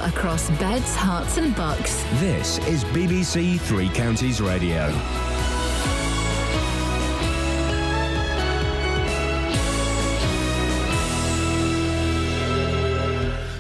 across beds, hearts and bucks. This is BBC Three Counties Radio.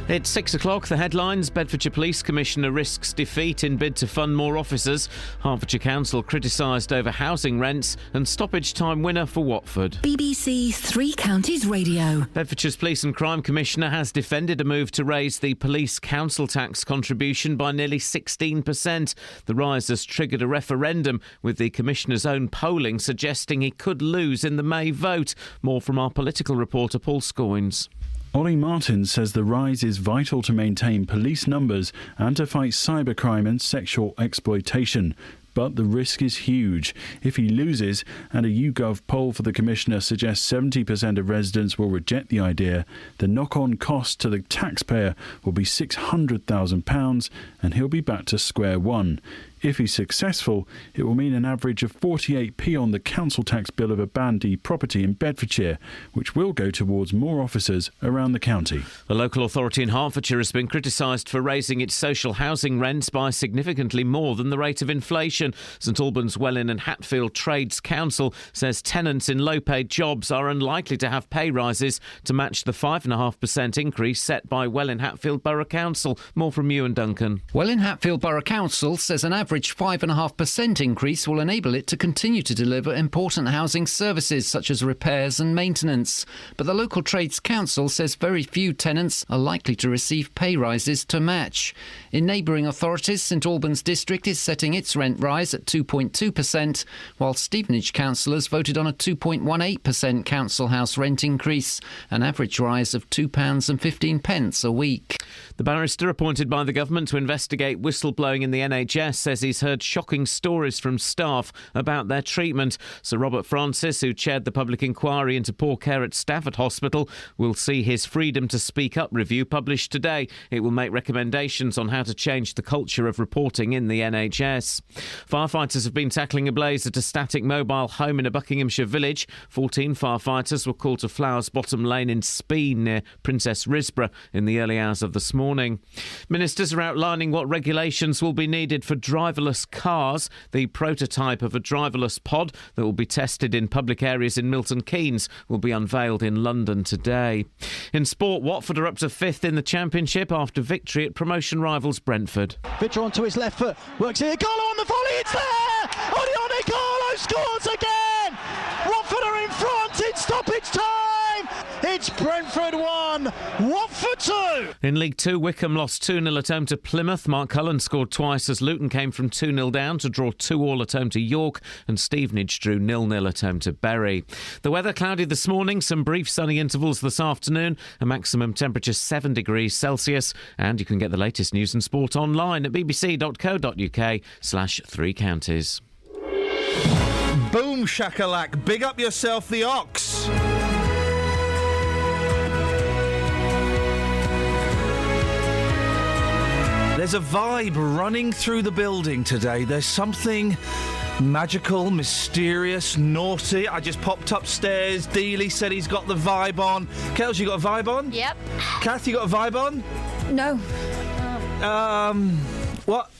It's 6 o'clock. The headlines. Bedfordshire Police Commissioner risks defeat in bid to fund more officers. Hertfordshire Council criticised over housing rents, and stoppage time winner for Watford. BBC Three Counties Radio. Bedfordshire's Police and Crime Commissioner has defended a move to raise the police council tax contribution by nearly 16%. The rise has triggered a referendum, with the Commissioner's own polling suggesting he could lose in the May vote. More from our political reporter Paul Scoynes. Ollie Martin says the rise is vital to maintain police numbers and to fight cybercrime and sexual exploitation. But the risk is huge. If he loses, and a YouGov poll for the Commissioner suggests 70% of residents will reject the idea, the knock-on cost to the taxpayer will be £600,000 and he'll be back to square one. If he's successful, it will mean an average of 48p on the council tax bill of a Band D property in Bedfordshire, which will go towards more officers around the county. The local authority in Hertfordshire has been criticised for raising its social housing rents by significantly more than the rate of inflation. St Albans, Welwyn and Hatfield Trades Council says tenants in low-paid jobs are unlikely to have pay rises to match the 5.5% increase set by Welwyn Hatfield Borough Council. More from Ewan Duncan. Welwyn Hatfield Borough Council says an average 5.5% increase will enable it to continue to deliver important housing services such as repairs and maintenance. But the local Trades Council says very few tenants are likely to receive pay rises to match. In neighbouring authorities, St Albans District is setting its rent rise at 2.2%, while Stevenage councillors voted on a 2.18% council house rent increase, an average rise of £2.15 a week. The barrister appointed by the government to investigate whistleblowing in the NHS says he's heard shocking stories from staff about their treatment. Sir Robert Francis, who chaired the public inquiry into poor care at Stafford Hospital, will see his Freedom to Speak Up review published today. It will make recommendations on how to change the culture of reporting in the NHS. Firefighters have been tackling a blaze at a static mobile home in a Buckinghamshire village. 14 firefighters were called to Flowers Bottom Lane in Speen near Princess Risborough in the early hours of this morning. Ministers are outlining what regulations will be needed for driverless cars. The prototype of a driverless pod that will be tested in public areas in Milton Keynes will be unveiled in London today. In sport, Watford are up to 5th in the Championship after victory at promotion rivals Brentford. Victor onto his left foot, works here, Carlo on the volley, it's there! Odione Carlo scores again! Watford are in front in stoppage time! It's Brentford 1, Watford 2! In League 2, Wickham lost 2-0 at home to Plymouth. Mark Cullen scored twice as Luton came from 2-0 down to draw 2-2 at home to York, and Stevenage drew 0-0 at home to Bury. The weather cloudy this morning, some brief sunny intervals this afternoon, a maximum temperature 7 degrees Celsius, and you can get the latest news and sport online at bbc.co.uk/3 counties. Boom shakalak, big up yourself, the Ox. There's a vibe running through the building today. There's something magical, mysterious, naughty. I just popped upstairs. Dealey said he's got the vibe on. Kels, you got a vibe on? Yep. Kath, you got a vibe on? No. What?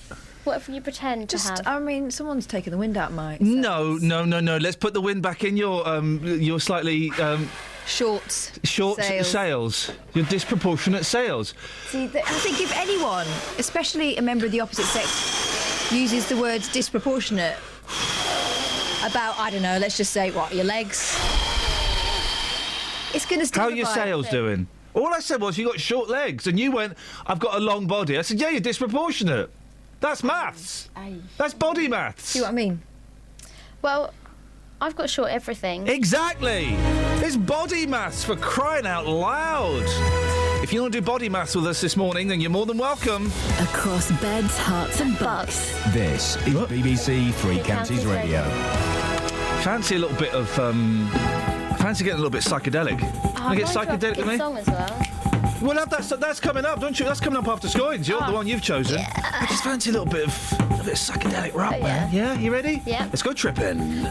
What if you pretend to have? I mean, someone's taken the wind out of my... No. Let's put the wind back in your slightly... Short sales. Your disproportionate sales. See, I think if anyone, especially a member of the opposite sex, uses the words disproportionate about, I don't know, let's just say, your legs, it's going to still... How are your sales doing? All I said was you got short legs, and you went, I've got a long body. I said, yeah, you're disproportionate. That's maths. That's body maths. See what I mean? Well, I've got short everything. Exactly. It's body maths, for crying out loud. If you want to do body maths with us this morning, then you're more than welcome. Across beds, hearts and bucks. This is BBC Three Counties Radio. Fancy a little bit of... fancy getting a little bit psychedelic. I get psychedelic with me? Song as well. We'll have that. That's coming up, don't you? That's coming up after Scoynes. You're the one you've chosen. Yeah. I just fancy a little bit of psychedelic rock, man. Yeah, you ready? Yeah. Let's go tripping.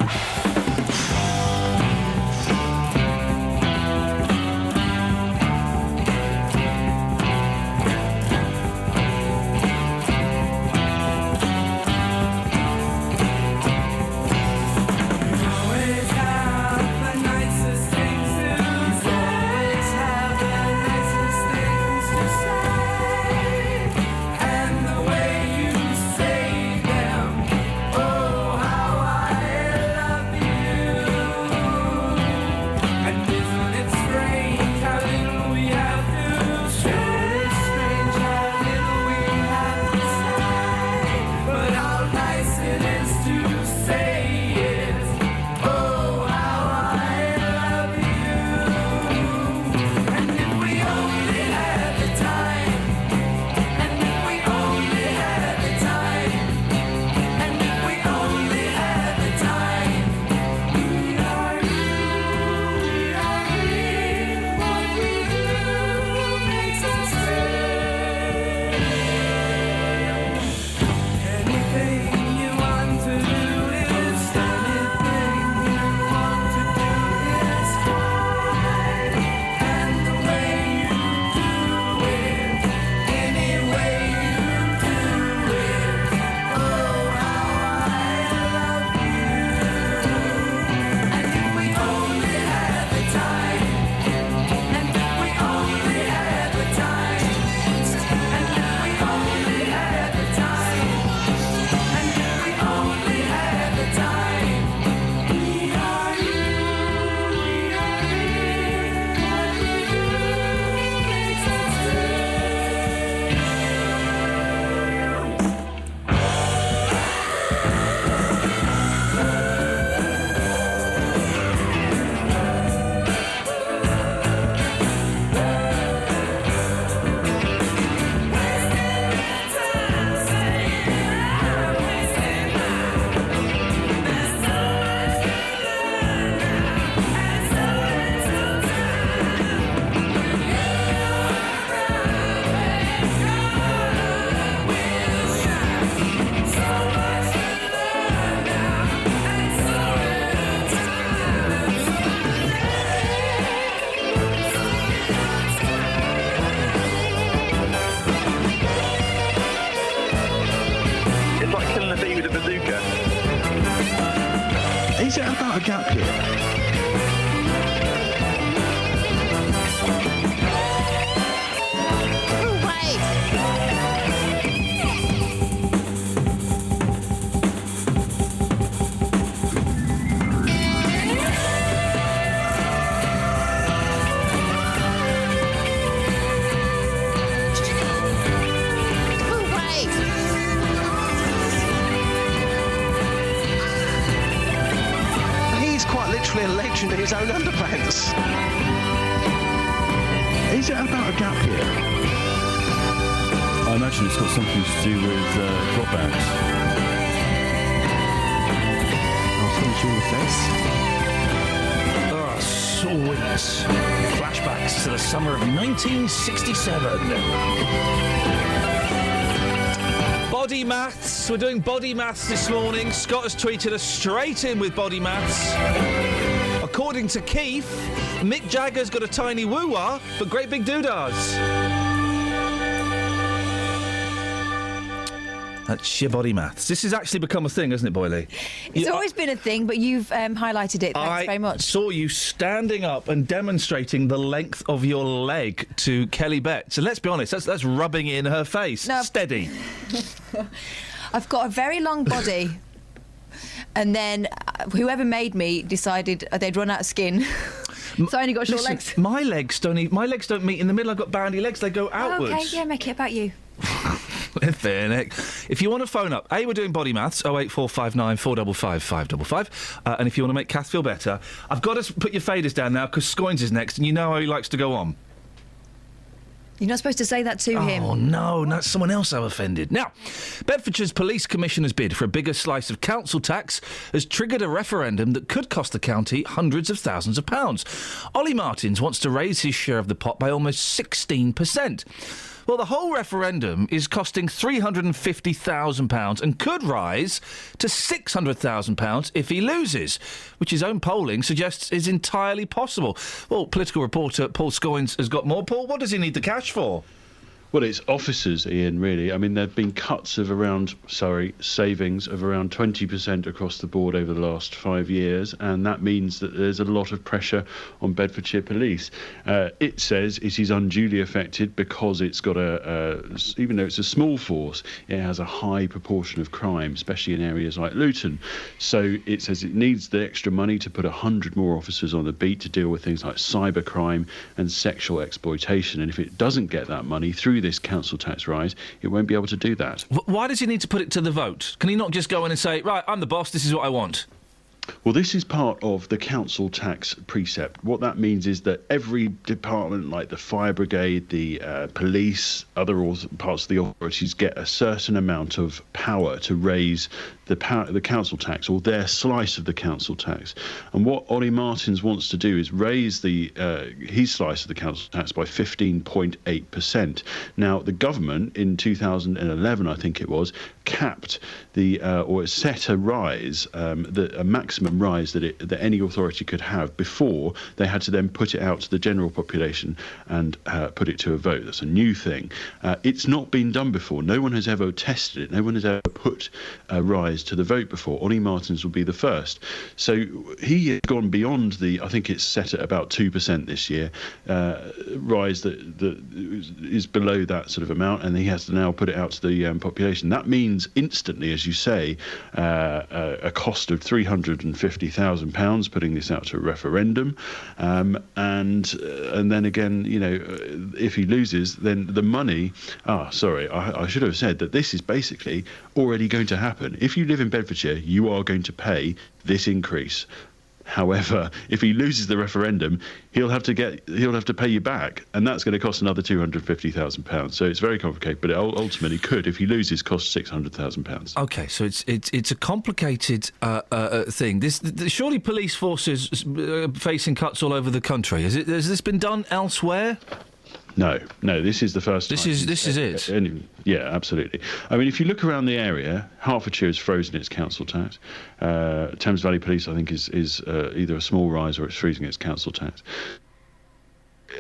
here? A legend in his own underpants. Is it about a gap here? I imagine it's got something to do with drop bags. I'll finish you in the face. Oh, sweet. Flashbacks to the summer of 1967. Body maths. We're doing body maths this morning. Scott has tweeted us straight in with body maths. According to Keith, Mick Jagger's got a tiny woo-wah, but great big doodahs. That's your body maths. This has actually become a thing, hasn't it, Boyley? It's always been a thing, but you've highlighted it. Thanks very much. I saw you standing up and demonstrating the length of your leg to Kelly Betts. And let's be honest, that's rubbing it in her face. No. Steady. I've got a very long body. And then whoever made me decided they'd run out of skin. So I only got short legs. My legs don't meet in the middle. I've got bandy legs. They go outwards. Okay, yeah, make it about you. If you want to phone up, we're doing body maths, 08459 455 555. And if you want to make Kath feel better, I've got to put your faders down now because Scoins is next and you know how he likes to go on. You're not supposed to say that to him. Oh, no, that's someone else I've offended. Now, Bedfordshire's Police Commissioner's bid for a bigger slice of council tax has triggered a referendum that could cost the county hundreds of thousands of pounds. Ollie Martins wants to raise his share of the pot by almost 16%. Well, the whole referendum is costing £350,000 and could rise to £600,000 if he loses, which his own polling suggests is entirely possible. Well, political reporter Paul Scoins has got more. Paul, what does he need the cash for? Well, it's officers, Iain, really. I mean, there have been cuts of savings of around 20% across the board over the last 5 years, and that means that there's a lot of pressure on Bedfordshire Police. It says it is unduly affected because it's got even though it's a small force, it has a high proportion of crime, especially in areas like Luton. So it says it needs the extra money to put 100 more officers on the beat to deal with things like cybercrime and sexual exploitation. And if it doesn't get that money through this council tax rise, it won't be able to do that. Why does he need to put it to the vote? Can he not just go in and say, right, I'm the boss, this is what I want? Well, this is part of the council tax precept. What that means is that every department, like the fire brigade, the police, other parts of the authorities, get a certain amount of power to raise the council tax, or their slice of the council tax. And what Ollie Martins wants to do is raise his slice of the council tax by 15.8%. Now, the government in 2011, I think it was, capped or set a rise, a maximum rise that any authority could have before they had to then put it out to the general population and put it to a vote. That's a new thing. It's not been done before. No one has ever tested it. No one has ever put a rise to the vote before. Ollie Martins will be the first. So he has gone beyond I think it's set at about 2% this year, rise that is below that sort of amount, and he has to now put it out to the population. That means instantly, as you say, a cost of £350,000 putting this out to a referendum, and then again, if he loses, then the money. I should have said that this is basically already going to happen. If you live in Bedfordshire, you are going to pay this increase. However, if he loses the referendum, he'll have to pay you back, and that's going to cost another £250,000. So it's very complicated, but it ultimately could, if he loses, cost £600,000. Okay, so it's a complicated thing. Surely police forces facing cuts all over the country. Has this been done elsewhere? No, this is the first time. This is it. Yeah, absolutely. I mean, if you look around the area, Hertfordshire has frozen its council tax. Thames Valley Police, I think, is either a small rise or it's freezing its council tax.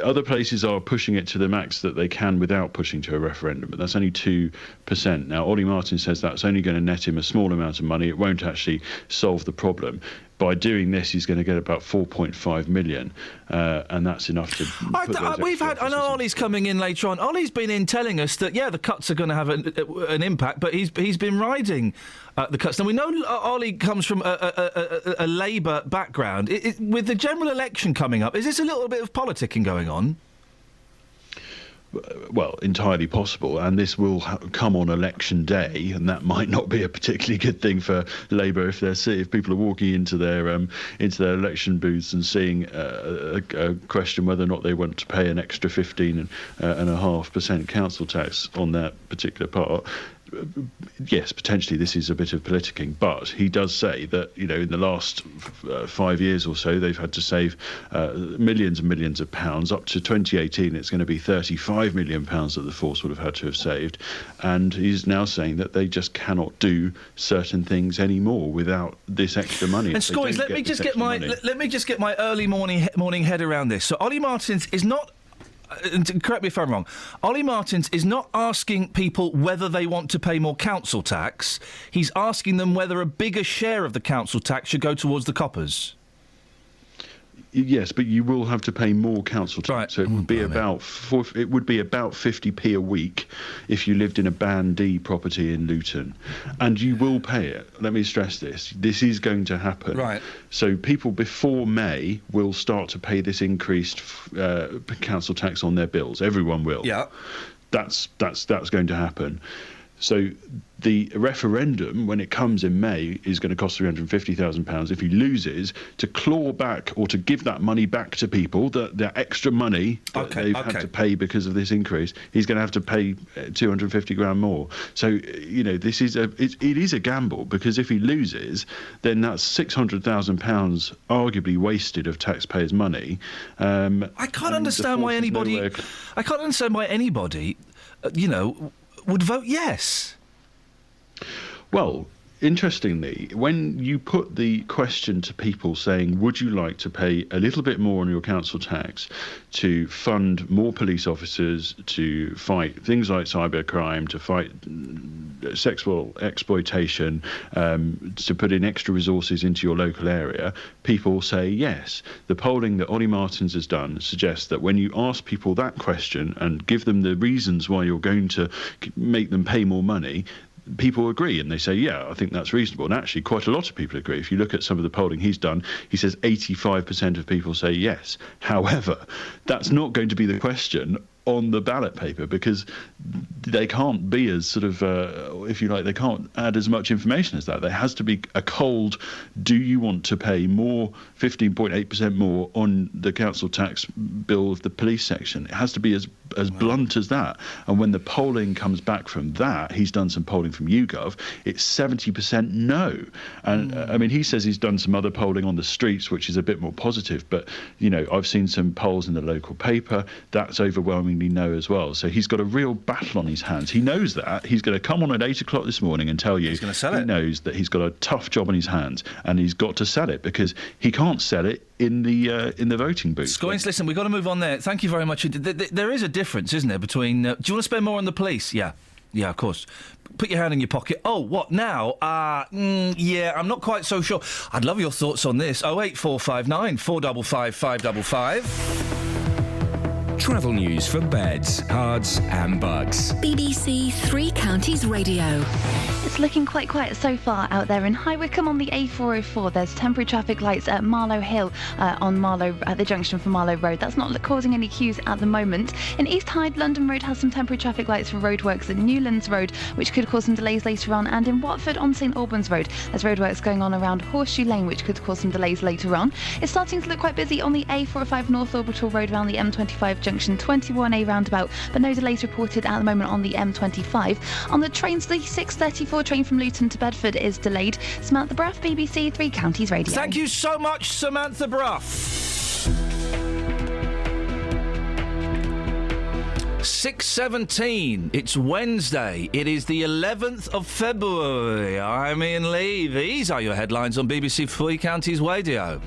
Other places are pushing it to the max that they can without pushing to a referendum, but that's only 2%. Now, Ollie Martin says that's only going to net him a small amount of money. It won't actually solve the problem. by doing this, he's going to get about 4.5 million, and that's enough to. I know Ollie's coming in later on. Ollie's been in telling us that the cuts are going to have an impact, but he's been riding the cuts. Now we know Ollie comes from a Labour background. With the general election coming up, is this a little bit of politicking going on? Well, entirely possible, and this will come on election day, and that might not be a particularly good thing for Labour if people are walking into their election booths and seeing a question whether or not they want to pay an extra 15.5% council tax on that particular part. Yes, potentially this is a bit of politicking, but he does say that, in the last 5 years or so, they've had to save millions and millions of pounds. Up to 2018, it's going to be £35 million that the force would have had to have saved. And he's now saying that they just cannot do certain things anymore without this extra money. And Scoys, let me just get my early morning head around this. So Ollie Martins is not. Correct me if I'm wrong. Ollie Martins is not asking people whether they want to pay more council tax. He's asking them whether a bigger share of the council tax should go towards the coppers. Yes, but you will have to pay more council tax. Right. So it would be about 50p a week if you lived in a Band D property in Luton, and you will pay it. Let me stress this: this is going to happen. Right. So people before May will start to pay this increased council tax on their bills. Everyone will. Yeah. That's going to happen. So the referendum, when it comes in May, is going to cost £350,000. If he loses, to claw back or to give that money back to people, the extra money that they've had to pay because of this increase, he's going to have to pay 250 grand more. So, this is it is a gamble, because if he loses, then that's £600,000 arguably wasted of taxpayers' money. I can't understand why anybody would vote yes. Well, interestingly, when you put the question to people saying, would you like to pay a little bit more on your council tax to fund more police officers, to fight things like cybercrime, to fight sexual exploitation, to put in extra resources into your local area, people say yes. The polling that Ollie Martins has done suggests that when you ask people that question and give them the reasons why you're going to make them pay more money, people agree, and they say, yeah, I think that's reasonable. And actually, quite a lot of people agree. If you look at some of the polling he's done, he says 85% of people say yes. However, that's not going to be the question on the ballot paper, because they can't be as sort of, if you like, they can't add as much information as that. There has to be a cold, do you want to pay more, 15.8% more on the council tax bill of the police section? It has to be as blunt as that. And when the polling comes back from that, he's done some polling from YouGov, it's 70% no. And I mean, he says he's done some other polling on the streets, which is a bit more positive. But, I've seen some polls in the local paper, that's overwhelmingly no as well. So he's got a real battle on his hands. He knows that. He's going to come on at 8 o'clock this morning and tell you he's going to sell it. He knows that he's got a tough job on his hands, and he's got to sell it, because he can't sell it in the voting booth. Scoins, listen, we've got to move on there. Thank you very much. There is a difference, isn't there, between... do you want to spend more on the police? Yeah, of course. Put your hand in your pocket. Oh, what now? Yeah, I'm not quite so sure. I'd love your thoughts on this. 08459 455 555. Travel news for beds, cards and bugs. BBC Three Counties Radio. It's looking quite quiet so far out there in High Wycombe on the A404. There's temporary traffic lights at Marlow Hill at the junction for Marlow Road. That's not causing any queues at the moment. In East Hyde, London Road has some temporary traffic lights for roadworks at Newlands Road, which could cause some delays later on. And in Watford on St Albans Road, there's roadworks going on around Horseshoe Lane, which could cause some delays later on. It's starting to look quite busy on the A405 North Orbital Road around the M25 junction 21A roundabout, but no delays reported at the moment on the M25. On the trains, the 6:34 train from Luton to Bedford is delayed. Samantha Bruff, BBC Three Counties Radio. Thank you so much, Samantha Bruff. 6:17. It's Wednesday. It is the 11th of February. I'm Iain Lee. These are your headlines on BBC Three Counties Radio.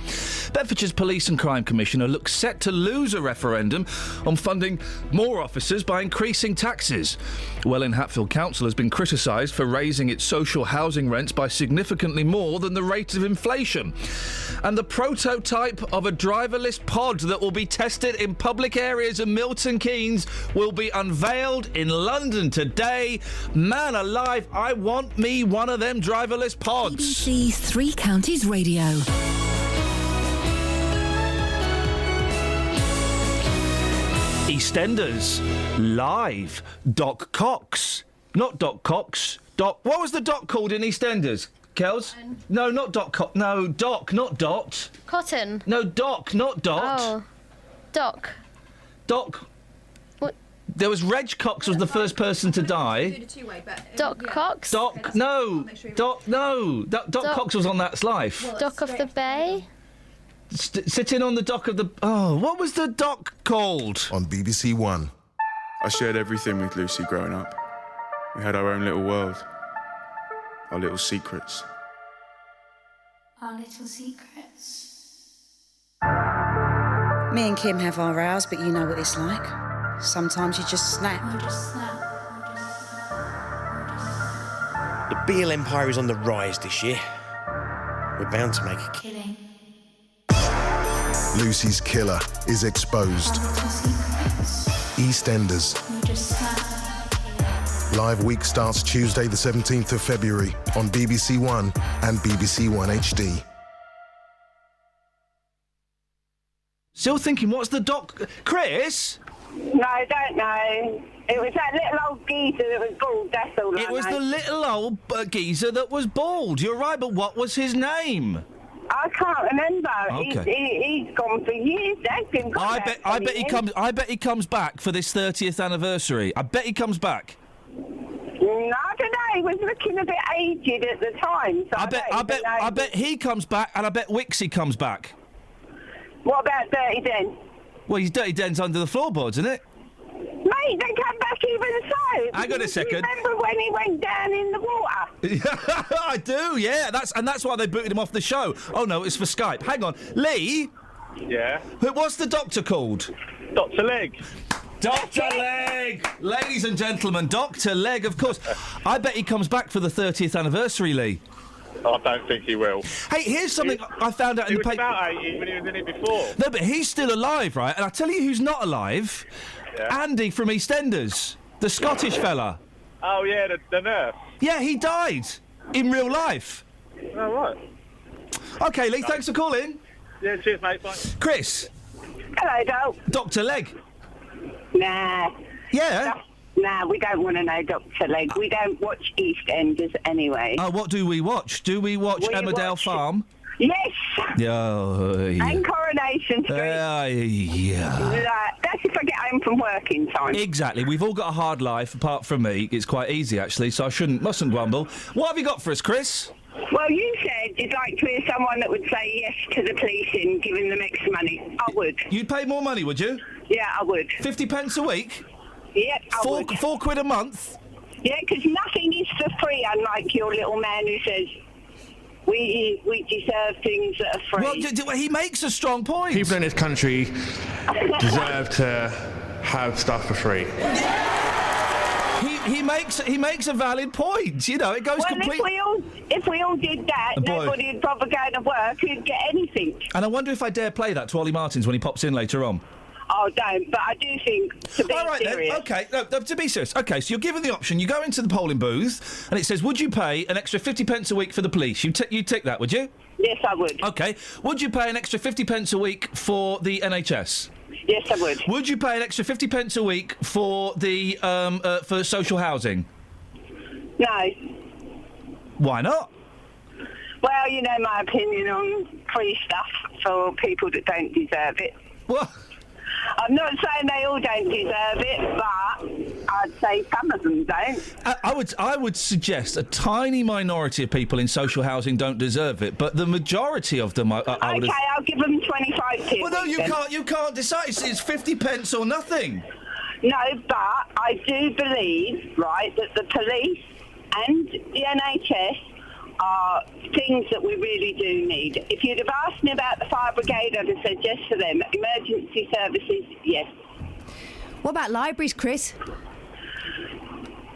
Bedfordshire's Police and Crime Commissioner looks set to lose a referendum on funding more officers by increasing taxes. Welwyn Hatfield Council has been criticised for raising its social housing rents by significantly more than the rate of inflation. And the prototype of a driverless pod that will be tested in public areas of Milton Keynes will be unveiled in London today. Man alive, I want me one of them driverless pods. BBC Three Counties Radio. EastEnders live. Doc Cox, not Doc Cox. What was the doc called in EastEnders? Kels? No, not Doc Cox. No, Doc, not Dot. Cotton. No, Doc, not Dot. Oh. Doc. Doc. What? There was Reg Cox was the first person to die. Doc Cox? Doc, no. Doc, no. Doc Cox was on That's Life. Dock of the Bay? Sitting on the dock of the... Oh, what was the dock called? On BBC One. I shared everything with Lucy growing up. We had our own little world. Our little secrets. Our little secrets. Me and Kim have our rows, but you know what it's like. Sometimes you just snap. The Beale Empire is on the rise this year. We're bound to make a killing. Lucy's killer is exposed. EastEnders. Live week starts Tuesday the 17th of February on BBC One and BBC One HD. Still thinking, what's the doc... Chris? No, I don't know. It was that little old geezer that was bald, that's all I know. It was the little old geezer that was bald. You're right, but what was his name? I can't remember. Okay. He's gone for years. That's been gone. I bet he comes back for this 30th anniversary. I bet he comes back. No, I don't know. He was looking a bit aged at the time. So I bet he comes back, and I bet Wixie comes back. What about Dirty Den? Well, his Dirty Den's under the floorboards, isn't it? Mate, they come back even so. Hang on a second. Remember when he went down in the water? I do, yeah. That's why they booted him off the show. Oh no, it's for Skype. Hang on, Lee. Yeah. What's the doctor called? Dr. Leg. Dr. Leg! Ladies and gentlemen, Dr. Leg, of course. I bet he comes back for the 30th anniversary, Lee. I don't think he will. Hey, here's something I found out in the paper. He was about 80 when he was in it before. No, but he's still alive, right? And I tell you who's not alive. Yeah. Andy from EastEnders, the Scottish fella. Oh, yeah, the nurse. Yeah, he died in real life. Oh, right. OK, Lee, thanks for calling. Yeah, cheers, mate. Bye. Chris. Hello, Dol. Dr. Leg. Nah. Yeah? Nah, we don't want to know Dr. Leg. We don't watch EastEnders anyway. Oh, what do we watch? Do we watch Emmerdale Farm? Yes. Yeah. And Coronation Street. Yeah. That's if I get home from work in time. Exactly. We've all got a hard life, apart from me. It's quite easy, actually, so I mustn't grumble. What have you got for us, Chris? Well, you said you'd like to hear someone that would say yes to the policing, giving them extra money. I would. You'd pay more money, would you? Yeah, I would. 50 pence a week? Yep, I would. £4 a month? Yeah, because nothing is for free, unlike your little man who says we deserve things that are free. Well, he makes a strong point. People in this country deserve to have stuff for free. He makes a valid point. You know, it goes completely. If we all did that, nobody would probably go to work who'd get anything. And I wonder if I dare play that to Ollie Martins when he pops in later on. Oh, don't. But I do think to be serious. Then. Okay, no, to be serious. Okay, so you're given the option. You go into the polling booth, and it says, "Would you pay an extra 50 pence a week for the police?" You tick that, would you? Yes, I would. Okay. Would you pay an extra 50 pence a week for the NHS? Yes, I would. Would you pay an extra 50 pence a week for the for social housing? No. Why not? Well, you know my opinion on free stuff for people that don't deserve it. What? I'm not saying they all don't deserve it, but I'd say some of them don't. I would suggest a tiny minority of people in social housing don't deserve it, but the majority of them, I would. Okay, I'll give them 25p. Well, no, you can't decide. It's 50 pence or nothing. No, but I do believe, right, that the police and the NHS are things that we really do need. If you'd have asked me about the fire brigade, I'd have said yes for them. Emergency services, yes. What about libraries, Chris?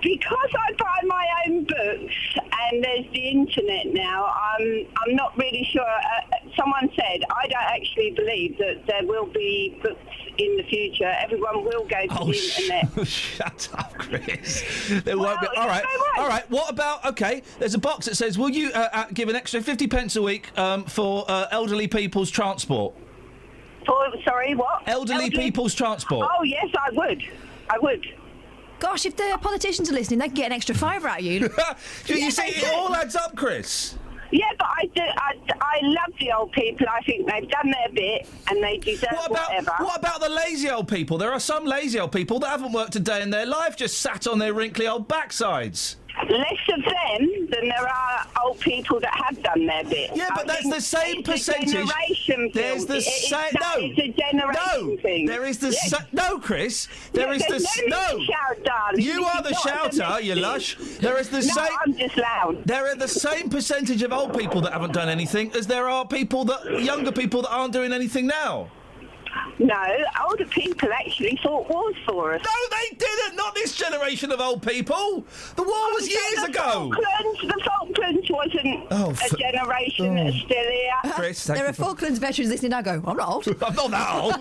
Because I buy my own books and there's the internet now, I'm not really sure. Someone said, I don't actually believe that there will be books in the future. Everyone will go to the internet. Shut up, Chris. There won't be. All right. What about, okay, there's a box that says, will you give an extra 50 pence a week for elderly people's transport? Sorry, what? Elderly people's transport. Oh, yes, I would. Gosh, if the politicians are listening, they can get an extra £5 out of you. You see, it all adds up, Chris. Yeah, but I love the old people. I think they've done their bit and they deserve whatever. What about the lazy old people? There are some lazy old people that haven't worked a day in their life, just sat on their wrinkly old backsides. Less of them than there are old people that have done their bit. Yeah, but that's the same percentage. It's a generation There's the same. no. It's a generation thing. There is the no, Chris. There is there's the no. Need to shout, darling. You are the shouter, you lush. There is the same. I'm just loud. There are the same percentage of old people that haven't done anything as there are younger people that aren't doing anything now. No, older people actually fought wars for us. No, they didn't. Not this generation of old people. The war was years ago. The Falklands wasn't a generation that's still here. Chris, there are Falklands veterans listening. I go, I'm not old. I'm not that old.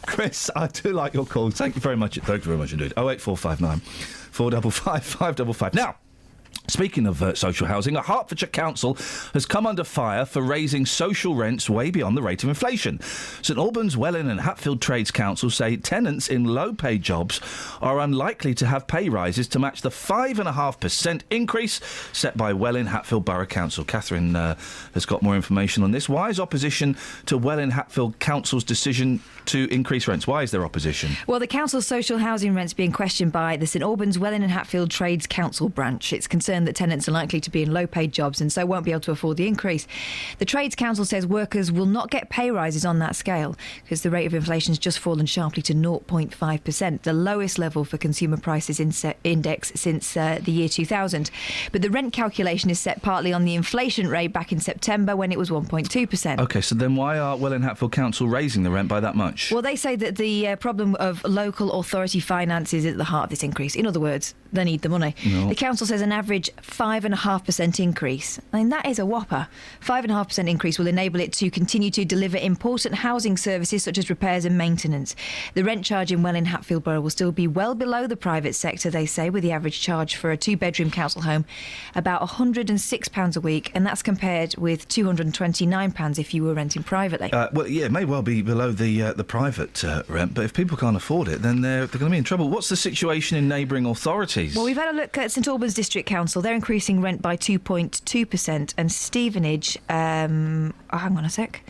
Chris, I do like your call. Thank you very much. Thank you very much indeed. 08459 455 555. Now, speaking of social housing, a Hertfordshire council has come under fire for raising social rents way beyond the rate of inflation. St Albans, Welwyn and Hatfield Trades Council say tenants in low-paid jobs are unlikely to have pay rises to match the 5.5% increase set by Welwyn Hatfield Borough Council. Catherine has got more information on this. Why is opposition to Welwyn Hatfield Council's decision to increase rents? Why is there opposition? Well, the council's social housing rents being questioned by the St Albans, Welwyn and Hatfield Trades Council branch. It's concerned that tenants are likely to be in low-paid jobs and so won't be able to afford the increase. The Trades Council says workers will not get pay rises on that scale because the rate of inflation has just fallen sharply to 0.5%, the lowest level for consumer prices index since the year 2000. But the rent calculation is set partly on the inflation rate back in September when it was 1.2%. OK, so then why are Welwyn Hatfield Council raising the rent by that much? Well, they say that the problem of local authority finances is at the heart of this increase. In other words, they need the money. No. The council says an average 5.5% increase. I mean, that is a whopper. 5.5% increase will enable it to continue to deliver important housing services such as repairs and maintenance. The rent charge in Welwyn Hatfield Borough will still be well below the private sector, they say, with the average charge for a two-bedroom council home about £106 a week, and that's compared with £229 if you were renting privately. Well, yeah, it may well be below the private rent, but if people can't afford it, then they're going to be in trouble. What's the situation in neighbouring authorities? Well, we've had a look at St Albans District Council. They're increasing rent by 2.2%, and Stevenage... hang on a sec.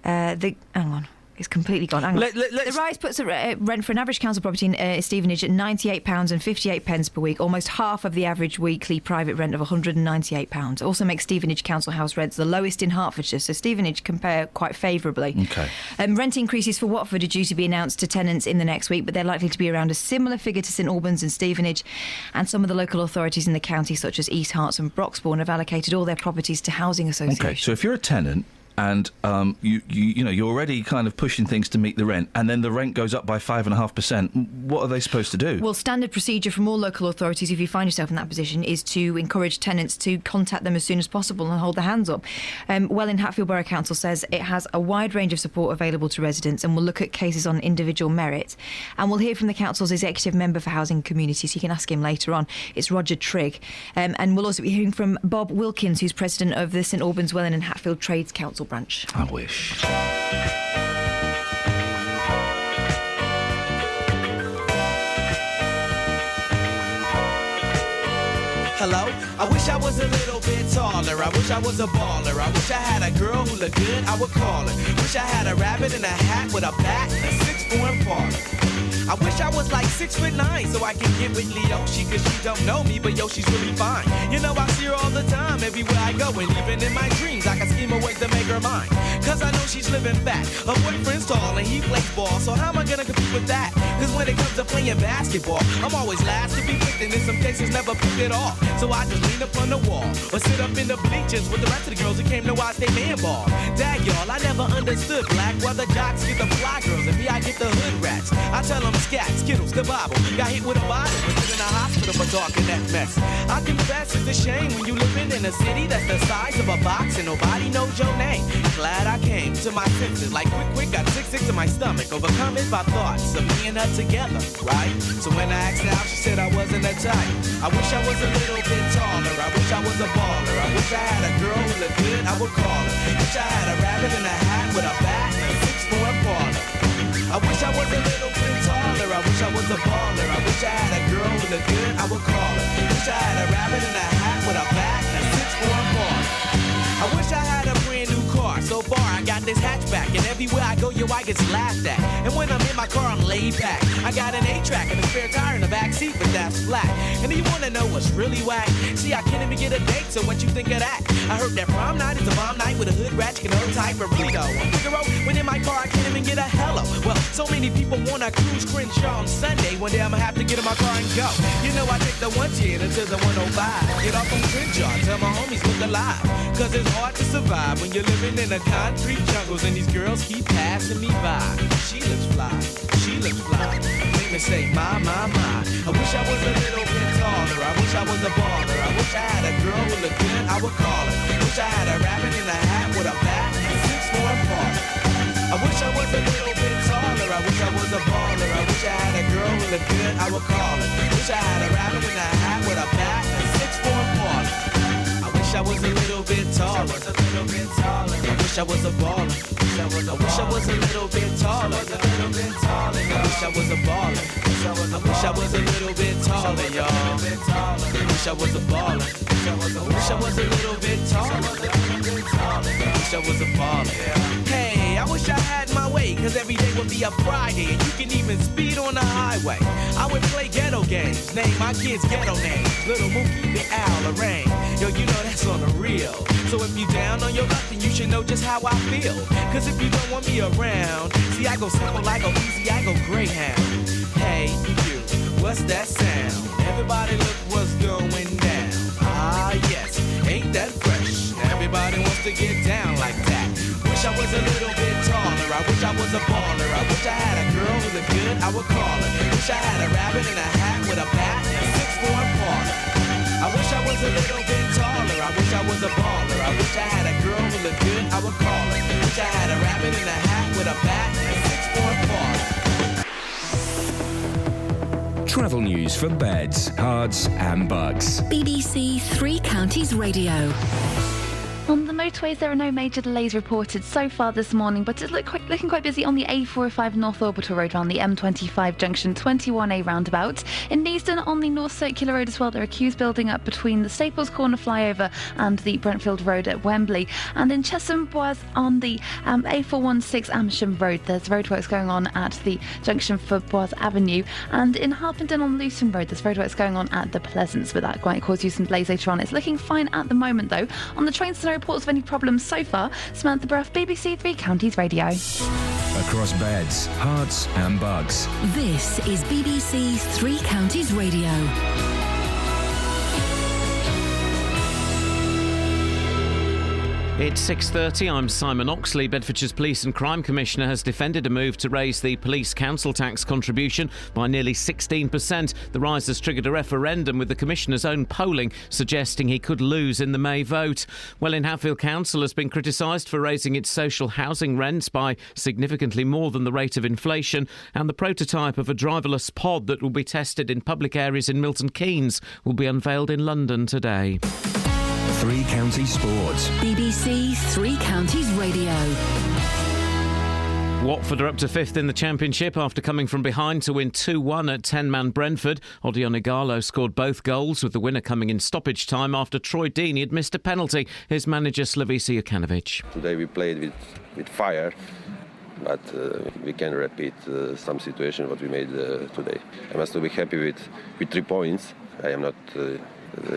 Hang on. It's completely gone. Hang on. The rise puts a rent for an average council property in Stevenage at £98.58 per week, almost half of the average weekly private rent of £198. Also makes Stevenage council house rents the lowest in Hertfordshire, so Stevenage compare quite favourably. OK. Rent increases for Watford are due to be announced to tenants in the next week, but they're likely to be around a similar figure to St Albans and Stevenage. And some of the local authorities in the county, such as East Herts and Broxbourne, have allocated all their properties to housing associations. OK, so if you're a tenant and you're already kind of pushing things to meet the rent, and then the rent goes up by 5.5%, what are they supposed to do? Well, standard procedure from all local authorities, if you find yourself in that position, is to encourage tenants to contact them as soon as possible and hold their hands up. Welwyn Hatfield Borough Council says it has a wide range of support available to residents and will look at cases on individual merit. And we'll hear from the council's executive member for housing and communities. You can ask him later on. It's Roger Trigg. And we'll also be hearing from Bob Wilkins, who's president of the St Albans, Welwyn and Hatfield Trades Council branch. I wish. Hello? I wish I was a little bit taller. I wish I was a baller. I wish I had a girl who looked good, I would call her. Wish I had a rabbit in a hat with a bat and a 6'4" parlor. I wish I was like 6'9" so I can get with Leoshi, cause she don't know me, but yo, she's really fine. You know, I see her all the time, everywhere I go, and even in my dreams, I can scheme a way to make her mine. Cause I know she's living fat. Her boyfriend's tall and he plays ball, so how am I gonna compete with that? Cause when it comes to playing basketball, I'm always last to be picked, and in some cases never picked at all. So I just lean up on the wall, or sit up in the bleachers with the rest of the girls who came to watch they man ball. Dag y'all, I never understood black, why the jocks get the fly girls, and me I get the hood rats. I tell them scat, skittles, the Bible. Got hit with a bottle, but in a hospital for talking that mess. I confess it's a shame when you living in a city that's the size of a box and nobody knows your name. Glad I came to my senses, like quick, got sick to my stomach, overcome it by thoughts of me and her together, right? So when I asked out, she said I wasn't a type. I wish I was a little bit taller. I wish I was a baller. I wish I had a girl who looked good, I would call her. Wish I had a rabbit in a hat with a bat and a 6'4" parlor. I wish I was a little bit taller. I wish I was a baller. I wish I had a girl who looked good, I would call her. Wish I had a rabbit in a hat with a bat and a 6'4" parlor. I wish I had a brand new car. So far I got this hatchback, and everywhere I go, yo, I get laughed at. And when I'm in my car, I'm laid back. I got an 8-track and a spare tire in the back seat, but that's flat. And do you wanna know what's really whack? See, I can't even get a date, so what you think of that? I heard that prom night is a bomb night with a hood rat, you can hold tight for burrito. Figaro, when in my car, I can't even get a hello. Well, so many people wanna cruise Crenshaw on Sunday. One day I'ma have to get in my car and go. You know, I take the 110 until the 105. Get off on Crenshaw, tell my homies look alive. Cause it's hard to survive when you're living in the concrete jungles and these girls keep passing me by. She looks fly, she looks fly. Make me say, my. I wish I was a little bit taller. I wish I was a baller. I wish I had a girl who looked good, I would call her. Wish I had a rabbit in a hat with a bat and 6'4" parlor. I wish I was a little bit taller. I wish I was a baller. I wish I had a girl who looked good, I would call her. Wish I had a rabbit in a hat with a bat and 6'4" parlor. I wish I was a little bit taller. I wish I was a baller. I wish I was a little bit taller. I wish I was a baller. I wish I was a little bit taller, y'all. I wish I was a baller. I wish I was a little bit taller. I wish I was a baller. Hey, I wish I had my way, cause every day would be a Friday, and you can even speed on the highway. I would play ghetto games, name my kids ghetto names. Little Mookie, the Owl, Lorraine. Yo, you know that's on the real. So if you down on your luck, then you should know just how I feel. Cause if you don't want me around, see, I go simple, I go easy, I go Greyhound. Hey, you, what's that sound? Everybody look what's going down. Ah, yes, ain't that fresh? Everybody wants to get down like that. Wish I was a little bit taller. I wish I was a baller. I wish I had a girl who looked good, I would call her. Wish I had a rabbit in a hat with a bat and a 6'4" parlor. I wish I was a little bit taller. I wish I was a baller. I wish I had a girl who looked good, I would call her. Wish I had a rabbit in a hat with a bat and a 6'4" parlor. Travel news for beds, cards and bugs. BBC Three Counties Radio. On the motorways, there are no major delays reported so far this morning, but it's looking quite busy on the A405 North Orbital Road around the M25 junction 21A roundabout. In Neasden, on the North Circular Road as well, there are queues building up between the Staples Corner flyover and the Brentfield Road at Wembley. And in Chesham Bois on the A416 Amersham Road, there's roadworks going on at the junction for Bois Avenue. And in Harpenden on Luton Road, there's roadworks going on at the Pleasance, but that might cause you some delays later on. It's looking fine at the moment, though. On the trains, no reports of any problems so far. Samantha Bruff, BBC Three Counties Radio. Across beds, hearts and bugs. This is BBC Three Counties Radio. It's 6:30. I'm Simon Oxley. Bedfordshire's Police and Crime Commissioner has defended a move to raise the police council tax contribution by nearly 16%. The rise has triggered a referendum, with the Commissioner's own polling suggesting he could lose in the May vote. Welwyn Hatfield Council has been criticised for raising its social housing rents by significantly more than the rate of inflation, and the prototype of a driverless pod that will be tested in public areas in Milton Keynes will be unveiled in London today. Three Counties Sports. BBC Three Counties Radio. Watford are up to 5th in the Championship after coming from behind to win 2-1 at 10-man Brentford. Odion Ighalo scored both goals, with the winner coming in stoppage time after Troy Deeney had missed a penalty. His manager Slavisa Jokanovic. Today we played with fire, but we can repeat some situation what we made today. I must be happy with 3 points. I am not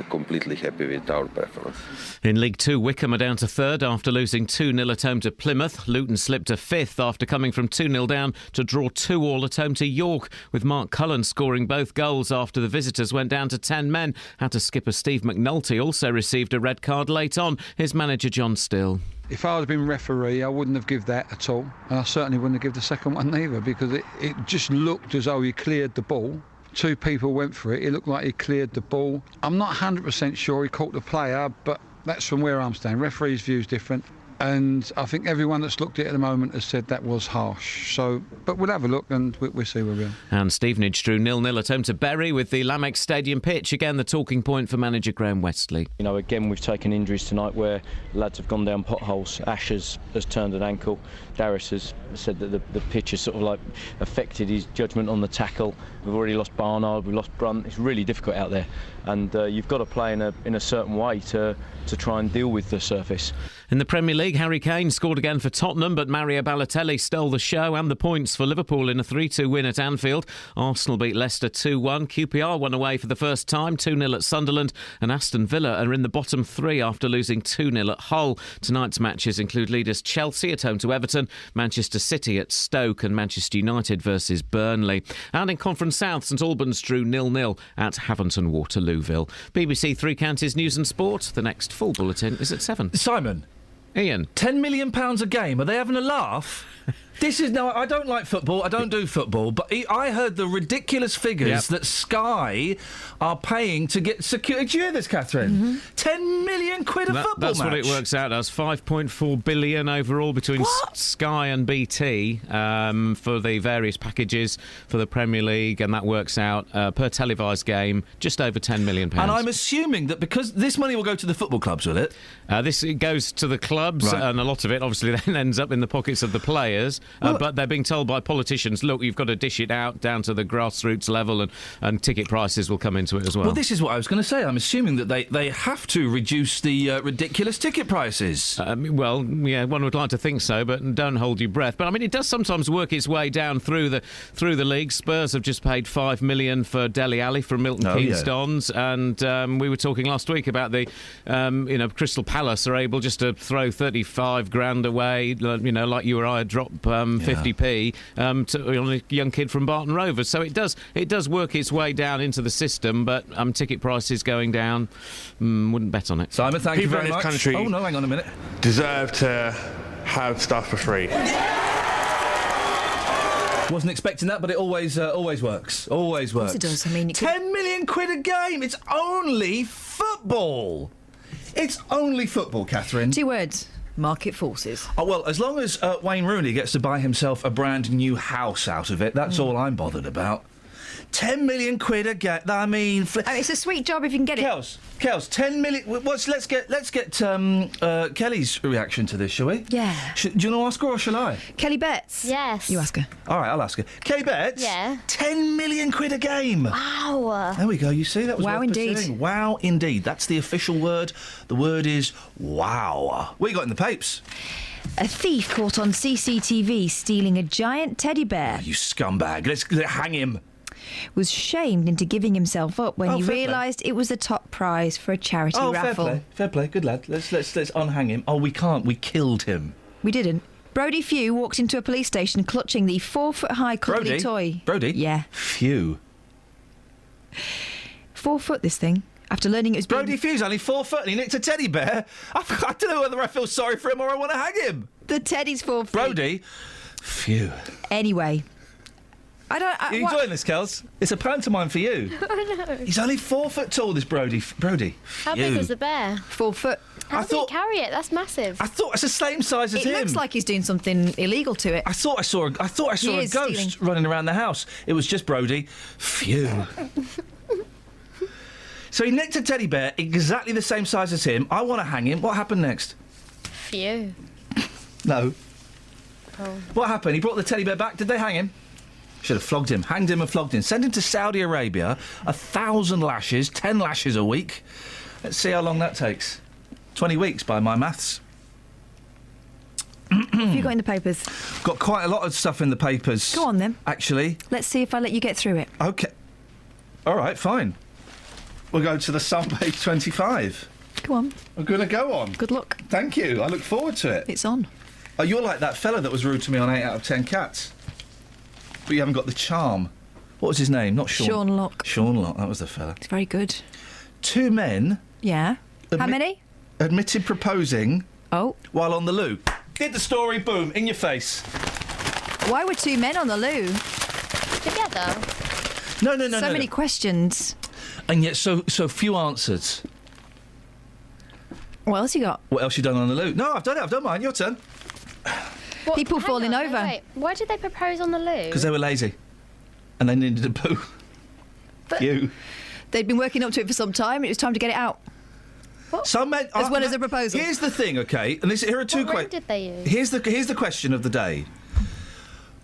completely happy with our performance. In League 2, Wickham are down to 3rd after losing 2-0 at home to Plymouth. Luton slipped to 5th after coming from 2-0 down to draw 2-2 at home to York, with Mark Cullen scoring both goals after the visitors went down to 10 men. Hatter skipper Steve McNulty also received a red card late on. His manager John Still. If I had been referee, I wouldn't have given that at all, and I certainly wouldn't have given the second one either, because it just looked as though he cleared the ball. 2 people went for it. It looked like he cleared the ball. I'm not 100% sure he caught the player, but that's from where I'm standing. Referee's view is different. And I think everyone that's looked at it at the moment has said that was harsh. But we'll have a look and we'll see where we are. And Stevenage drew 0-0 at home to Bury with the Lamex Stadium pitch. Again, the talking point for manager Graham Westley. You know, again, we've taken injuries tonight where lads have gone down potholes. Ash has turned an ankle. Darius has said that the pitch has sort of like affected his judgment on the tackle. We've already lost Barnard, we've lost Brunt. It's really difficult out there. And you've got to play in a certain way to try and deal with the surface. In the Premier League, Harry Kane scored again for Tottenham, but Mario Balotelli stole the show and the points for Liverpool in a 3-2 win at Anfield. Arsenal beat Leicester 2-1. QPR won away for the first time, 2-0 at Sunderland, and Aston Villa are in the bottom 3 after losing 2-0 at Hull. Tonight's matches include leaders Chelsea at home to Everton, Manchester City at Stoke, and Manchester United versus Burnley. And in Conference South, St Albans drew 0-0 at Haventon Waterlooville. BBC Three Counties News and Sport. The next full bulletin is at 7. Simon. Iain. £10 million a game. Are they having a laugh? This is no. I don't like football. I don't do football. But I heard the ridiculous figures that Sky are paying to get secure. Did you hear this, Catherine? £10 million a football match. That's what it works out as. 5.4 billion overall between Sky and BT for the various packages for the Premier League, and that works out per televised game just over £10 million. And I'm assuming that because this money will go to the football clubs, will it? It goes to the clubs, and a lot of it obviously then ends up in the pockets of the players. But they're being told by politicians, look, you've got to dish it out down to the grassroots level, and ticket prices will come into it as well. Well, this is what I was going to say. I'm assuming that they have to reduce the ridiculous ticket prices. Well, yeah, one would like to think so, but don't hold your breath. But I mean, it does sometimes work its way down through the league. Spurs have just paid $5 million for Dele Alli from Milton Keynes Dons, and we were talking last week about the, Crystal Palace are able just to throw 35 grand away, like you or I had dropped 50p on a young kid from Barton Rovers. So it does work its way down into the system, but ticket prices going down, wouldn't bet on it. Simon, thank you very much. People in this country oh no, hang on a minute. deserve to have stuff for free. Wasn't expecting that, but it always works. Always works. Of course it does. I mean, £10 million a game. It's only football. It's only football, Catherine. 2 words. Market forces. Oh, well, as long as Wayne Rooney gets to buy himself a brand new house out of it, that's all I'm bothered about. £10 million a game. I mean, it's a sweet job if you can get it. Kels, 10 million. Let's get Kelly's reaction to this, shall we? Yeah. Do you want to ask her or shall I? Kelly Betts. Yes. You ask her. All right, I'll ask her. Kelly Betts. Yeah. £10 million a game. Wow. There we go. You see, that was wow, worth indeed. pursuing. Wow, indeed. That's the official word. The word is wow. What you got in the papes? A thief caught on CCTV stealing a giant teddy bear. You scumbag. Let's hang him. Was shamed into giving himself up when he fair realised it was the top prize for a charity raffle. Fair play, good lad. Let's unhang him. Oh, we can't. We killed him. We didn't. Brody Few walked into a police station clutching the 4-foot-high cuddly toy. Brody? Yeah. Few. 4 foot, this thing. After learning it was Brody Few's only 4 foot and he nicked a teddy bear. I don't know whether I feel sorry for him or I want to hang him. The teddy's 4 feet. Brody? Phew. Anyway. Are you enjoying this, Kels? It's a pantomime for you. Oh, no. He's only 4 foot tall, this Brody. How big was the bear? 4 foot. How did he carry it? That's massive. I thought it's the same size as him. It looks like he's doing something illegal to it. I thought I saw a ghost stealing. running around the house. It was just Brody. Phew. So he nicked a teddy bear exactly the same size as him. I want to hang him. What happened next? Phew. No. What happened? He brought the teddy bear back. Did they hang him? Should have flogged him. Hanged him and flogged him. Send him to Saudi Arabia. 1,000 lashes. 10 lashes a week. Let's see how long that takes. 20 weeks by my maths. What have you got in the papers? Got quite a lot of stuff in the papers. Go on then. Actually. Let's see if I let you get through it. OK. All right, fine. We'll go to the Sun page 25. Go on. We're going to go on. Good luck. Thank you. I look forward to it. It's on. Oh, you're like that fella that was rude to me on 8 out of 10 Cats. But you haven't got the charm. What was his name? Not Sean. Sean Locke. Sean Locke, that was the fella. It's very good. 2 men... Yeah. How many? Admitted proposing... Oh. ...while on the loo. Did the story, boom, in your face. Why were 2 men on the loo? Together? No. So many questions. And yet so few answers. What else you got? What else you done on the loo? No, I've done it. I've done mine. Your turn. People falling over. Wait. Why did they propose on the loo? Because they were lazy. And they needed a poo. But You. They'd been working up to it for some time. It was time to get it out. Some men, as well as a proposal. Here's the thing, OK? And here are 2 What ring questions. did they use? Here's the question of the day.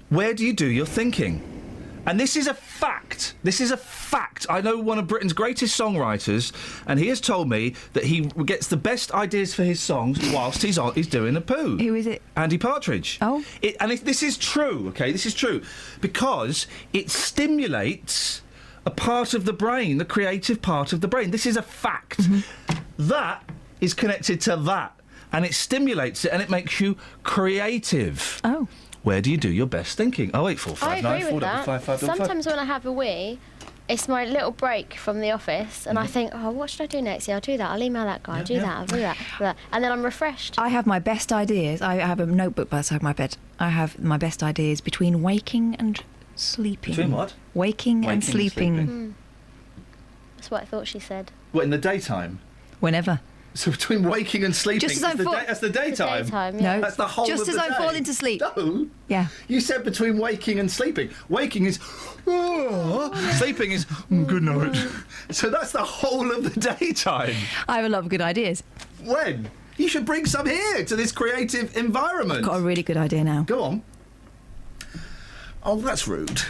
Where do you do your thinking? And this is a fact. This is a fact. I know one of Britain's greatest songwriters, and he has told me that he gets the best ideas for his songs whilst he's doing a poo. Who is it? Andy Partridge. Oh. This is true, OK? This is true. Because it stimulates a part of the brain, the creative part of the brain. This is a fact. That is connected to that. And it stimulates it and it makes you creative. Oh. Where do you do your best thinking? Oh, 08459 I agree with that. Sometimes when I have a wee, it's my little break from the office, and I think, oh, what should I do next? Yeah, I'll do that. I'll email that guy. I'll do that. I'll do that. And then I'm refreshed. I have my best ideas. I have a notebook by the side of my bed. I have my best ideas between waking and sleeping. Between what? Waking and sleeping. That's what I thought she said. What, in the daytime? Whenever. So between waking and sleeping, Just as that's the daytime? No. That's the whole Just of as the I'm day. falling to sleep. No. Yeah. You said between waking and sleeping. Waking is... sleeping is... good night. So that's the whole of the daytime. I have a lot of good ideas. When? You should bring some here to this creative environment. I've got a really good idea now. Go on. Oh, that's rude.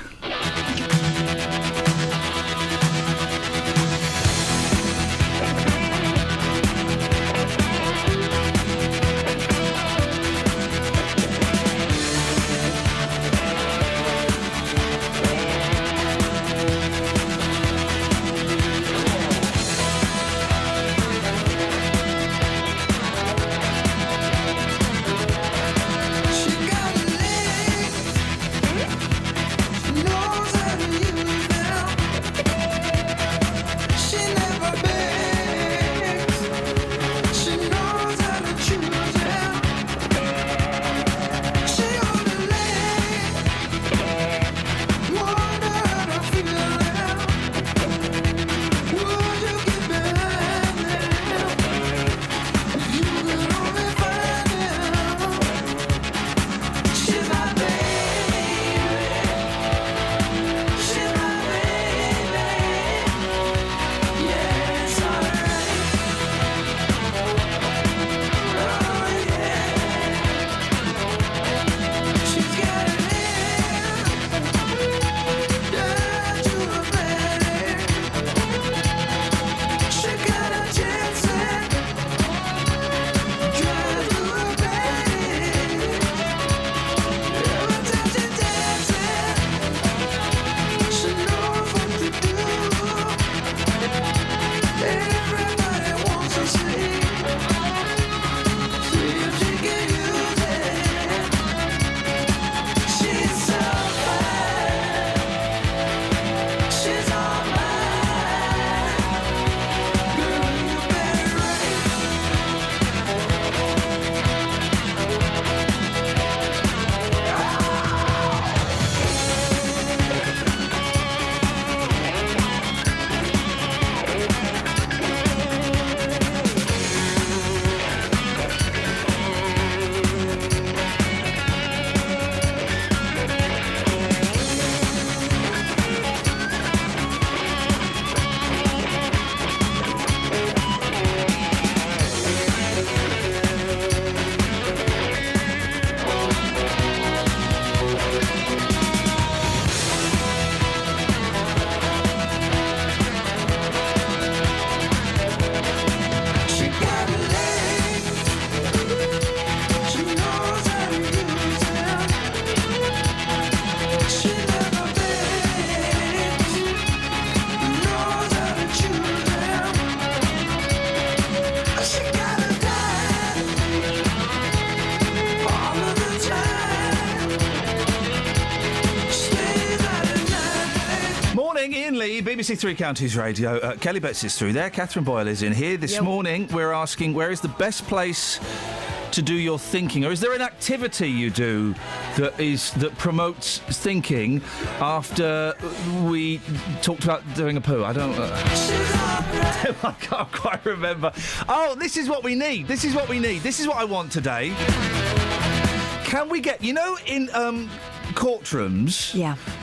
She BBC Three Counties Radio. Kelly Betts is through there. Catherine Boyle is in here. This morning, we're asking, where is the best place to do your thinking? Or is there an activity you do that promotes thinking after we talked about doing a poo? I don't... I can't quite remember. Oh, this is what we need. This is what we need. This is what I want today. Can we get... You know, in... courtrooms,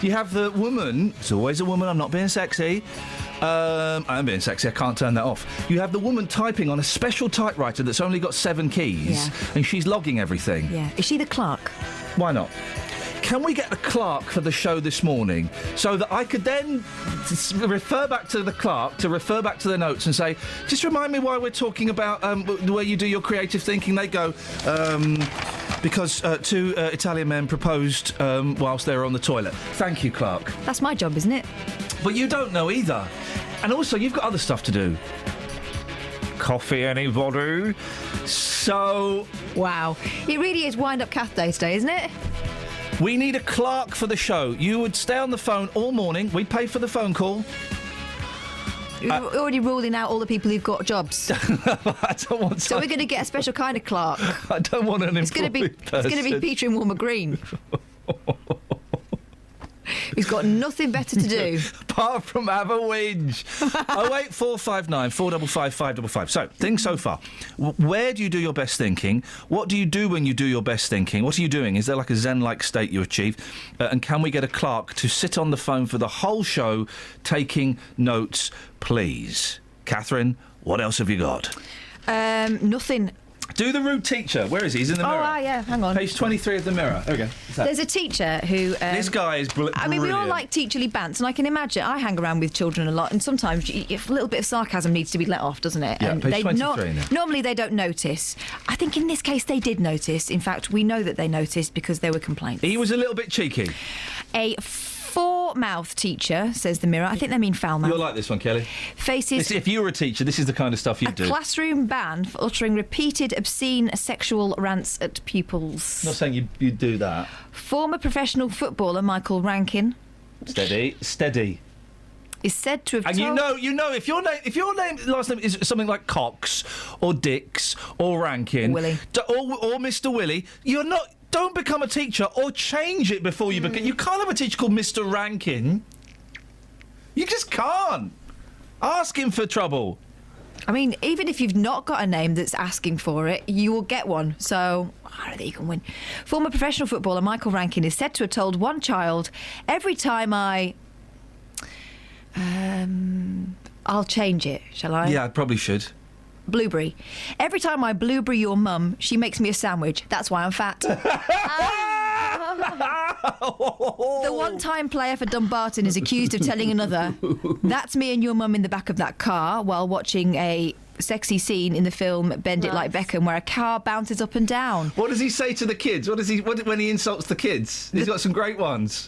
you have the woman, it's always a woman, I'm not being sexy, I am being sexy, I can't turn that off. You have the woman typing on a special typewriter that's only got 7 keys, and she's logging everything. Yeah. Is she the clerk? Why not? Can we get a clerk for the show this morning so that I could then refer back to the clerk, to refer back to the notes and say, just remind me why we're talking about the way you do your creative thinking? They go, because 2 Italian men proposed whilst they were on the toilet. Thank you, clerk. That's my job, isn't it? But you don't know either. And also, you've got other stuff to do. Coffee, anybody? So... Wow. It really is Wind-Up Cath Day today, isn't it? We need a clerk for the show. You would stay on the phone all morning. We'd pay for the phone call. You're already ruling out all the people who've got jobs. I don't want. So we're going to get a special kind of clerk. I don't want an It's going to be Peter and Wilma Green. He's got nothing better to do. Apart from have a whinge. 08459 455 555. So, things so far. Where do you do your best thinking? What do you do when you do your best thinking? What are you doing? Is there like a Zen-like state you achieve? And can we get a clerk to sit on the phone for the whole show taking notes, please? Catherine, what else have you got? Nothing. Do the rude teacher. Where is he? He's in the mirror. Oh, yeah, hang on. Page 23 of the mirror. There we go. There's a teacher who... this guy is brilliant. I mean, we all like teacherly bants, and I can imagine... I hang around with children a lot, and sometimes a little bit of sarcasm needs to be let off, doesn't it? Yeah, and page 23 now. Normally they don't notice. I think in this case they did notice. In fact, we know that they noticed because there were complaints. He was a little bit cheeky. A four-mouth teacher, says the Mirror. I think they mean foul-mouth. You'll like this one, Kelly. Faces... If you were a teacher, this is the kind of stuff you'd do. A classroom ban for uttering repeated obscene sexual rants at pupils. I'm not saying you'd do that. Former professional footballer Michael Rankin. Steady. Is said to have and told... you know, if your name last name is something like Cox or Dix or Rankin... Willie. Or Mr. Willie, you're not... Don't become a teacher or change it before you become... You can't have a teacher called Mr. Rankin. You just can't. Ask him for trouble. I mean, even if you've not got a name that's asking for it, you will get one. So, I don't think you can win. Former professional footballer Michael Rankin is said to have told one child, every time I'll change it, shall I? Yeah, I probably should. Blueberry. Every time I blueberry your mum, she makes me a sandwich. That's why I'm fat. The one-time player for Dumbarton is accused of telling another, that's me and your mum in the back of that car while watching a sexy scene in the film Bend It Like Beckham where a car bounces up and down. What does he say to the kids? When he insults the kids? He's got some great ones.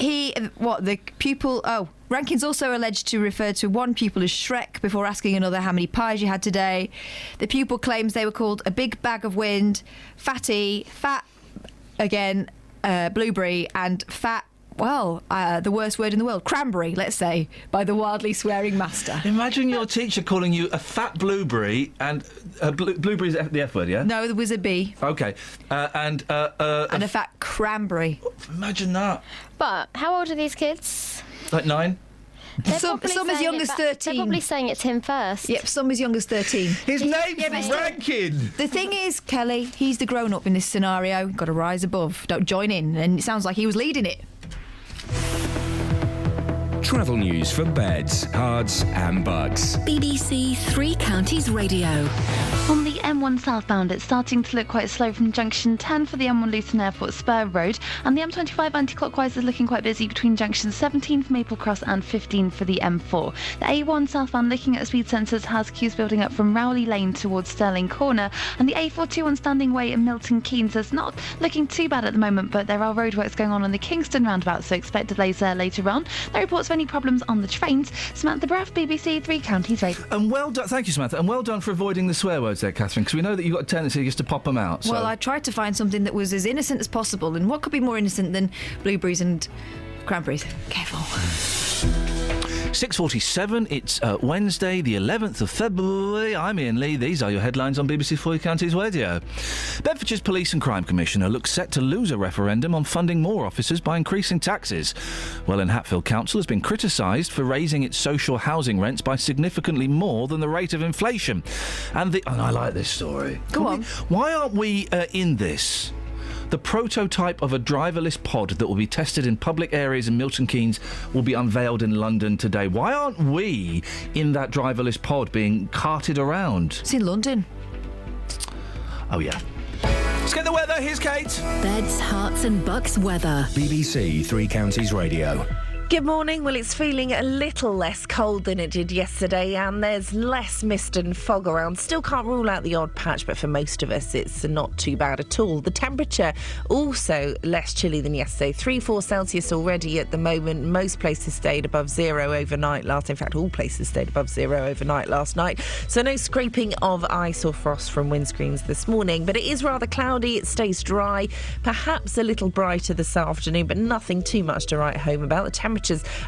Rankin's also alleged to refer to one pupil as Shrek before asking another how many pies you had today. The pupil claims they were called a big bag of wind, fatty, fat again, blueberry, and fat, the worst word in the world, cranberry, let's say, by the wildly swearing master. Imagine your teacher calling you a fat blueberry, and blueberry's the F word, yeah? No, there was a B. OK. And a fat cranberry. Imagine that. But how old are these kids? Like 9? Some as young as 13. They're probably saying it's him first. Yep, some as young as 13. His name's Rankin! The thing is, Kelly, he's the grown-up in this scenario. Got to rise above. Don't join in. And it sounds like he was leading it. Travel news for beds, cards and bugs. BBC Three Counties Radio. On the M1 southbound, it's starting to look quite slow from junction 10 for the M1 Luton Airport Spur Road, and the M25 anti-clockwise is looking quite busy between junction 17 for Maple Cross and 15 for the M4. The A1 southbound, looking at speed sensors, has queues building up from Rowley Lane towards Stirling Corner, and the A421 Standing Way in Milton Keynes is not looking too bad at the moment, but there are roadworks going on the Kingston roundabout, so expect delays there later on. No reports of any problems on the trains. Samantha Braff, BBC Three Counties Radio. And well done, thank you, Samantha, and well done for avoiding the swear words there, Catherine, because we know that you've got a tendency just to pop them out. So. Well, I tried to find something that was as innocent as possible, and what could be more innocent than blueberries and cranberries? Careful. 6:47, it's Wednesday, the 11th of February. I'm Iain Lee. These are your headlines on BBC Three Counties Radio. Bedfordshire's Police and Crime Commissioner looks set to lose a referendum on funding more officers by increasing taxes. Welwyn Hatfield Council has been criticised for raising its social housing rents by significantly more than the rate of inflation. And I like this story. Go on. Why aren't we in this? The prototype of a driverless pod that will be tested in public areas in Milton Keynes will be unveiled in London today. Why aren't we in that driverless pod being carted around? It's in London. Oh, yeah. Let's get the weather. Here's Kate. Beds, Herts and Bucks weather. BBC Three Counties Radio. Good morning. Well, it's feeling a little less cold than it did yesterday, and there's less mist and fog around. Still can't rule out the odd patch, but for most of us, it's not too bad at all. The temperature also less chilly than yesterday. 3-4 Celsius already at the moment. Most places stayed above zero overnight last. In fact, all places stayed above zero overnight last night. So no scraping of ice or frost from windscreens this morning. But it is rather cloudy. It stays dry. Perhaps a little brighter this afternoon, but nothing too much to write home about. The temperatures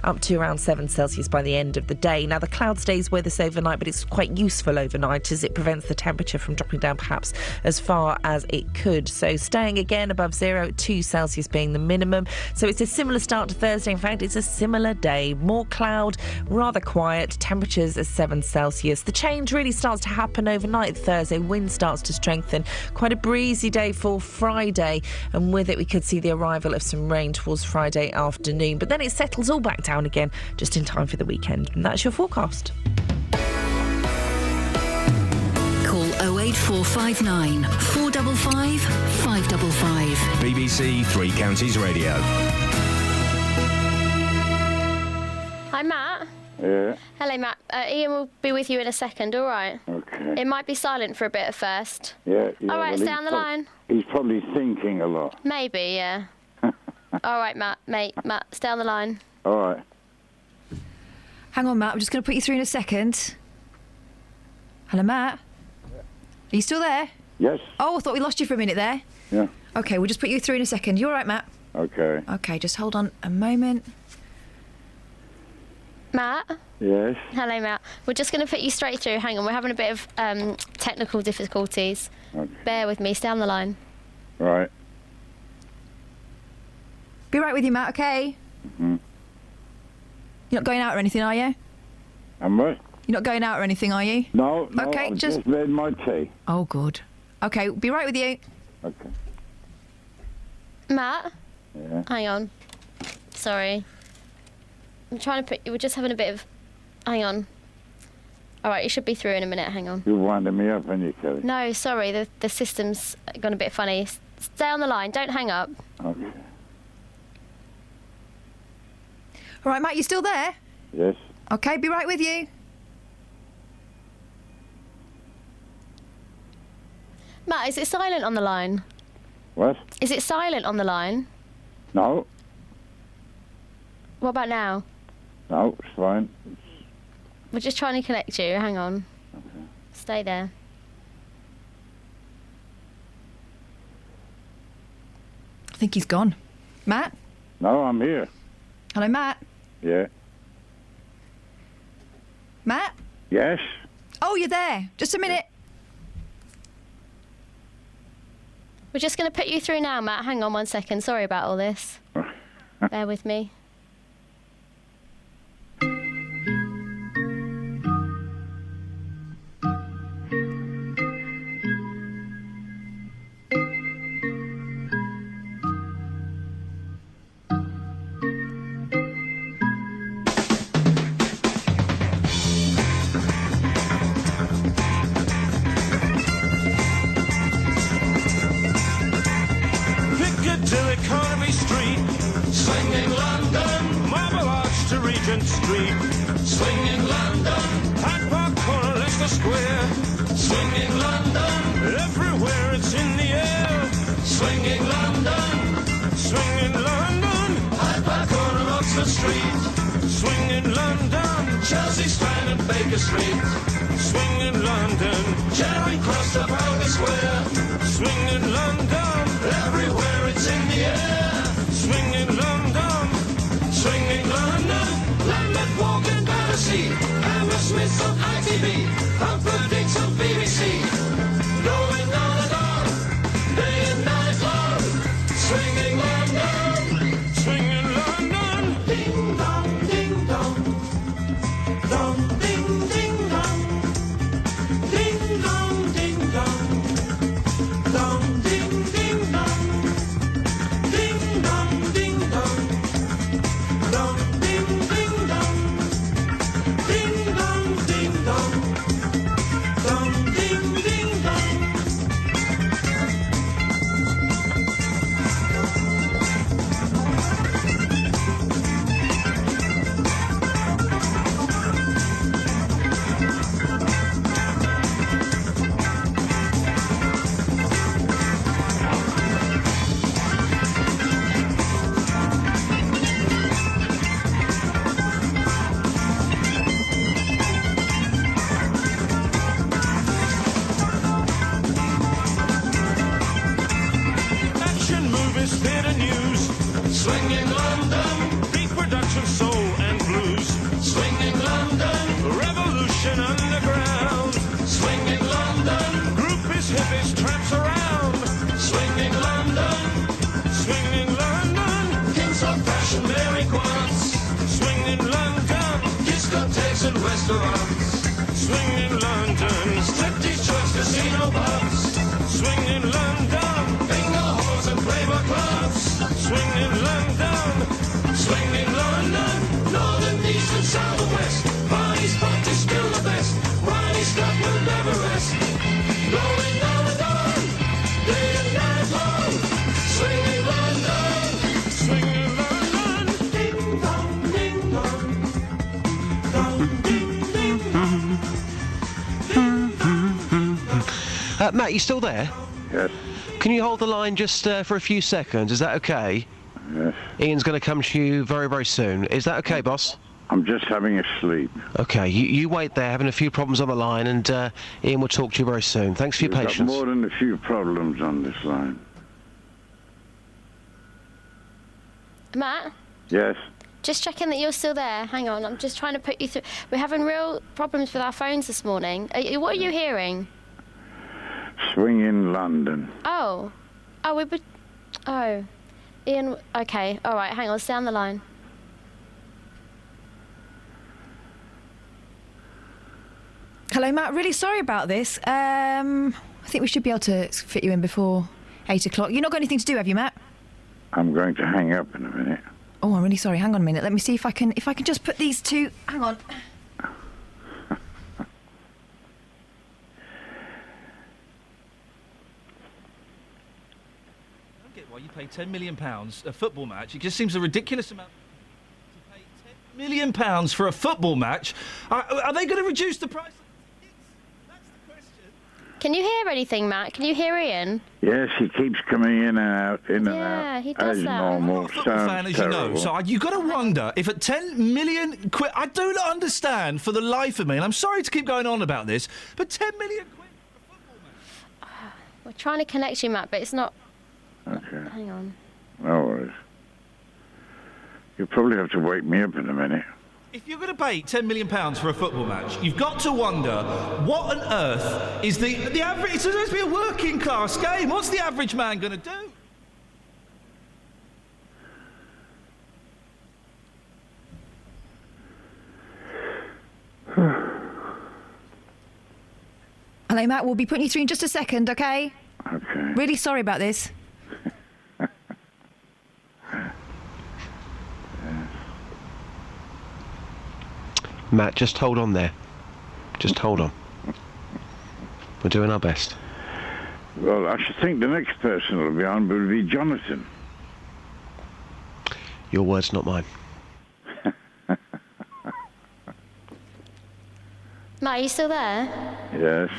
up to around 7 Celsius by the end of the day. Now, the cloud stays with us overnight, but it's quite useful overnight as it prevents the temperature from dropping down perhaps as far as it could. So staying again above zero, 2 Celsius being the minimum. So it's a similar start to Thursday. In fact, it's a similar day. More cloud, rather quiet, temperatures at 7 Celsius. The change really starts to happen overnight Thursday. Wind starts to strengthen. Quite a breezy day for Friday, and with it we could see the arrival of some rain towards Friday afternoon. But then it settles all back down again just in time for the weekend. And that's your forecast. Call 08459 455 555. BBC Three Counties Radio. Hi, Matt. Yeah. Hello, Matt. Iain will be with you in a second, all right? Okay. It might be silent for a bit at first. Yeah. All right, well, stay on the line. He's probably thinking a lot. Maybe, yeah. All right, Matt, stay on the line. All right. Hang on, Matt. I'm just going to put you through in a second. Hello, Matt. Are you still there? Yes. Oh, I thought we lost you for a minute there. Yeah. OK, we'll just put you through in a second. You all right, Matt? Okay. OK, just hold on a moment. Matt? Yes? Hello, Matt. We're just going to put you straight through. Hang on, we're having a bit of technical difficulties. Okay. Bear with me. Stay on the line. Right. Be right with you, Matt, OK? Mm-hmm. You're not going out or anything, are you? And what? You're not going out or anything, are you? No, OK, I've just made my tea. Oh, good. OK, be right with you. Okay. Matt? Yeah? Hang on. Sorry. I'm trying to put... We're just having a bit of... Hang on. All right, you should be through in a minute. Hang on. You're winding me up, aren't you, Kelly? No, sorry. The system's gone a bit funny. Stay on the line. Don't hang up. Okay. All right, Matt, you still there? Yes. OK, be right with you. Matt, is it silent on the line? What? Is it silent on the line? No. What about now? No, it's fine. We're just trying to connect you. Hang on. Okay. Stay there. I think he's gone. Matt? No, I'm here. Hello, Matt? Yeah. Matt? Yes? Oh, you're there. Just a minute. We're just going to put you through now, Matt. Hang on 1 second. Sorry about all this. Bear with me. Economy Street, swinging London, Marble Arch to Regent Street, swinging London, Hyde Park Corner, Leicester Square, swinging London, everywhere it's in the air, swinging London, Hyde Park Corner, Oxford Street, swinging London, Chelsea Strand and Baker Street, swinging London, Charing Cross, Trafalgar Square, swinging London, everywhere it's in the air, swinging London, London Walking back. Odyssey, Hammersmith on ITV, Humperdinck on BBC. Going on and on, day and night long, swinging London, swinging London. Ding dong, ding dong, dong ding ding dong, ding dong, ding dong, dong ding ding dong, ding dong, ding dong, dong ding ding dong, ding dong, ding dong, dong ding ding dong. Action movies, theatre news, swinging London, big production, soul and blues, swinging London, revolution underground, swinging London, groupies, hippies, tramps around, swinging London, kings of fashion, Mary Quants, swinging London, discotheques and restaurants, swinging London, striptease joints, casino pubs, swinging London, bingo halls and playboy clubs, swinging London, northern, east and south and west, parties, parties, still the best, Riley Scott will never rest, going down and on, day and night long, swinging London, ding dong, ding dong, dong ding ding dong. Matt, you still there? Yes. Can you hold the line just for a few seconds? Is that okay? Yes. Ian's going to come to you very, very soon. Is that okay, boss? I'm just having a sleep. Okay, you wait there, having a few problems on the line, and Ian will talk to you very soon. Thanks for your We've patience. got more than a few problems on this line. Matt, Yes. just checking that you're still there. Hang on, I'm just trying to put you through. We're having real problems with our phones this morning. What are you hearing? Swinging London. Oh, we would. Oh, Ian. Okay, all right. Hang on, stay on the line. Hello, Matt. Really sorry about this. I think we should be able to fit you in before 8 o'clock. You've not got anything to do, have you, Matt? I'm going to hang up in a minute. Oh, I'm really sorry. Hang on a minute. Let me see if I can just put these two. Hang on. Why you pay £10 million a football match? It just seems a ridiculous amount to pay £10 million for a football match. Are they going to reduce the price? Can you hear anything, Matt? Can you hear Ian? Yes, he keeps coming in and out, Yeah, he does as that. normal. I'm not a football fan, as you know, so you've got to wonder if at 10 million quid... I do not understand for the life of me, and I'm sorry to keep going on about this, but 10 million quid for a football match? We're trying to connect you, Matt, but it's not. Okay. Hang on. No worries. You'll probably have to wake me up in a minute. If you're going to pay £10 million for a football match, you've got to wonder what on earth is the average... It's supposed to be a working class game. What's the average man going to do? Hello, Matt. We'll be putting you through in just a second, okay? Okay. Really sorry about this. Matt, just hold on there. Just hold on. We're doing our best. Well, I should think the next person will be on will be Jonathan. Your words, not mine. Matt, are you still there? Yes.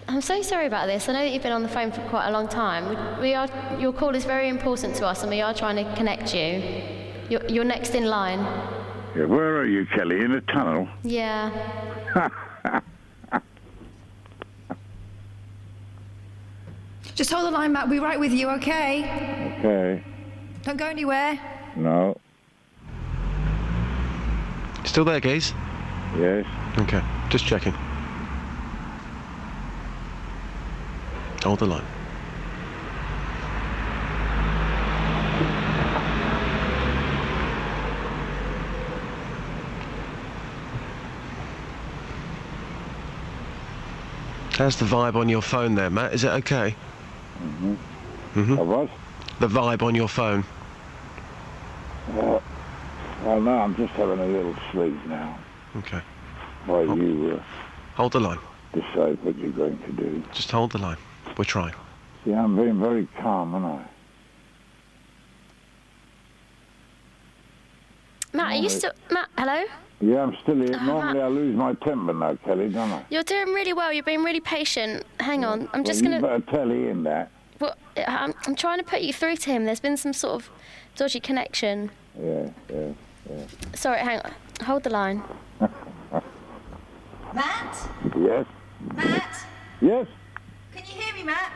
I'm so sorry about this. I know that you've been on the phone for quite a long time. Your call is very important to us, and we are trying to connect you. You're next in line. Yeah, where are you, Kelly? In a tunnel? Yeah. Just hold the line, Matt. We'll be right with you, okay? Okay. Don't go anywhere. No. Still there, Gaze? Yes. Okay, just checking. Hold the line. How's the vibe on your phone there, Matt? Is it okay? What? The vibe on your phone. Well, no, I'm just having a little sleep now. Okay. While you Hold the line. decide what you're going to do. Just hold the line. We're trying. See, I'm being very calm, aren't I? Matt, are you still... Matt, hello? Yeah, I'm still here. Oh, Normally Matt. I lose my temper now, Kelly, don't I? You're doing really well. You're being really patient. Hang on. I'm just You going to... better tell Ian that. Well, I'm trying to put you through to him. There's been some sort of dodgy connection. Yeah. Sorry, hang on. Hold the line. Matt? Yes? Matt? Yes? Can you hear me, Matt?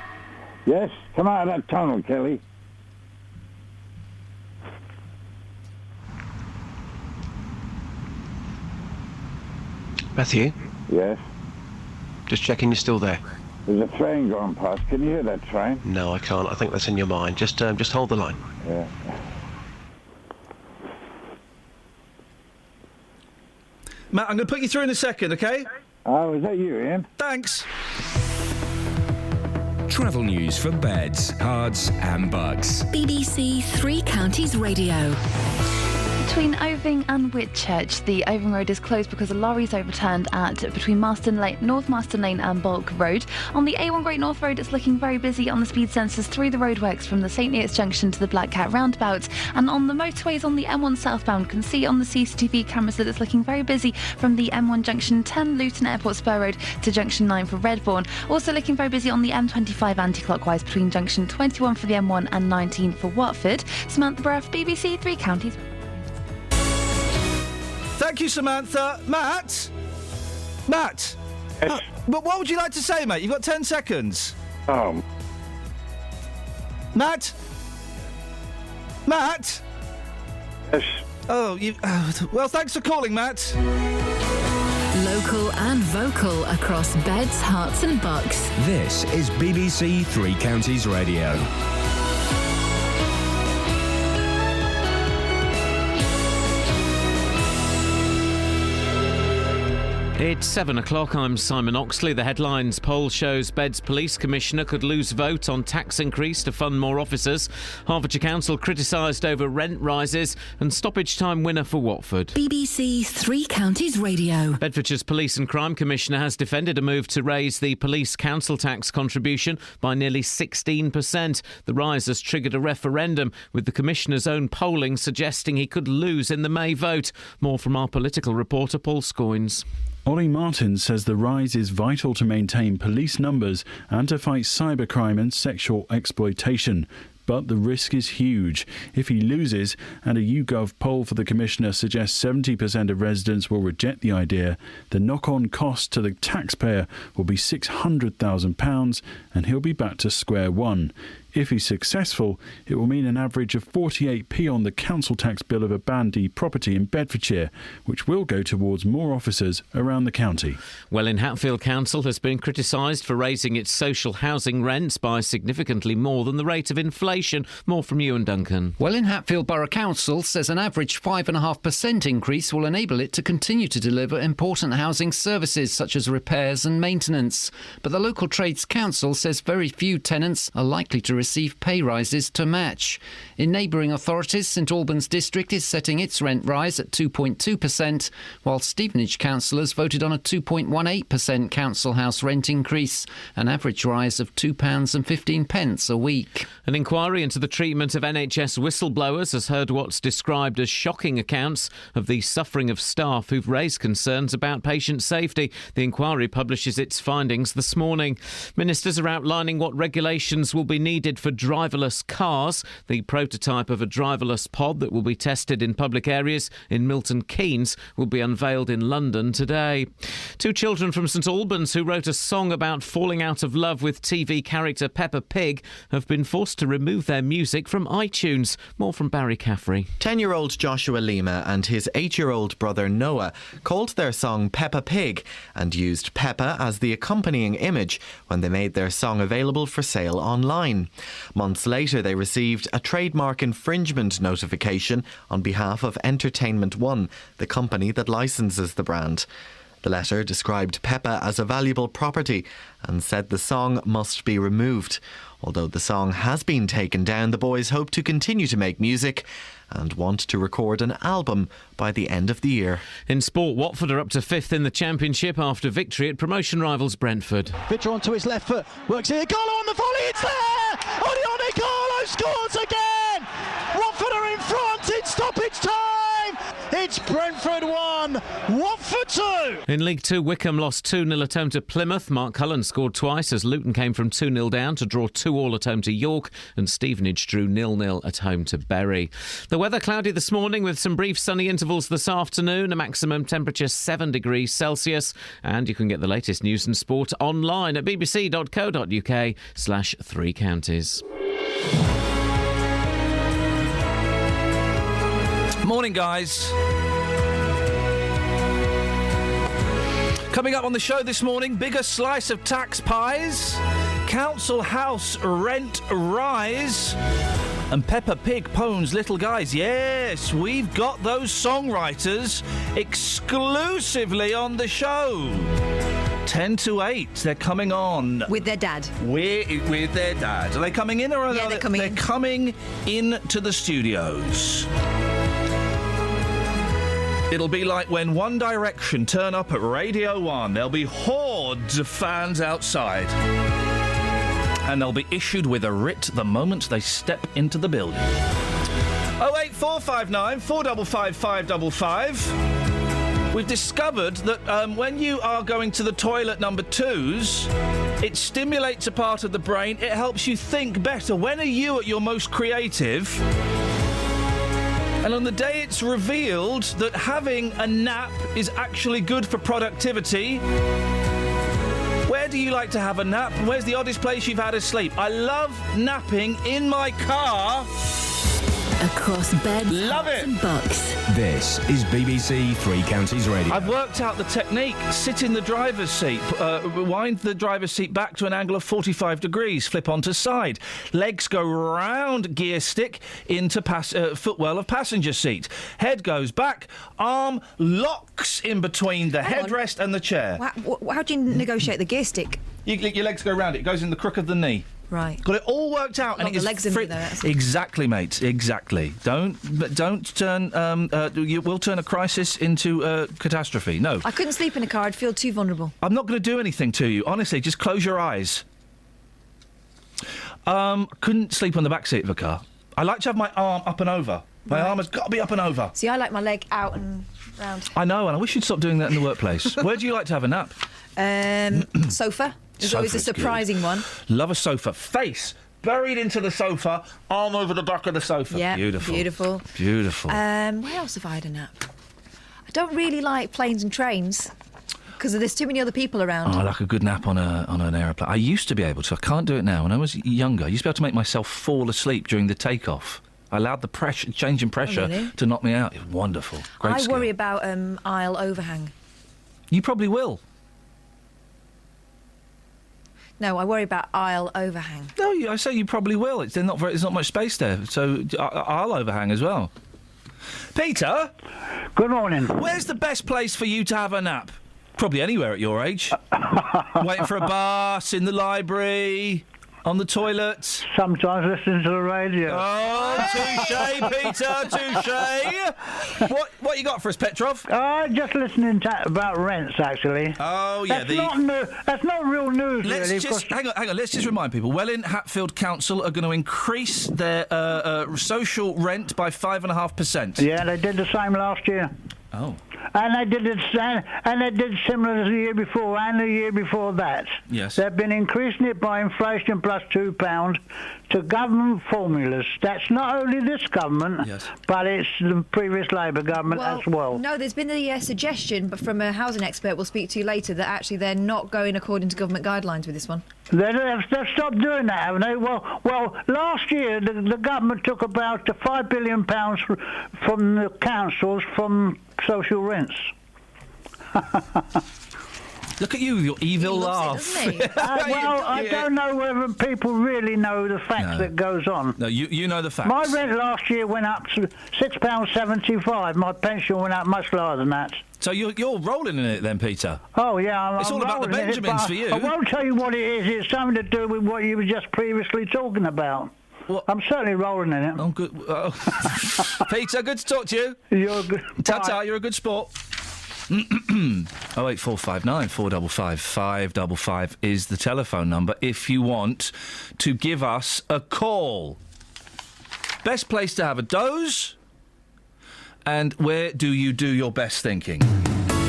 Yes? Come out of that tunnel, Kelly. Matthew? Yes? Just checking you're still there. There's a train going past. Can you hear that train? No, I can't. I think that's in your mind. Just hold the line. Yeah. Matt, I'm going to put you through in a second, OK? Oh, is that you, Ian? Thanks. Travel news for beds, cards and bugs. BBC Three Counties Radio. Between Oving and Whitchurch, the Oving Road is closed because a lorry's overturned between North Marston Lane and Bulk Road. On the A1 Great North Road, it's looking very busy on the speed sensors through the roadworks from the St Neots Junction to the Black Cat roundabout. And on the motorways on the M1 southbound, can see on the CCTV cameras that it's looking very busy from the M1 Junction 10 Luton Airport Spur Road to Junction 9 for Redbourne. Also looking very busy on the M25 anti-clockwise between Junction 21 for the M1 and 19 for Watford. Samantha Burr, BBC Three Counties. Thank you, Samantha. Matt? Matt? Yes? But what would you like to say, mate? You've got 10 seconds. Matt? Matt? Yes? Oh, you... well, thanks for calling, Matt. Local and vocal across beds, hearts and bucks. This is BBC Three Counties Radio. It's 7 o'clock. I'm Simon Oxley. The headlines: poll shows Beds Police Commissioner could lose vote on tax increase to fund more officers. Hertfordshire Council criticised over rent rises, and stoppage time winner for Watford. BBC Three Counties Radio. Bedfordshire's Police and Crime Commissioner has defended a move to raise the police council tax contribution by nearly 16%. The rise has triggered a referendum, with the Commissioner's own polling suggesting he could lose in the May vote. More from our political reporter Paul Scoynes. Ollie Martin says the rise is vital to maintain police numbers and to fight cybercrime and sexual exploitation. But the risk is huge. If he loses, and a YouGov poll for the Commissioner suggests 70% of residents will reject the idea, the knock-on cost to the taxpayer will be £600,000 and he'll be back to square one. If he's successful, it will mean an average of 48p on the council tax bill of a Band D property in Bedfordshire, which will go towards more officers around the county. Welwyn Hatfield Council has been criticised for raising its social housing rents by significantly more than the rate of inflation. More from Ewan Duncan. Welwyn Hatfield Borough Council says an average 5.5% increase will enable it to continue to deliver important housing services such as repairs and maintenance. But the local Trades Council says very few tenants are likely to receive pay rises to match. In neighbouring authorities, St Albans District is setting its rent rise at 2.2%, while Stevenage councillors voted on a 2.18% council house rent increase, an average rise of £2.15 a week. An inquiry into the treatment of NHS whistleblowers has heard what's described as shocking accounts of the suffering of staff who've raised concerns about patient safety. The inquiry publishes its findings this morning. Ministers are outlining what regulations will be needed headed for driverless cars. The prototype of a driverless pod that will be tested in public areas in Milton Keynes will be unveiled in London today. 2 children from St Albans who wrote a song about falling out of love with TV character Peppa Pig have been forced to remove their music from iTunes. More from Barry Caffrey. 10-year-old Joshua Lima and his 8-year-old brother Noah called their song Peppa Pig and used Peppa as the accompanying image when they made their song available for sale online. Months later, they received a trademark infringement notification on behalf of Entertainment One, the company that licenses the brand. The letter described Peppa as a valuable property and said the song must be removed. Although the song has been taken down, the boys hope to continue to make music and want to record an album by the end of the year. In sport, Watford are up to 5th in the Championship after victory at promotion rivals Brentford. Victor onto his left foot, works it, Carlo on the volley, it's there! Odione Carlo scores again! Watford are in front in stoppage time! It's Brentford 1, Watford 2! In League 2, Wickham lost 2-0 at home to Plymouth. Mark Cullen scored twice as Luton came from 2-0 down to draw 2-2 at home to York, and Stevenage drew 0-0 at home to Bury. The weather cloudy this morning with some brief sunny intervals this afternoon, a maximum temperature 7 degrees Celsius, and you can get the latest news and sport online at bbc.co.uk/3 counties. Morning, guys. Coming up on the show this morning, bigger slice of tax pies, council house rent rise, and Peppa Pig phones little guys. Yes, we've got those songwriters exclusively on the show. 10 to 8, they're coming on. With their dad. With their dad. Are they coming in or are they're coming in? They're coming into the studios. It'll be like when One Direction turn up at Radio 1. There'll be hordes of fans outside. And they'll be issued with a writ the moment they step into the building. 08459 455 555. We've discovered that when you are going to the toilet number 2s, it stimulates a part of the brain. It helps you think better. When are you at your most creative? And on the day it's revealed that having a nap is actually good for productivity, where do you like to have a nap? Where's the oddest place you've had a sleep? I love napping in my car. Across beds, love it. And bucks. This is BBC Three Counties Radio. I've worked out the technique. Sit in the driver's seat, wind the driver's seat back to an angle of 45 degrees, flip onto side. Legs go round gear stick into footwell of passenger seat. Head goes back, arm locks in between the headrest and the chair. How do you negotiate the gear stick? Your legs go round it. It goes in the crook of the knee. Right. Got it all worked out. Not and the it legs is in me, though. Exactly, mate. Exactly. Don't turn. You will turn a crisis into a catastrophe. No. I couldn't sleep in a car. I'd feel too vulnerable. I'm not going to do anything to you. Honestly, just close your eyes. Couldn't sleep on the back seat of a car. I like to have my arm up and over. My arm has got to be up and over. See, I like my leg out and round. I know, and I wish you'd stop doing that in the workplace. Where do you like to have a nap? Sofa. There's always a surprising one. Love a sofa. Face buried into the sofa, arm over the back of the sofa. Yeah, beautiful. Beautiful. Where else have I had a nap? I don't really like planes and trains because there's too many other people around. Oh, I like a good nap on an aeroplane. I used to be able to. I can't do it now. When I was younger, I used to be able to make myself fall asleep during the takeoff. I allowed the change in pressure to knock me out. It was wonderful. Great skill. worry about aisle overhang. You probably will. No, I worry about aisle overhang. No, I say you probably will. There's not much space there, so I'll overhang as well. Peter? Good morning. Where's the best place for you to have a nap? Probably anywhere at your age. Waiting for a bus, in the library, on the toilet. Sometimes listening to the radio. Oh, touche, Peter, touche. What you got for us, Petrov? Just listening about rents, actually. Oh, yeah. That's not real news, really. Hang on. Let's just remind people. Welwyn Hatfield Council are going to increase their social rent by 5.5%. Yeah, they did the same last year. Oh. And they did similar to the year before and the year before that. Yes. They've been increasing it by inflation plus £2 to government formulas. That's not only this government, but it's the previous Labour government as well. No, there's been a suggestion, but from a housing expert we'll speak to later, that actually they're not going according to government guidelines with this one. They've stopped doing that, haven't they? Well, last year the government took about £5 billion from the councils from social rents. Look at you, your evil laugh. I don't know whether people really know the facts that goes on. No, you know the facts. My rent last year went up to £6.75. My pension went up much lower than that. So you're rolling in it then, Peter? Oh, yeah. It's all about the Benjamins for you. I won't tell you what it is. It's something to do with what you were just previously talking about. What? I'm certainly rolling in it. Oh, good. Peter, good to talk to you. You're good. Ta-ta, you're a good sport. 08459 455 555 is the telephone number if you want to give us a call. Best place to have a doze, and where do you do your best thinking?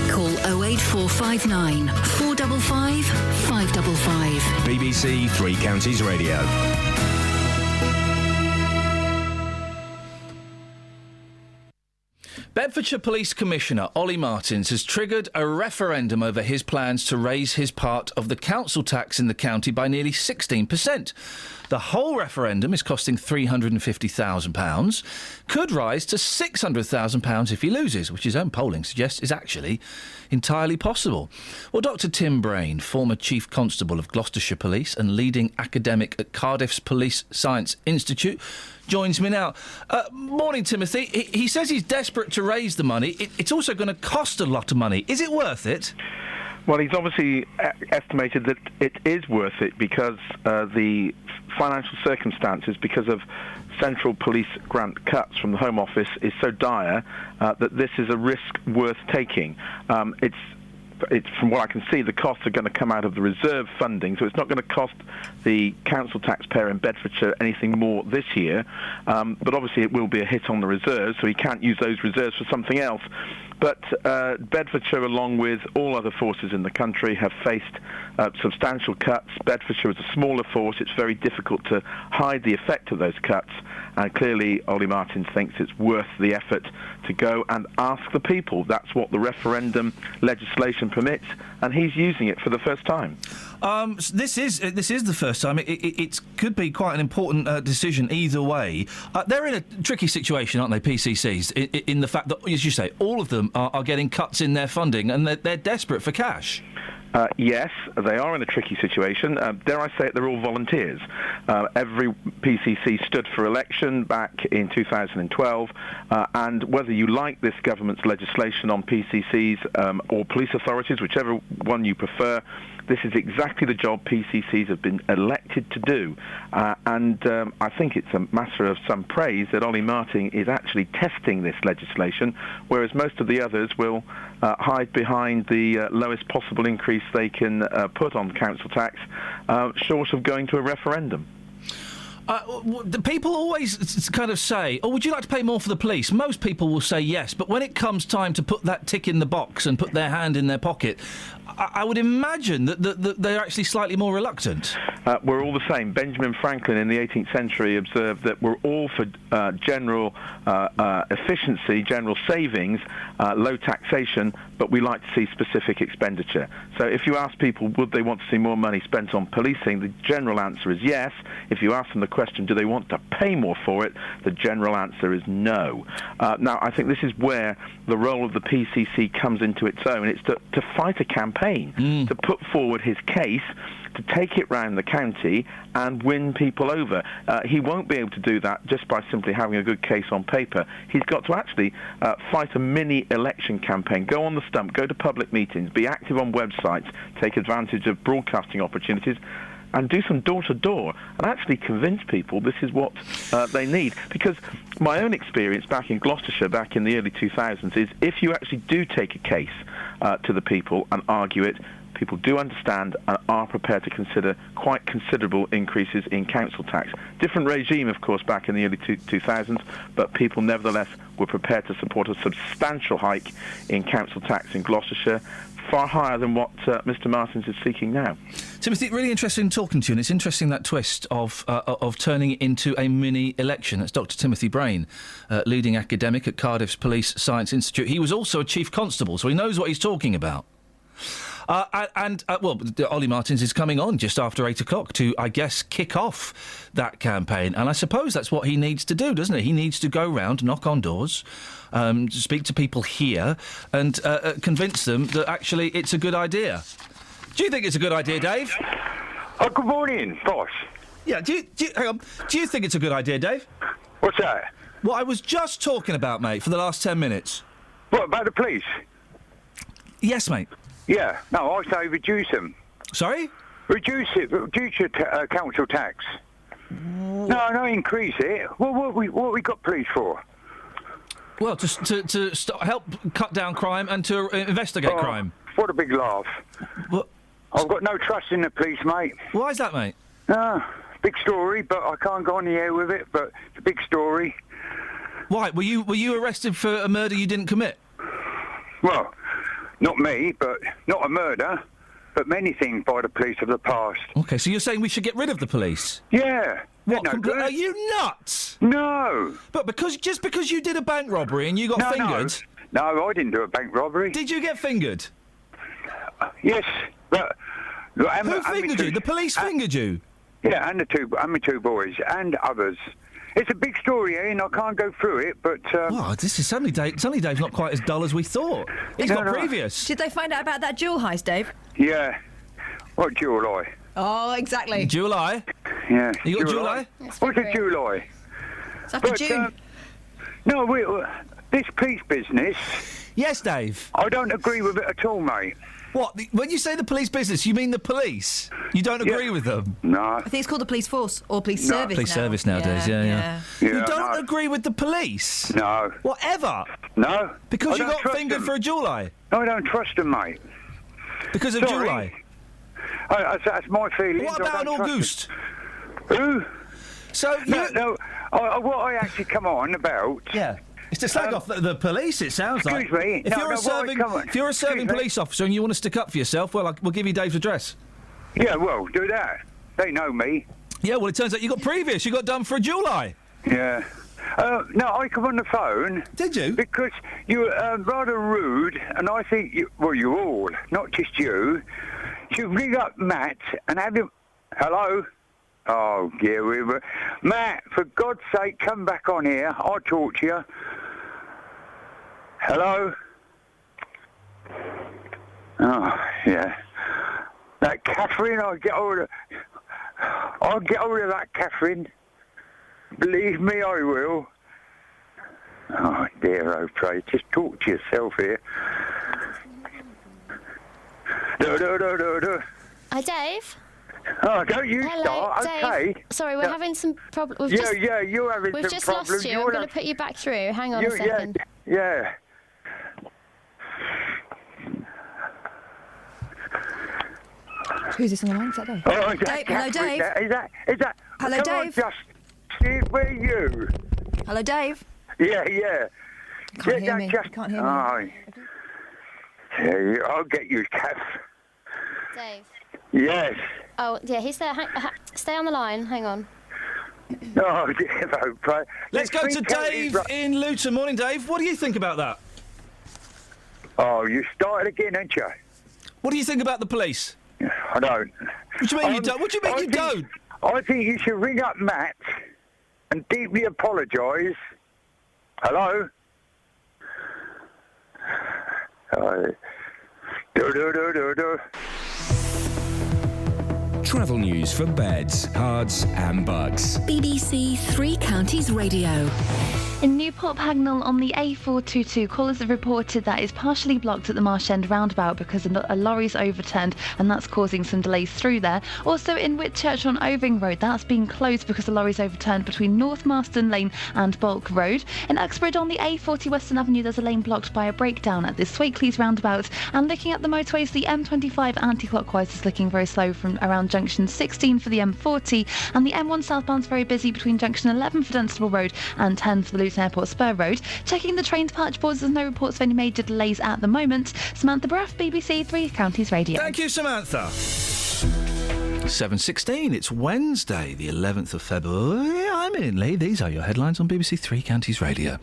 Call 08459 455 555. BBC Three Counties Radio. Bedfordshire Police Commissioner Ollie Martins has triggered a referendum over his plans to raise his part of the council tax in the county by nearly 16%. The whole referendum is costing £350,000, could rise to £600,000 if he loses, which his own polling suggests is actually entirely possible. Well, Dr Tim Brain, former Chief Constable of Gloucestershire Police and leading academic at Cardiff's Police Science Institute, joins me now. Morning, Timothy. He says he's desperate to raise the money. It's also going to cost a lot of money. Is it worth it? Well, he's obviously estimated that it is worth it because the financial circumstances, because of central police grant cuts from the Home Office, is so dire that this is a risk worth taking. It's from what I can see, the costs are going to come out of the reserve funding, so it's not going to cost the council taxpayer in Bedfordshire anything more this year. But obviously it will be a hit on the reserves, so he can't use those reserves for something else. But Bedfordshire, along with all other forces in the country, have faced substantial cuts. Bedfordshire is a smaller force. It's very difficult to hide the effect of those cuts. And clearly, Ollie Martins thinks it's worth the effort to go and ask the people. That's what the referendum legislation permits, and he's using it for the first time. This is the first time. It could be quite an important decision either way. They're in a tricky situation, aren't they, PCCs, in the fact that, as you say, all of them are getting cuts in their funding, and they're desperate for cash. Yes, they are in a tricky situation. Dare I say it, they're all volunteers. Every PCC stood for election back in 2012, and whether you like this government's legislation on PCCs or police authorities, whichever one you prefer, this is exactly the job PCCs have been elected to do. And I think it's a matter of some praise that Ollie Martin is actually testing this legislation, whereas most of the others will hide behind the lowest possible increase they can put on council tax, short of going to a referendum. The people always kind of say, oh, would you like to pay more for the police? Most people will say yes, but when it comes time to put that tick in the box and put their hand in their pocket, I would imagine that they're actually slightly more reluctant. We're all the same. Benjamin Franklin in the 18th century observed that we're all for general efficiency, general savings, low taxation, but we like to see specific expenditure. So if you ask people, would they want to see more money spent on policing, the general answer is yes. If you ask them the question, do they want to pay more for it, the general answer is no. Now, I think this is where the role of the PCC comes into its own. It's to fight a campaign, to put forward his case, to take it round the county and win people over. He won't be able to do that just by simply having a good case on paper. He's got to actually fight a mini-election campaign, go on the stump, go to public meetings, be active on websites, take advantage of broadcasting opportunities, and do some door-to-door and actually convince people this is what they need. Because my own experience back in Gloucestershire, back in the early 2000s, is if you actually do take a case to the people and argue it, people do understand and are prepared to consider quite considerable increases in council tax. Different regime, of course, back in the early 2000s, but people nevertheless were prepared to support a substantial hike in council tax in Gloucestershire, far higher than what Mr Martins is seeking now. Timothy, really interesting talking to you, and it's interesting that twist of turning it into a mini-election. That's Dr Timothy Brain, leading academic at Cardiff's Police Science Institute. He was also a chief constable, so he knows what he's talking about. Ollie Martins is coming on just after 8 o'clock to, I guess, kick off that campaign. And I suppose that's what he needs to do, doesn't he? He needs to go round, knock on doors, speak to people here and convince them that actually it's a good idea. Do you think it's a good idea, Dave? Oh, good morning, boss. Yeah, hang on. Do you think it's a good idea, Dave? What's that? What I was just talking about, mate, for the last 10 minutes. What, about the police? Yes, mate. Yeah, no, I say reduce them. Sorry? Reduce your council tax. No, increase it. What we got police for? Well, to help cut down crime and to investigate crime. What a big laugh. What? I've got no trust in the police, mate. Why is that, mate? Big story, but I can't go on the air with it, but it's a big story. Why? Were you arrested for a murder you didn't commit? Well, not me, but not a murder, but many things by the police of the past. OK, so you're saying we should get rid of the police? Yeah. What? No good. Are you nuts? No. But just because you did a bank robbery and you got fingered... No, I didn't do a bank robbery. Did you get fingered? Yes, but... Who fingered you? The police fingered you? Yeah, and my two boys, and others. It's a big story, Iain. I can't go through it, but... this is suddenly Dave's not quite as dull as we thought. He's got previous. Did they find out about that jewel heist, Dave? Yeah. What jewel eye? Oh, exactly. Jewel eye? Yeah. You got jewel eye? What's a jewel eye? It's after June. This police business... Yes, Dave? I don't agree with it at all, mate. What? When you say the police business, you mean the police? You don't agree with them? No. I think it's called the police force or police service Police now. service nowadays, yeah. You don't no. agree with the police? No. Whatever? No. Because I you don't got fingered them. for a jewel eye? No, I don't trust them, mate. Because of jewel eye? That's my feeling. What about an August? Who? So No, what I actually come on about... Yeah. It's to slag off the police, it sounds like. Excuse me. If you're a serving police officer and you want to stick up for yourself, well, we'll give you Dave's address. Yeah, well, do that. They know me. Yeah, well, it turns out you got previous. You got done for a jewel eye. Yeah. No, I come on the phone. Did you? Because you were rather rude, and I think, you all, not just you, should ring up Matt and have him... Hello? Oh, yeah, we were... Matt, for God's sake, come back on here. I'll talk to you. Hello? Oh, yeah. That Catherine, I'll get hold of that Catherine. Believe me, I will. Oh, dear, oh, pray. Just talk to yourself here. Hi, Dave. Oh, don't you Hello, start, Dave. okay? Sorry, we're having some problems. You're having we've some just problems. lost you. I'm going to put you back through. Hang on a second. Yeah. Who's this on the line? Is that Dave? Oh, Dave, hello, Dave. Is that? Hello, come on, Dave. just see where you. Hello, Dave. Yeah. Can't hear me. Can't hear me. Oh, yeah, I'll get you, Kath. Dave. Yes. Oh, yeah, he's there. Stay on the line. Hang on. Oh, dear, oh, pray. Let's go to Dave in Luton. Morning, Dave. What do you think about that? Oh, you started again, ain't you? What do you think about the police? I don't. What do you mean you don't? What do you mean you don't? I think you should ring up Matt and deeply apologise. Hello? Travel news for beds, cards and bugs. BBC Three Counties Radio. In Newport Pagnell on the A422, callers have reported that it's partially blocked at the Marsh End roundabout because a lorry's overturned and that's causing some delays through there. Also in Whitchurch on Oving Road, that's been closed because the lorry's overturned between North Marston Lane and Bulk Road. In Uxbridge on the A40 Western Avenue, there's a lane blocked by a breakdown at the Swakeleys roundabout. And looking at the motorways, the M25 anti-clockwise is looking very slow from around junction 16 for the M40, and the M1 southbound's very busy between junction 11 for Dunstable Road and 10 for the Luton Airport Spur Road. Checking the train departure boards, there's no reports of any major delays at the moment. Samantha Braff, BBC Three Counties Radio. Thank you, Samantha. 7:16. It's Wednesday, the 11th of February. I'm Iain Lee. These are your headlines on BBC Three Counties Radio.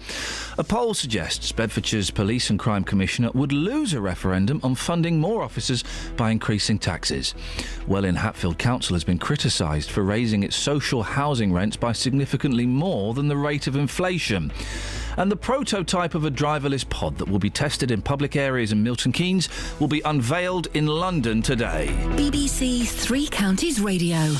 A poll suggests Bedfordshire's Police and Crime Commissioner would lose a referendum on funding more officers by increasing taxes. Welwyn Hatfield Council has been criticised for raising its social housing rents by significantly more than the rate of inflation. And the prototype of a driverless pod that will be tested in public areas in Milton Keynes will be unveiled in London today. BBC Three Counties Radio.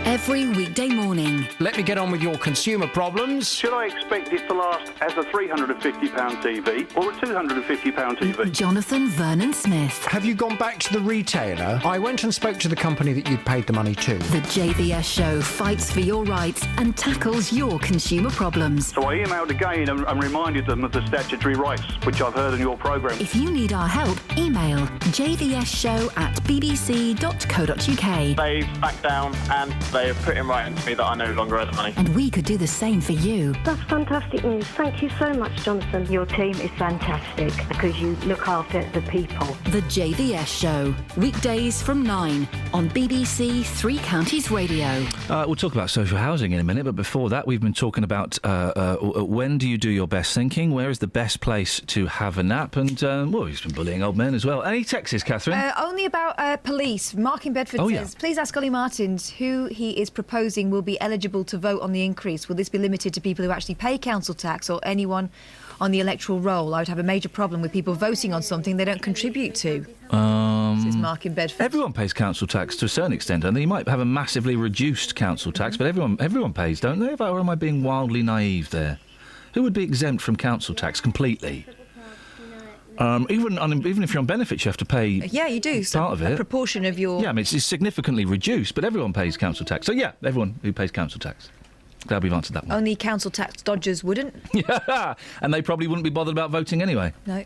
Every weekday morning. Let me get on with your consumer problems. Should I expect it to last as a £350 TV or a £250 TV? Jonathan Vernon Smith. Have you gone back to the retailer? I went and spoke to the company that you'd paid the money to. The JVS show fights for your rights and tackles your consumer problems. So I emailed again and reminded them of the statutory rights, which I've heard in your programme. If you need our help, email jvsshow@bbc.co.uk. They've backed down and they have put in writing to me that I no longer owe the money. And we could do the same for you. That's fantastic news. Thank you so much, Jonathan. Your team is fantastic because you look after the people. The JVS Show, weekdays from 9 on BBC Three Counties Radio. We'll talk about social housing in a minute, but before that we've been talking about when do you do your best thinking, where is the best place to have a nap, and well, he's been bullying old men as well. Any texts, Catherine? Only about police. Mark in Bedford says, please ask Ollie Martins who he is proposing will be eligible to vote on the increase. Will this be limited to people who actually pay council tax or anyone on the electoral roll? I would have a major problem with people voting on something they don't contribute to. This is Mark in Bedford. Everyone pays council tax to a certain extent, and you might have a massively reduced council tax, but everyone pays, don't they? Or am I being wildly naive there? Who would be exempt from council tax completely? Even if you're on benefits, you have to pay. Yeah, you do. Part of it. A proportion of your. Yeah, I mean it's significantly reduced, but everyone pays council tax. So yeah, everyone who pays council tax. Glad we've answered that one. Only council tax dodgers wouldn't. Yeah, and they probably wouldn't be bothered about voting anyway. No.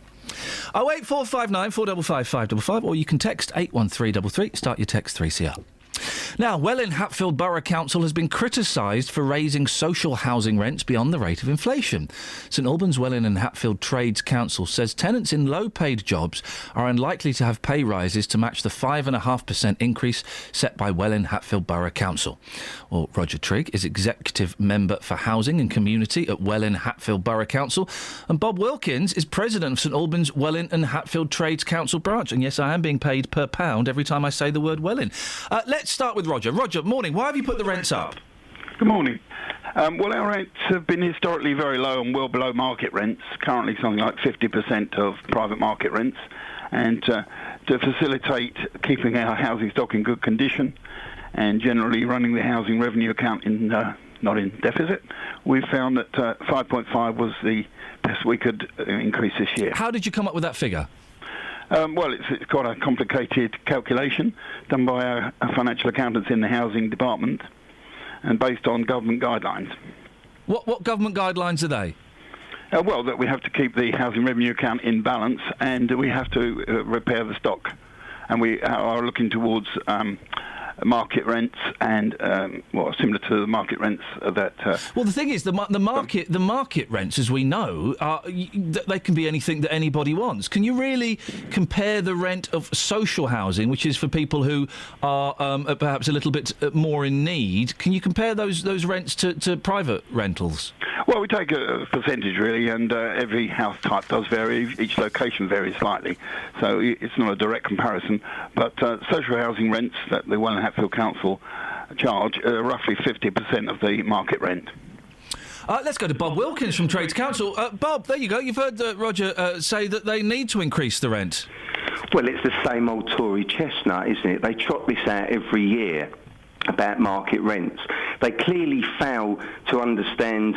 08459 455 555, or you can text 81333. Start your text 3CR. Now, Welwyn Hatfield Borough Council has been criticised for raising social housing rents beyond the rate of inflation. St Albans Welwyn and Hatfield Trades Council says tenants in low-paid jobs are unlikely to have pay rises to match the 5.5% increase set by Welwyn Hatfield Borough Council. Well, Roger Trigg is Executive Member for Housing and Community at Welwyn Hatfield Borough Council, and Bob Wilkins is President of St Albans Welwyn and Hatfield Trades Council branch. And yes, I am being paid per pound every time I say the word Welwyn. Let's start with Roger. Roger, morning. Why have you put the rents up? Good morning. Well, our rents have been historically very low and well below market rents, currently something like 50% of private market rents. And to facilitate keeping our housing stock in good condition and generally running the housing revenue account not in deficit, we found that 5.5 was the best we could increase this year. How did you come up with that figure? Well, it's quite a complicated calculation done by our financial accountants in the housing department and based on government guidelines. What government guidelines are they? Well, that we have to keep the housing revenue account in balance and we have to repair the stock. And we are looking towards market rents and similar to the market rents that. Well, the thing is, the market rents, as we know, they can be anything that anybody wants. Can you really compare the rent of social housing, which is for people who are perhaps a little bit more in need? Can you compare those rents to private rentals? Well, we take a percentage really, and every house type does vary. Each location varies slightly, so it's not a direct comparison. But social housing rents that the Welwyn Hatfield Council charge are roughly 50% of the market rent. Let's go to Bob Wilkins from Trades Council. Bob, there you go. You've heard Roger say that they need to increase the rent. Well, it's the same old Tory chestnut, isn't it? They trot this out every year about market rents. They clearly fail to understand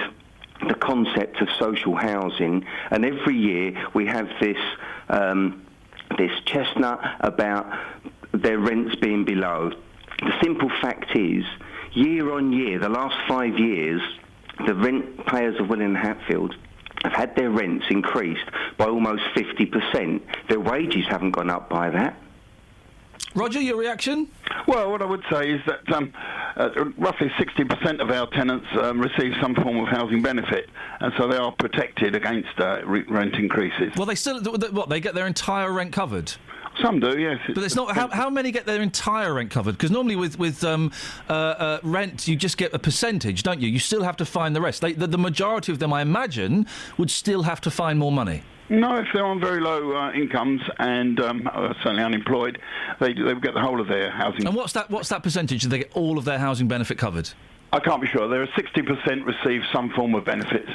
the concept of social housing, and every year we have this chestnut about their rents being below. The simple fact is, year on year, the last 5 years, the rent payers of Welling and Hatfield have had their rents increased by almost 50%. Their wages haven't gone up by that. Roger, your reaction? Well, what I would say is that roughly 60% of our tenants receive some form of housing benefit, and so they are protected against rent increases. Well, they still... What, they get their entire rent covered? Some do, yes. But it's not... How many get their entire rent covered? Because normally with rent, you just get a percentage, don't you? You still have to find the rest. The majority of them, I imagine, would still have to find more money. No, if they're on very low incomes and certainly unemployed, they get the whole of their housing. And what's that percentage? Do they get all of their housing benefit covered? I can't be sure. There are 60% receive some form of benefit.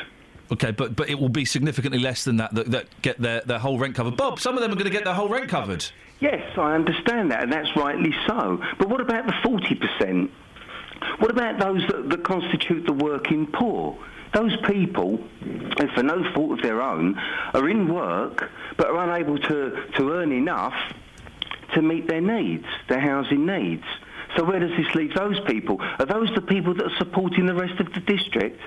OK, but it will be significantly less than that get their whole rent covered. Bob, some of them are going to get their whole rent covered. Yes, I understand that, and that's rightly so. But what about the 40%? What about those that constitute the working poor? Those people, and for no fault of their own, are in work but are unable to earn enough to meet their needs, their housing needs. So where does this leave those people? Are those the people that are supporting the rest of the district?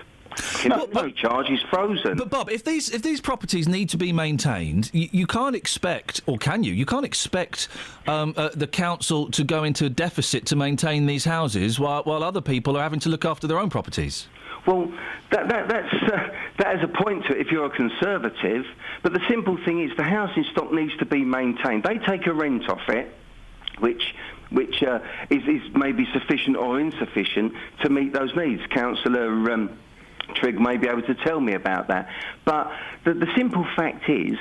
No charge is frozen. But Bob, if these properties need to be maintained, you can't expect, or can you? You can't expect the council to go into a deficit to maintain these houses while other people are having to look after their own properties. Well, that has a point to it if you're a Conservative, but the simple thing is the housing stock needs to be maintained. They take a rent off it, which is maybe sufficient or insufficient to meet those needs. Councillor Trigg may be able to tell me about that. But the simple fact is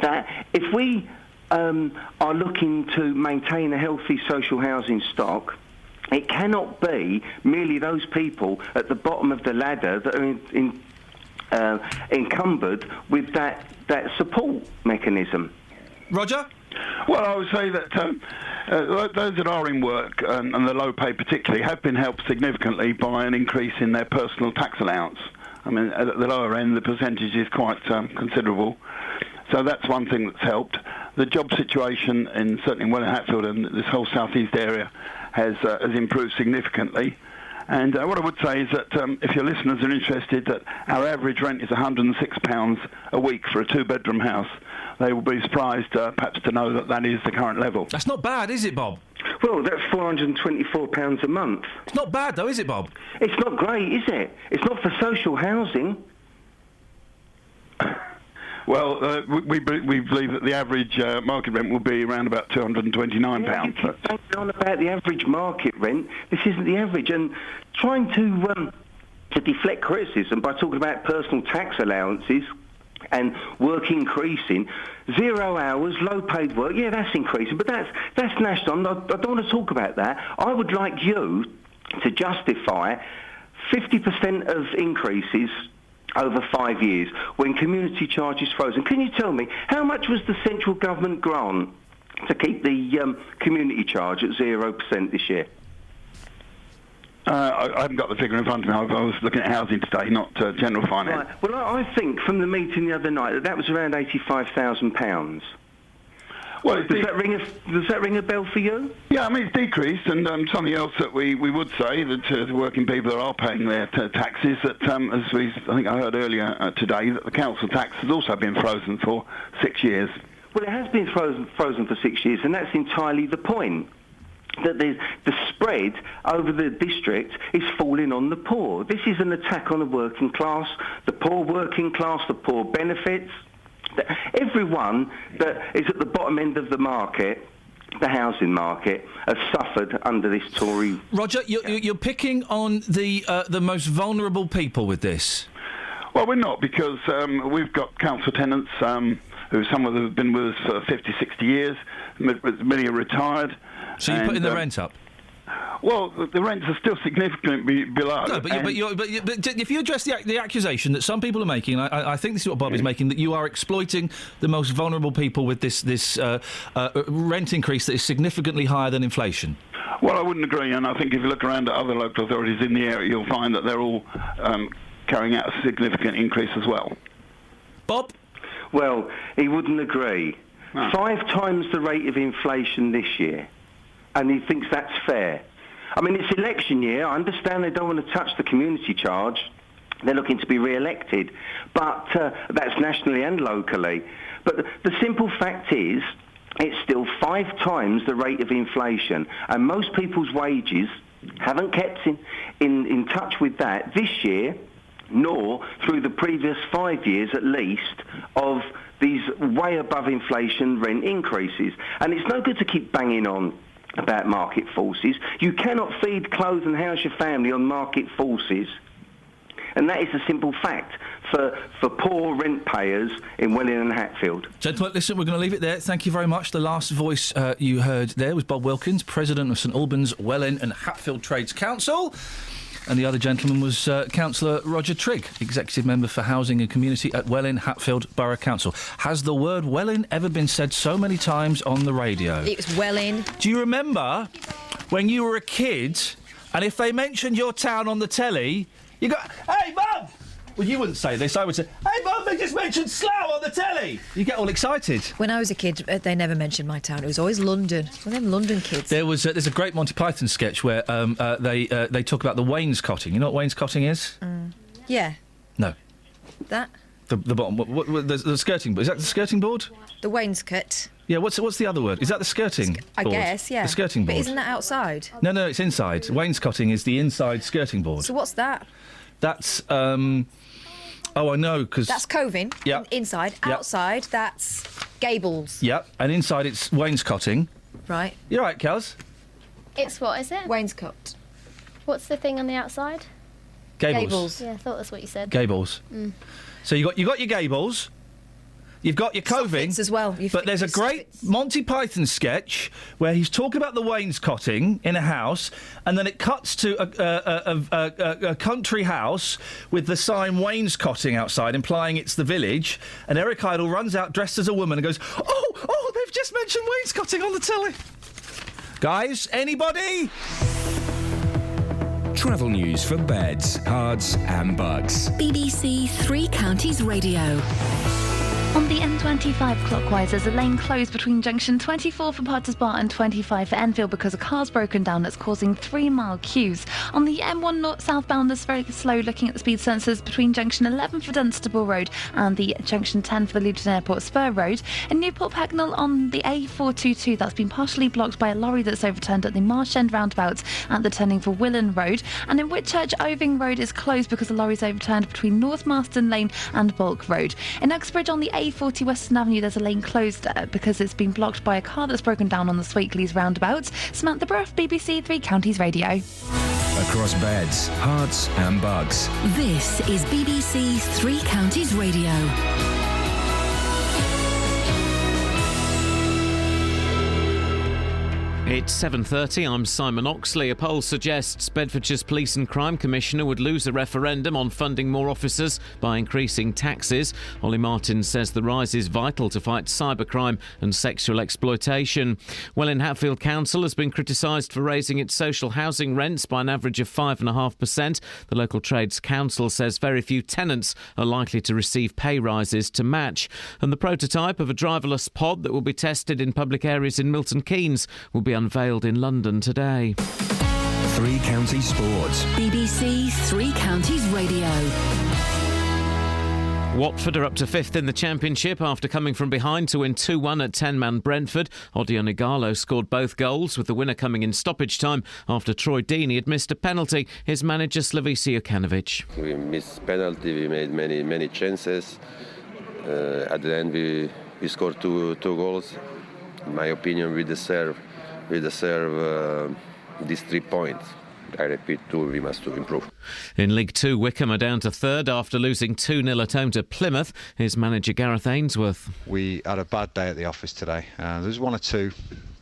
that if we are looking to maintain a healthy social housing stock, it cannot be merely those people at the bottom of the ladder that are encumbered with that support mechanism. Roger? Well, I would say that those that are in work, and the low pay particularly, have been helped significantly by an increase in their personal tax allowance. I mean, at the lower end, the percentage is quite considerable. So that's one thing that's helped. The job situation, certainly in Welling Hatfield and this whole South East area, has improved significantly. And what I would say is that if your listeners are interested, that our average rent is £106 a week for a two-bedroom house. They will be surprised, perhaps, to know that is the current level. That's not bad, is it, Bob? Well, that's £424 a month. It's not bad, though, is it, Bob? It's not great, is it? It's not for social housing. Well, we believe that the average market rent will be around about £229. Yeah, you keep going on about the average market rent. This isn't the average. And trying to deflect criticism by talking about personal tax allowances and work increasing, 0 hours, low-paid work, yeah, that's increasing. But that's national. I don't want to talk about that. I would like you to justify 50% of increases over 5 years when community charge is frozen. Can you tell me, how much was the central government grant to keep the community charge at 0% this year? I haven't got the figure in front of me. I was looking at housing today, not general finance. Right. Well, I think from the meeting the other night that was around £85,000. Well, does that ring a bell for you? Yeah, I mean, it's decreased, and something else that we would say, that the working people that are paying their taxes, that I think I heard earlier today, that the council tax has also been frozen for 6 years. Well, it has been frozen for 6 years, and that's entirely the point. That the spread over the district is falling on the poor. This is an attack on the working class, the poor working class, the poor benefits. Everyone that is at the bottom end of the market, the housing market, has suffered under this Tory... Roger, you're picking on the most vulnerable people with this. Well, we're not, because we've got council tenants who some of them have been with us for 50, 60 years. Many are retired. So you're putting the rent up? Well, the rents are still significantly below. No, but if you address the accusation that some people are making, I think this is what Bob is making, that you are exploiting the most vulnerable people with this rent increase that is significantly higher than inflation. Well, I wouldn't agree, and I think if you look around at other local authorities in the area, you'll find that they're all carrying out a significant increase as well. Bob? Well, he wouldn't agree. No. 5 times the rate of inflation this year, and he thinks that's fair. I mean, it's election year. I understand they don't want to touch the community charge. They're looking to be re-elected, but that's nationally and locally. But the simple fact is, it's still 5 times the rate of inflation, and most people's wages haven't kept in touch with that this year, nor through the previous 5 years at least of these way above inflation rent increases. And it's no good to keep banging on about market forces. You cannot feed, clothe and house your family on market forces. And that is a simple fact for poor rent payers in Welling and Hatfield. Gentlemen, listen, we're going to leave it there. Thank you very much. The last voice you heard there was Bob Wilkins, President of St Albans, Welling and Hatfield Trades Council. And the other gentleman was Councillor Roger Trigg, Executive Member for Housing and Community at Welling Hatfield Borough Council. Has the word Welling ever been said so many times on the radio? It was Welling. Do you remember when you were a kid and if they mentioned your town on the telly, you go, "Hey, Mum!" Well, you wouldn't say this. I would say, "Hey, Mum, they just mentioned Slough on the telly." You get all excited. When I was a kid, they never mentioned my town. It was always London. One of them London kids. There's a great Monty Python sketch where they talk about the wainscoting. You know what wainscoting is? Yeah. No. That? The bottom. The skirting board. Is that the skirting board? The wainscot. Yeah. What's the other word? Is that the skirting I board? guess, yeah. The skirting board. But isn't that outside? No, it's inside. Wainscoting is the inside skirting board. So what's that? That's oh, I know, because... That's coving. Yep. Inside. Yep. Outside, that's gables. Yep, and inside it's wainscoting. Right. You're right, Kels. It's what, is it? Wainscot. What's the thing on the outside? Gables. Yeah, I thought that's what you said. Gables. Mm. So you got your gables, you've got your coving as well. But there's a great Monty Python sketch where he's talking about the wainscoting in a house, and then it cuts to a country house with the sign wainscoting outside, implying it's the village. And Eric Idle runs out dressed as a woman and goes, "Oh, they've just mentioned wainscoting on the telly." Guys, anybody? Travel news for beds, cards and bugs. BBC Three Counties Radio. On the M25 clockwise, there's a lane closed between junction 24 for Potters Bar and 25 for Enfield because a car's broken down that's causing 3-mile queues. On the M1 north southbound, there's very slow looking at the speed sensors between junction 11 for Dunstable Road and the junction 10 for the Luton Airport Spur Road. In Newport Pagnell on the A422, that's been partially blocked by a lorry that's overturned at the Marsh End roundabout at the turning for Willen Road. And in Whitchurch, Oving Road is closed because the lorry's overturned between North Marston Lane and Bulk Road. In Uxbridge on the A40 Western Avenue, there's a lane closed because it's been blocked by a car that's broken down on the Swakeleys roundabout. Samantha Bruff, BBC Three Counties Radio. Across beds, hearts and bugs. This is BBC Three Counties Radio. It's 7:30. I'm Simon Oxley. A poll suggests Bedfordshire's Police and Crime Commissioner would lose a referendum on funding more officers by increasing taxes. Ollie Martin says the rise is vital to fight cybercrime and sexual exploitation. Welling Hatfield Council has been criticised for raising its social housing rents by an average of 5.5%. The local trades council says very few tenants are likely to receive pay rises to match. And the prototype of a driverless pod that will be tested in public areas in Milton Keynes will be unveiled in London today. Three Counties Sports. BBC Three Counties Radio. Watford are up to 5th in the Championship after coming from behind to win 2-1 at 10-man Brentford. Odion Igalo scored both goals, with the winner coming in stoppage time after Troy Deeney had missed a penalty. His manager Slavisa Jokanovic. We missed penalty, we made many chances. At the end we scored two goals. In my opinion, we deserve these 3 points. I repeat, we must improve. In League Two, Wickham are down to 3rd after losing 2-0 at home to Plymouth. His manager Gareth Ainsworth. We had a bad day at the office today. There's one or two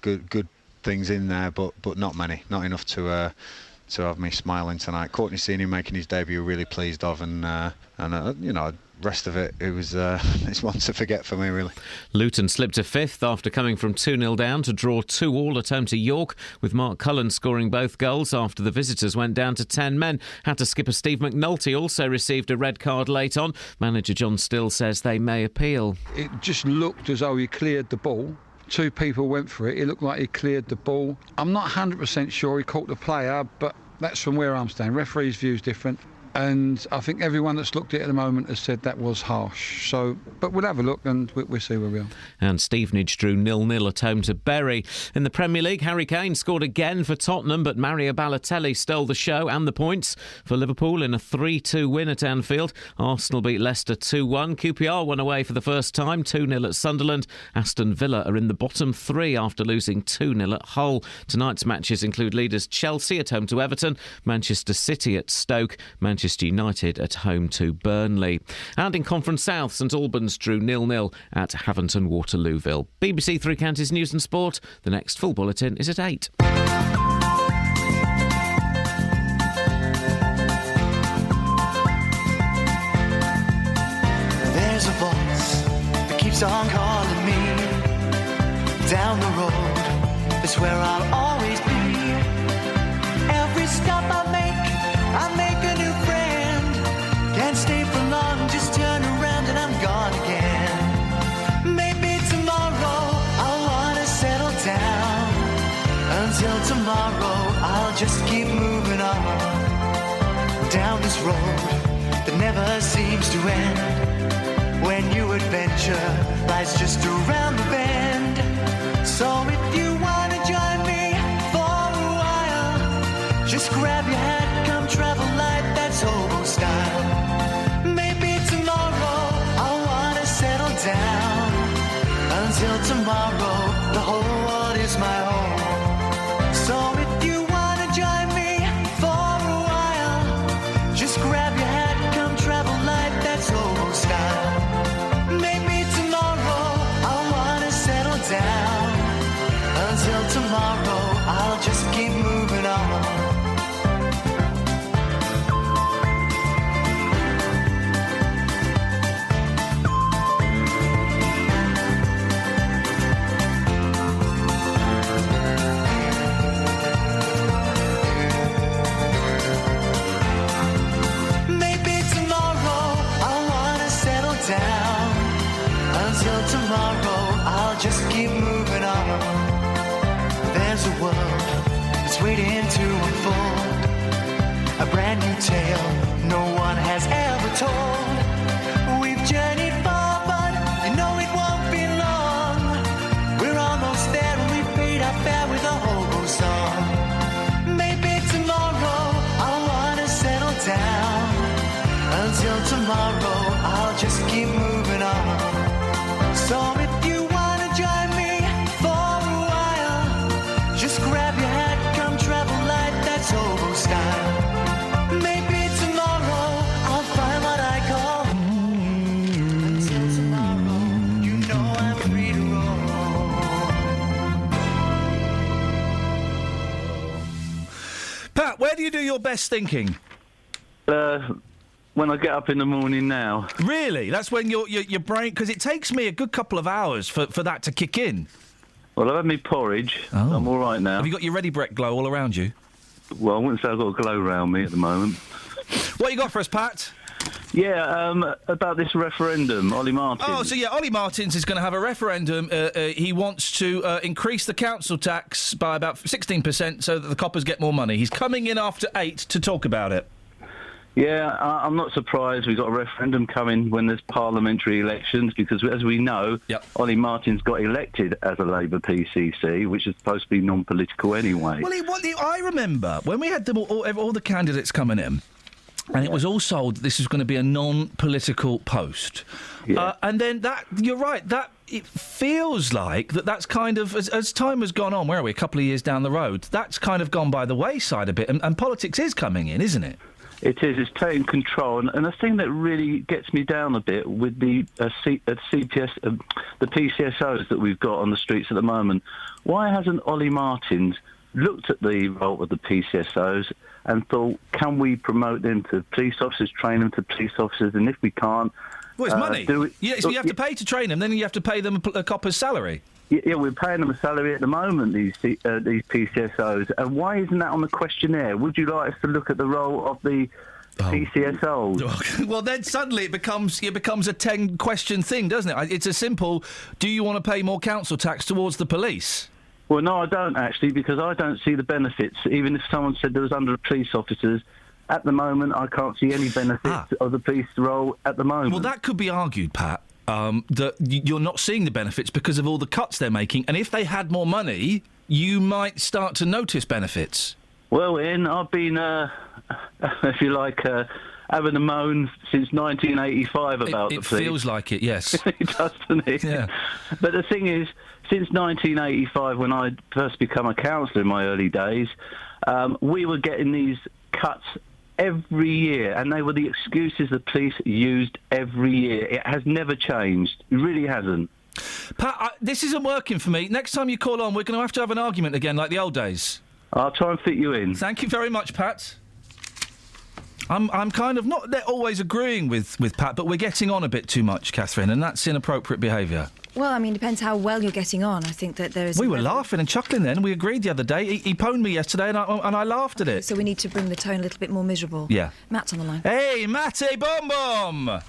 good things in there, but not many, not enough to have me smiling tonight. Courtney Senior making his debut, really pleased of, and rest of it was it's one to forget for me, really. Luton slipped to fifth after coming from 2-0 down to draw 2-2 at home to York, with Mark Cullen scoring both goals after the visitors went down to 10 men. Had to skipper Steve McNulty also received a red card late on. Manager John Still says they may appeal. It just looked as though he cleared the ball. 2 people went for it. It looked like he cleared the ball. I'm not 100% sure he caught the player, but that's from where I'm standing. Referee's view is different. And I think everyone that's looked at it at the moment has said that was harsh. So, but we'll have a look and we'll see where we are. And Stevenage drew 0-0 at home to Bury. In the Premier League, Harry Kane scored again for Tottenham, but Mario Balotelli stole the show and the points for Liverpool in a 3-2 win at Anfield. Arsenal beat Leicester 2-1. QPR won away for the first time, 2-0 at Sunderland. Aston Villa are in the bottom 3 after losing 2-0 at Hull. Tonight's matches include leaders Chelsea at home to Everton, Manchester City at Stoke, Manchester United at home to Burnley. And in Conference South, St Albans drew 0-0 at Haventon Waterlooville. BBC Three Counties News and Sport. The next full bulletin is at 8. There's a voice that keeps on calling me. Down the road is where I'll always be. Every stop I make a new friend. Can't stay for long, just turn around and I'm gone again. Maybe tomorrow I'll wanna settle down. Until tomorrow I'll just keep moving on. Down this road that never seems to end. When new adventure lies just around the bend. So if you wanna join me for a while, just grab your hat, come travel light, that's hobo style. Maybe tomorrow I'll wanna settle down. Until tomorrow, the whole world is my home. So if you wanna join me for a while, just grab your hat, come travel light, that's hobo style. Maybe tomorrow I'll wanna settle down. Until tomorrow, I'll just keep moving on. Until tomorrow, I'll just keep moving on. There's a world that's waiting to unfold, a brand new tale no one has ever told. We've journeyed far, but you know it won't be long. We're almost there and we paid our fare with a hobo song. Maybe tomorrow I'll wanna settle down. Until tomorrow, I'll just keep moving on. So if you wanna join me for a while, just grab your hat, come travel light, that's hobo style. Maybe tomorrow I'll find what I call home. Until tomorrow, you know I'm free to roam. Pat, where do you do your best thinking? When I get up in the morning now. Really? That's when your brain... Because it takes me a good couple of hours for that to kick in. Well, I've had my porridge. Oh. I'm all right now. Have you got your Ready Brek glow all around you? Well, I wouldn't say I've got a glow around me at the moment. What you got for us, Pat? Yeah, about this referendum, Ollie Martins. Oh, so yeah, Ollie Martins is going to have a referendum. He wants to increase the council tax by about 16% so that the coppers get more money. He's coming in after 8 to talk about it. Yeah, I'm not surprised we've got a referendum coming when there's parliamentary elections, because as we know, Ollie Martins got elected as a Labour PCC, which is supposed to be non-political anyway. Well, I remember when we had all the candidates coming in, and it was all sold that this was going to be a non-political post. Yeah. And then you're right, it feels like that's kind of, as time has gone on, where are we, a couple of years down the road, that's kind of gone by the wayside a bit, and politics is coming in, isn't it? It is. It's taking control, and the thing that really gets me down a bit with the the PCSOs that we've got on the streets at the moment. Why hasn't Ollie Martins looked at the role of the PCSOs and thought, can we promote them to police officers, train them to police officers, and if we can't, well, it's money. So you have to pay to train them, then you have to pay them a copper's salary. Yeah, we're paying them a salary at the moment, these PCSOs. And why isn't that on the questionnaire? Would you like us to look at the role of the PCSOs? Well, then suddenly it becomes a 10-question thing, doesn't it? It's a simple, do you want to pay more council tax towards the police? Well, no, I don't, actually, because I don't see the benefits. Even if someone said there was under police officers, at the moment, I can't see any benefits of the police role at the moment. Well, that could be argued, Pat. That you're not seeing the benefits because of all the cuts they're making, and if they had more money, you might start to notice benefits. Well, Ian, I've been, if you like, having a moan since 1985 about the police. It feels like it, yes. It does, doesn't it? Yeah. But the thing is, since 1985, when I first became a councillor in my early days, we were getting these cuts every year, and they were the excuses the police used every year. It has never changed. It really hasn't. Pat, this isn't working for me. Next time you call on, we're going to have an argument again, like the old days. I'll try and fit you in. Thank you very much, Pat. I'm kind of not always agreeing with Pat, but we're getting on a bit too much, Catherine, and that's inappropriate behaviour. Well, I mean, depends how well you're getting on. I think that there is... We were laughing and chuckling then. We agreed the other day. He pwned me yesterday and I laughed at it. So we need to bring the tone a little bit more miserable. Yeah. Matt's on the line. Hey, Matty Bum Bum!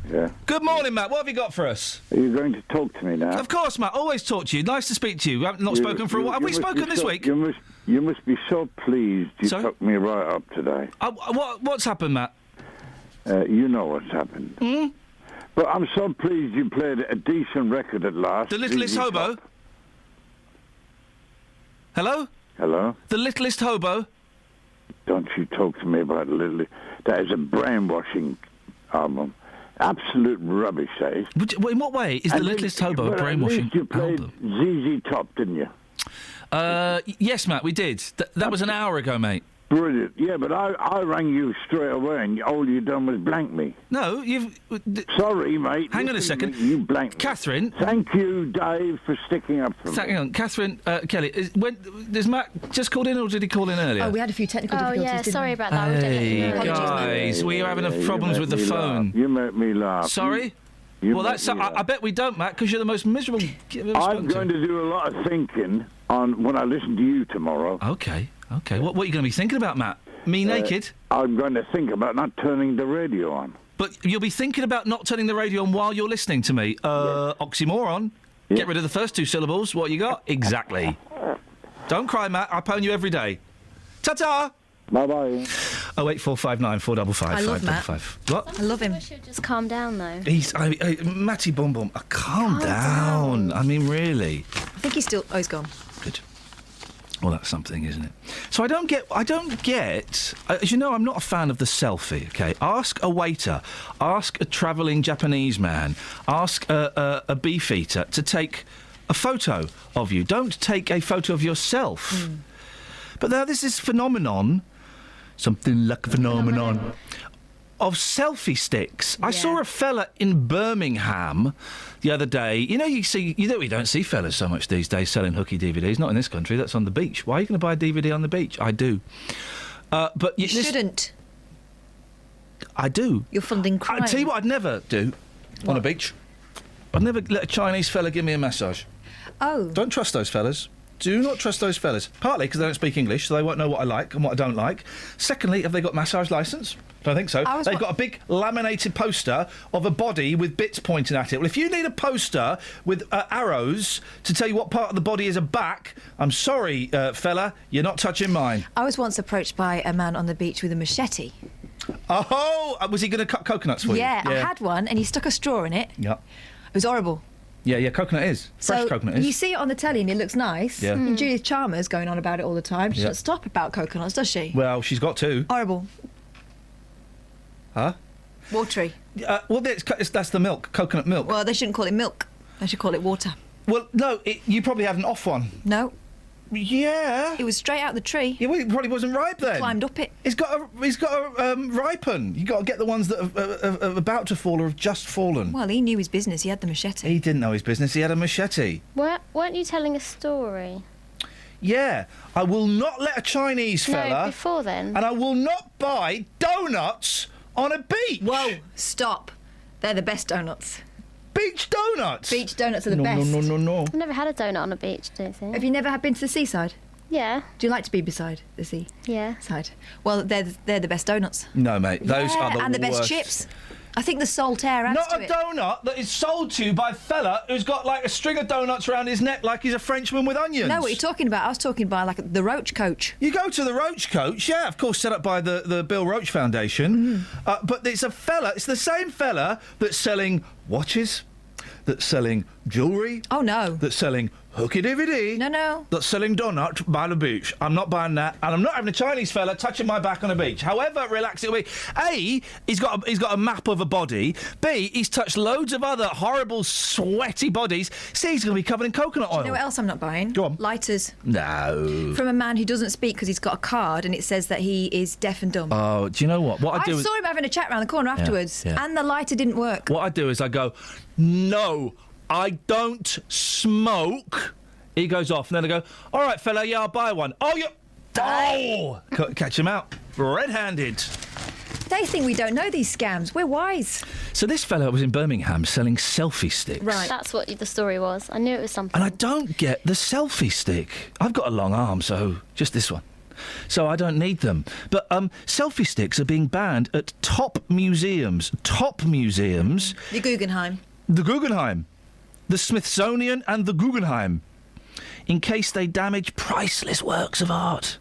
Yeah. Good morning, Matt. What have you got for us? Are you going to talk to me now? Of course, Matt. Always talk to you. Nice to speak to you. We haven't not spoken for a while. Have we spoken this week? You must be so pleased you took me right up today. What's happened, Matt? You know what's happened. Hmm? But I'm so pleased you played a decent record at last. The Littlest Hobo? Hello? Hello? The Littlest Hobo? Don't you talk to me about Littlest... That is a brainwashing album. Absolute rubbish, eh? In what way is The Littlest Hobo a brainwashing you played album? ZZ Top, didn't you? Yes, Matt, we did. That was an hour ago, mate. Brilliant. Yeah, but I rang you straight away and all you done was blank me. No, you've... Sorry, mate. Hang on a second. You blanked me. Catherine... Thank you, Dave, for sticking up for me. Hang on. Catherine, Kelly, does Matt just call in or did he call in earlier? Oh, we had a few technical difficulties, yeah, didn't sorry we? about that. Hey, guys, we are having problems with the phone. You make me laugh. Sorry? Well, that's... I bet we don't, Matt, because you're the most miserable... I'm going to do a lot of thinking on when I listen to you tomorrow. OK. What are you going to be thinking about, Matt? Me naked? I'm going to think about not turning the radio on. But you'll be thinking about not turning the radio on while you're listening to me. Oxymoron. Yeah. Get rid of the first two syllables. What you got? Exactly. Don't cry, Matt. I phone you every day. Ta-ta! Bye-bye. 08459 455 I love 555. What? I love him. I should just calm down, though. Matty Bum Bum, calm down. I mean, really. I think he's still... Oh, he's gone. Good. Well, that's something, isn't it? So I don't get... as you know, I'm not a fan of the selfie, OK? Ask a waiter, ask a travelling Japanese man, ask a beefeater to take a photo of you. Don't take a photo of yourself. Mm. But now there's this phenomenon, something like a phenomenon, of selfie sticks. Yeah. I saw a fella in Birmingham the other day. You know, we don't see fellas so much these days selling hooky DVDs. Not in this country. That's on the beach. Why are you going to buy a DVD on the beach? I do. But you shouldn't. I do. You're funding crime. I tell you what, I'd never do on a beach. I'd never let a Chinese fella give me a massage. Oh. Don't trust those fellas. Do not trust those fellas. Partly because they don't speak English, so they won't know what I like and what I don't like. Secondly, have they got massage licence? Don't think so. They've got a big laminated poster of a body with bits pointing at it. Well, if you need a poster with arrows to tell you what part of the body is a back, I'm sorry, fella, you're not touching mine. I was once approached by a man on the beach with a machete. Oh! Was he going to cut coconuts for you? Yeah, I had one, and he stuck a straw in it. Yeah. It was horrible. Yeah, coconut is. Fresh coconut is. You see it on the telly and it looks nice. Yeah. And Judith Chalmers going on about it all the time. She doesn't stop about coconuts, does she? Well, she's got to. Horrible. Huh? Watery. Well, that's the milk, coconut milk. Well, they shouldn't call it milk. They should call it water. Well, no, you probably had an off one. No. Yeah. It was straight out the tree. Yeah, well, it probably wasn't ripe then. Climbed up it. He's got to ripen. You got to get the ones that are about to fall or have just fallen. Well, he knew his business. He had the machete. He didn't know his business. He had a machete. Weren't you telling a story? Yeah, I will not let a Chinese fella... No, before then. And I will not buy donuts on a beach. Whoa, stop. They're the best donuts. Beach donuts? Beach donuts are the best. No. I've never had a donut on a beach, do you think? Have you never been to the seaside? Yeah. Do you like to be beside the sea? Yeah. Side. Well, they're the best donuts. No, mate, those are the worst. And the best chips. I think the salt air adds Not to a it. donut that is sold to you by a fella who's got like a string of donuts around his neck like he's a Frenchman with onions. No, what you're talking about? I was talking about like the Roach Coach. You go to the Roach Coach, yeah, of course, set up by the Bill Roach Foundation. But it's it's the same fella that's selling watches, that's selling jewellery. Oh, no. That's selling hooky-DVD. No. That's selling donut by the beach. I'm not buying that, and I'm not having a Chinese fella touching my back on a beach. However relaxed it'll be. A, he's got a map of a body. B, he's touched loads of other horrible, sweaty bodies. C, he's going to be covered in coconut oil. You know what else I'm not buying? Go on. Lighters. No. From a man who doesn't speak because he's got a card and it says that he is deaf and dumb. Oh, do you know what? I saw him having a chat round the corner afterwards, and the lighter didn't work. What I do is I go, no, I don't smoke. He goes off, and then I go, all right, fella, yeah, I'll buy one. Oh, you... Oh! Catch him out. Red-handed. They think we don't know these scams. We're wise. So this fella was in Birmingham selling selfie sticks. Right. That's what the story was. I knew it was something. And I don't get the selfie stick. I've got a long arm, so just this one. So I don't need them. But selfie sticks are being banned at top museums. Top museums. The Guggenheim. The Guggenheim. The Smithsonian and the Guggenheim. In case they damage priceless works of art.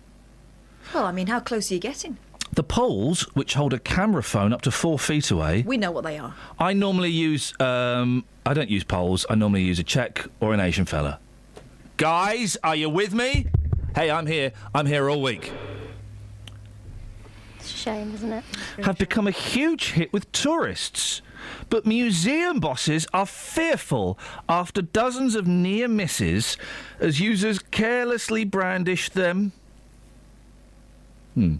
Well, I mean, how close are you getting? The poles, which hold a camera phone up to 4 feet away... We know what they are. I normally use... I don't use poles. I normally use a Czech or an Asian fella. Guys, are you with me? Hey, I'm here. I'm here all week. It's a shame, isn't it? Have become a huge hit with tourists. But museum bosses are fearful after dozens of near misses as users carelessly brandish them. The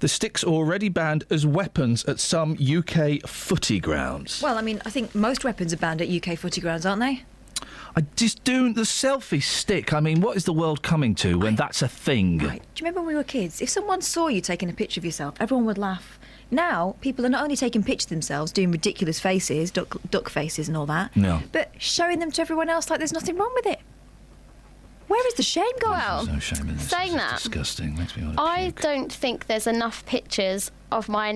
sticks are already banned as weapons at some UK footy grounds. Well, I mean, I think most weapons are banned at UK footy grounds, aren't they? I just do the selfie stick. I mean, what is the world coming to when that's a thing? Right. Do you remember when we were kids? If someone saw you taking a picture of yourself, everyone would laugh. Now, people are not only taking pictures of themselves, doing ridiculous faces, duck faces and all that, but showing them to everyone else like there's nothing wrong with it. Where is the shame going? Well, no shame in this. saying that, Disgusting. Makes me want to I puke. don't think there's enough pictures of my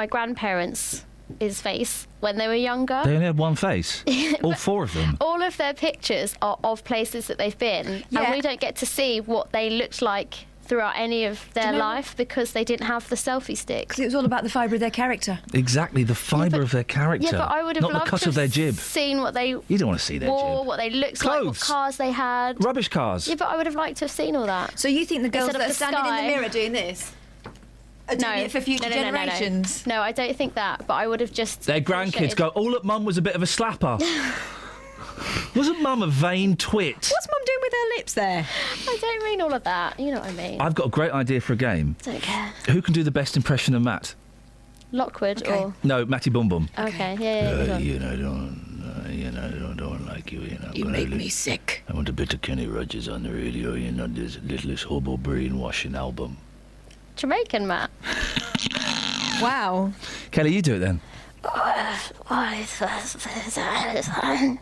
grandparents' face when they were younger. They only had one face. All 4 of them. All of their pictures are of places that they've been, and we don't get to see what they looked like throughout any of their life because they didn't have the selfie sticks. Because it was all about the fibre of their character. Exactly, the fibre of their character. Yeah, but I would have not loved the cut to of their have jib. seen what they You don't want to see their wore, jib. what they looked like, what Clothes. cars they had. Rubbish cars. Yeah, but I would have liked to have seen all that. So you think the girls Instead that of are standing in the mirror doing this are doing it for future generations? No, I don't think that, but I would have just... Their grandkids go, oh, look, Mum was a bit of a slapper. Wasn't Mum a vain twit? What's Mum doing with her lips there? I don't mean all of that. You know what I mean. I've got a great idea for a game. Don't care. Who can do the best impression of Matt? Lockwood or... No, Matty Bum Bum. Okay, yeah. Go on. Don't like you. You make me sick. I want a bit of Kenny Rogers on the radio, this littlest hobo brainwashing album. Jamaican, Matt. Wow. Kelly, you do it then. What is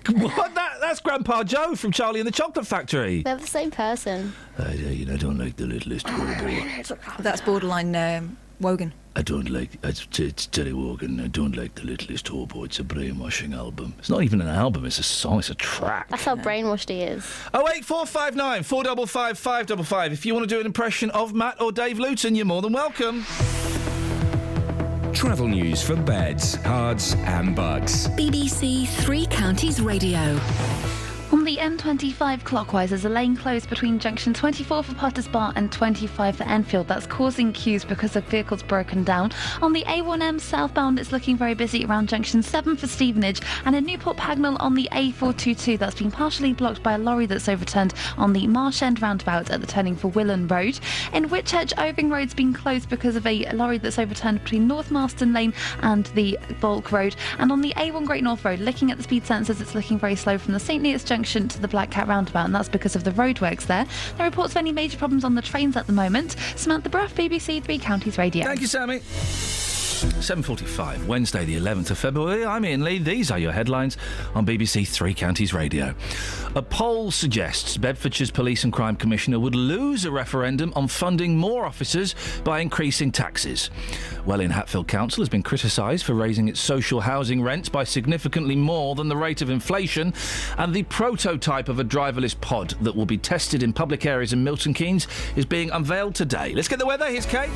What? That's Grandpa Joe from Charlie and the Chocolate Factory. They're the same person. I don't like the littlest hobo. That's borderline Wogan. I don't like... It's Terry Wogan. I don't like the littlest hobo. It's a brainwashing album. It's not even an album, it's a song, it's a track. That's how brainwashed he is. 08459 455 555. If you want to do an impression of Matt or Dave Luton, you're more than welcome. Travel news for beds, cards and bugs. BBC Three Counties Radio. On the M25 clockwise, there's a lane closed between junction 24 for Potters Bar and 25 for Enfield. That's causing queues because of vehicles broken down. On the A1M southbound, it's looking very busy around junction 7 for Stevenage, and in Newport Pagnell on the A422, that's been partially blocked by a lorry that's overturned on the Marsh End roundabout at the turning for Willen Road. In Whitchurch, Oving Road's been closed because of a lorry that's overturned between North Marston Lane and the Bulk Road. And on the A1 Great North Road, looking at the speed sensors, it's looking very slow from the St Neots Junction to the Black Cat roundabout, and that's because of the roadworks there. No reports of any major problems on the trains at the moment. Samantha Bruff, BBC Three Counties Radio. Thank you, Sammy. 7:45, Wednesday the 11th of February. I'm Iain Lee. These are your headlines on BBC Three Counties Radio. A poll suggests Bedfordshire's Police and Crime Commissioner would lose a referendum on funding more officers by increasing taxes. Welwyn Hatfield Council has been criticised for raising its social housing rents by significantly more than the rate of inflation, and the prototype of a driverless pod that will be tested in public areas in Milton Keynes is being unveiled today. Let's get the weather. Here's Kate.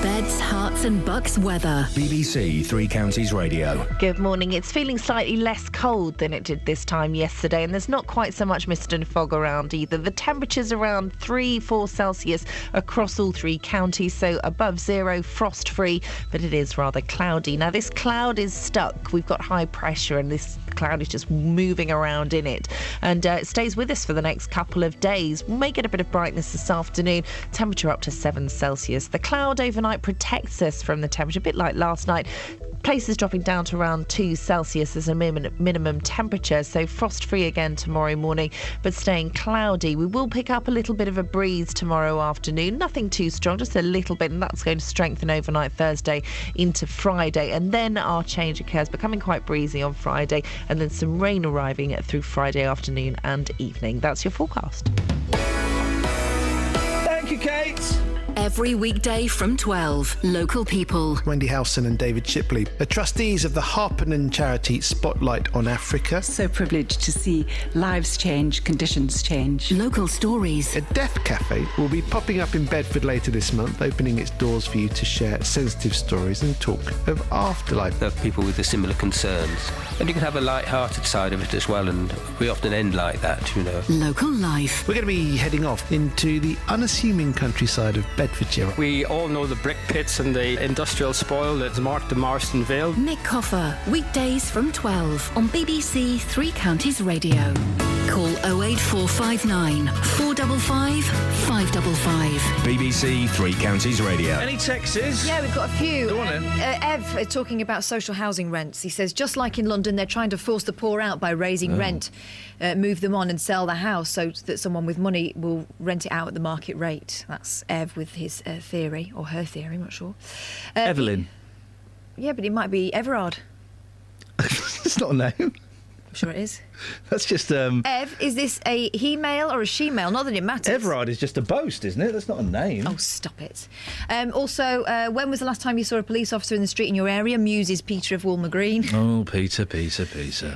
Beds, Herts and Bucks weather. BBC Three Counties Radio. Good morning. It's feeling slightly less cold than it did this time yesterday, and there's not quite so much mist and fog around either. The temperature's around 3-4 Celsius across all three counties, so above zero, frost-free, but it is rather cloudy. Now, this cloud is stuck. We've got high pressure, and this cloud is just moving around in it, and it stays with us for the next couple of days. We may get a bit of brightness this afternoon, temperature up to 7 Celsius. The cloud overnight protects us from the temperature, a bit like last night. Places dropping down to around 2 Celsius as a minimum temperature, so frost-free again tomorrow morning, but staying cloudy. We will pick up a little bit of a breeze tomorrow afternoon, nothing too strong, just a little bit, and that's going to strengthen overnight Thursday into Friday, and then our change occurs, becoming quite breezy on Friday, and then some rain arriving through Friday afternoon and evening. That's your forecast. Thank you, Kate. Every weekday from 12, local people. Wendy Howson and David Shipley are trustees of the Harpenden charity Spotlight on Africa. So privileged to see lives change, conditions change. Local stories. A deaf cafe will be popping up in Bedford later this month, opening its doors for you to share sensitive stories and talk of afterlife. There are people with the similar concerns. And you can have a light-hearted side of it as well, and we often end like that, you know. Local life. We're going to be heading off into the unassuming countryside of Bedfordshire. We all know the brick pits and the industrial spoil that's marked the Marston Vale. Nick Coffer, weekdays from 12 on BBC Three Counties Radio. Call 08459 455 555. BBC Three Counties Radio. Any texts? Yeah, we've got a few. Go on then. Ev talking about social housing rents. He says, just like in London, they're trying to force the poor out by raising rent, move them on and sell the house so that someone with money will rent it out at the market rate. That's Ev with his theory, or her theory, I'm not sure. Evelyn. Yeah, but it might be Everard. It's not a name. I'm sure it is. That's just... Ev, is this a he-male or a she-male? Not that it matters. Everard is just a boast, isn't it? That's not a name. Oh, stop it. Also, when was the last time you saw a police officer in the street in your area? Muses Peter of Woolmer Green. Oh, Peter.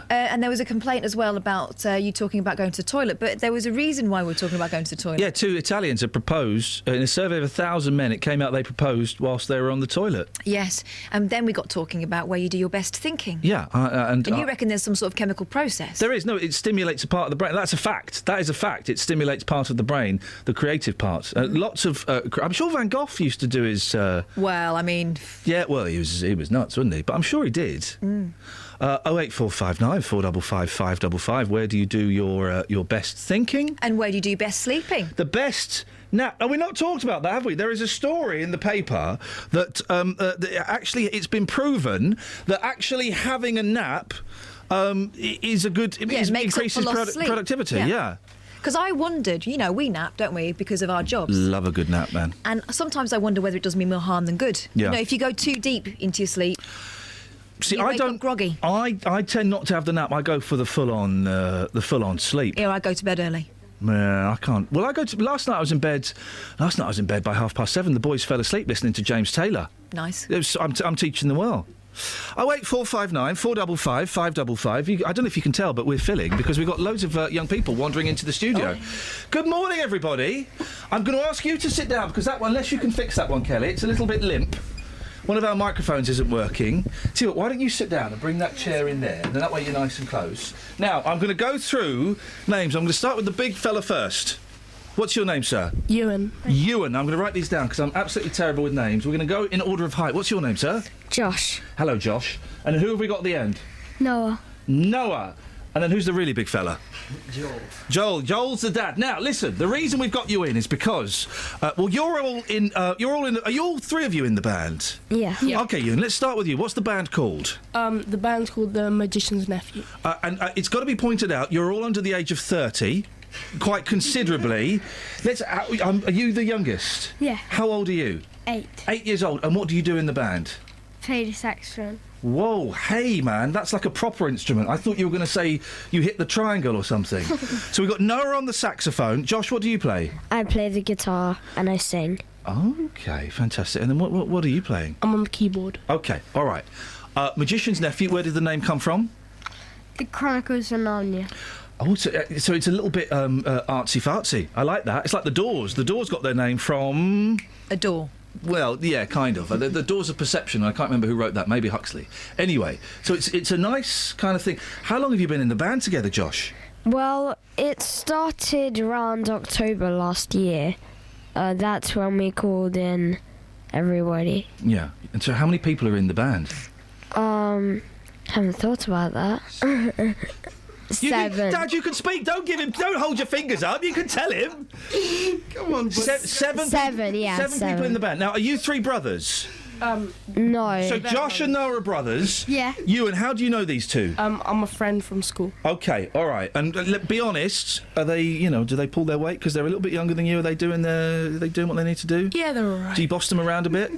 And there was a complaint as well about you talking about going to the toilet, but there was a reason why we were talking about going to the toilet. Yeah, 2 Italians had proposed. In a survey of 1,000 men, it came out they proposed whilst they were on the toilet. Yes, and then we got talking about where you do your best thinking. Yeah, and you reckon there's some sort of chemical process? There is. No, it stimulates a part of the brain. That's a fact. That is a fact. It stimulates part of the brain, the creative part. Lots of... I'm sure Van Gogh used to do his... Well, I mean... Yeah, well, he was nuts, wasn't he? But I'm sure he did. 08459 455 555. Where do you do your best thinking? And where do you do best sleeping? The best... Now, we've not talked about that, have we? There is a story in the paper that actually it's been proven that actually having a nap is a good... It increases productivity, yeah. Because I wondered, you know, we nap, don't we, because of our jobs. Love a good nap, man. And sometimes I wonder whether it does me more harm than good. Yeah. You know, if you go too deep into your sleep... See, I don't groggy. I tend not to have the nap. I go for the full on sleep. Yeah, I go to bed early. Yeah, I can't. Well, last night I was in bed by 7:30. The boys fell asleep listening to James Taylor. Nice. I'm teaching them well. 08459 455 555. I don't know if you can tell, but we're filling because we've got loads of young people wandering into the studio. Good morning, everybody. I'm going to ask you to sit down because that one, unless you can fix that one, Kelly, it's a little bit limp. one of our microphones isn't working. See what? Why don't you sit down and bring that chair in there, and then that way you're nice and close. Now I'm going to go through names. I'm going to start with the big fella first. What's your name, sir? Ewan. Ewan. I'm going to write these down because I'm absolutely terrible with names. We're going to go in order of height. What's your name, sir? Josh. Hello, Josh. And who have we got at the end? Noah. Noah. And then who's the really big fella? Joel. Joel's the dad. Now, listen. The reason we've got you in is because, you're all in. Are you all three of you in the band? Yeah. Okay, Ewan. Let's start with you. What's the band called? The band's called The Magician's Nephew. And it's got to be pointed out. You're all under the age of 30. Quite considerably. Are you the youngest? Yeah. How old are you? 8. 8 years old. And what do you do in the band? Play the saxophone. Whoa, hey man, that's like a proper instrument. I thought you were going to say you hit the triangle or something. So we've got Noah on the saxophone. Josh, what do you play? I play the guitar and I sing. Okay, fantastic. And then what are you playing? I'm on the keyboard. Okay, all right. Magician's Nephew, where did the name come from? The Chronicles of Narnia. Oh, so it's a little bit artsy-fartsy. I like that. It's like The Doors. The Doors got their name from... A door. Well, yeah, kind of. The Doors of Perception. I can't remember who wrote that. Maybe Huxley. Anyway, so it's a nice kind of thing. How long have you been in the band together, Josh? Well, it started around October last year. That's when we called in everybody. Yeah. And so how many people are in the band? Haven't thought about that. 7. Dad, you can speak. Don't hold your fingers up. You can tell him. Come on. Seven. Yeah. 7 people in the band. Now, are you 3 brothers? No. So Josh and Noah are brothers. Yeah. Ewan, how do you know these two? I'm a friend from school. Okay, all right. And be honest, are they? Do they pull their weight because they're a little bit younger than you? Are they doing what they need to do? Yeah, they're all right. Do you boss them around a bit?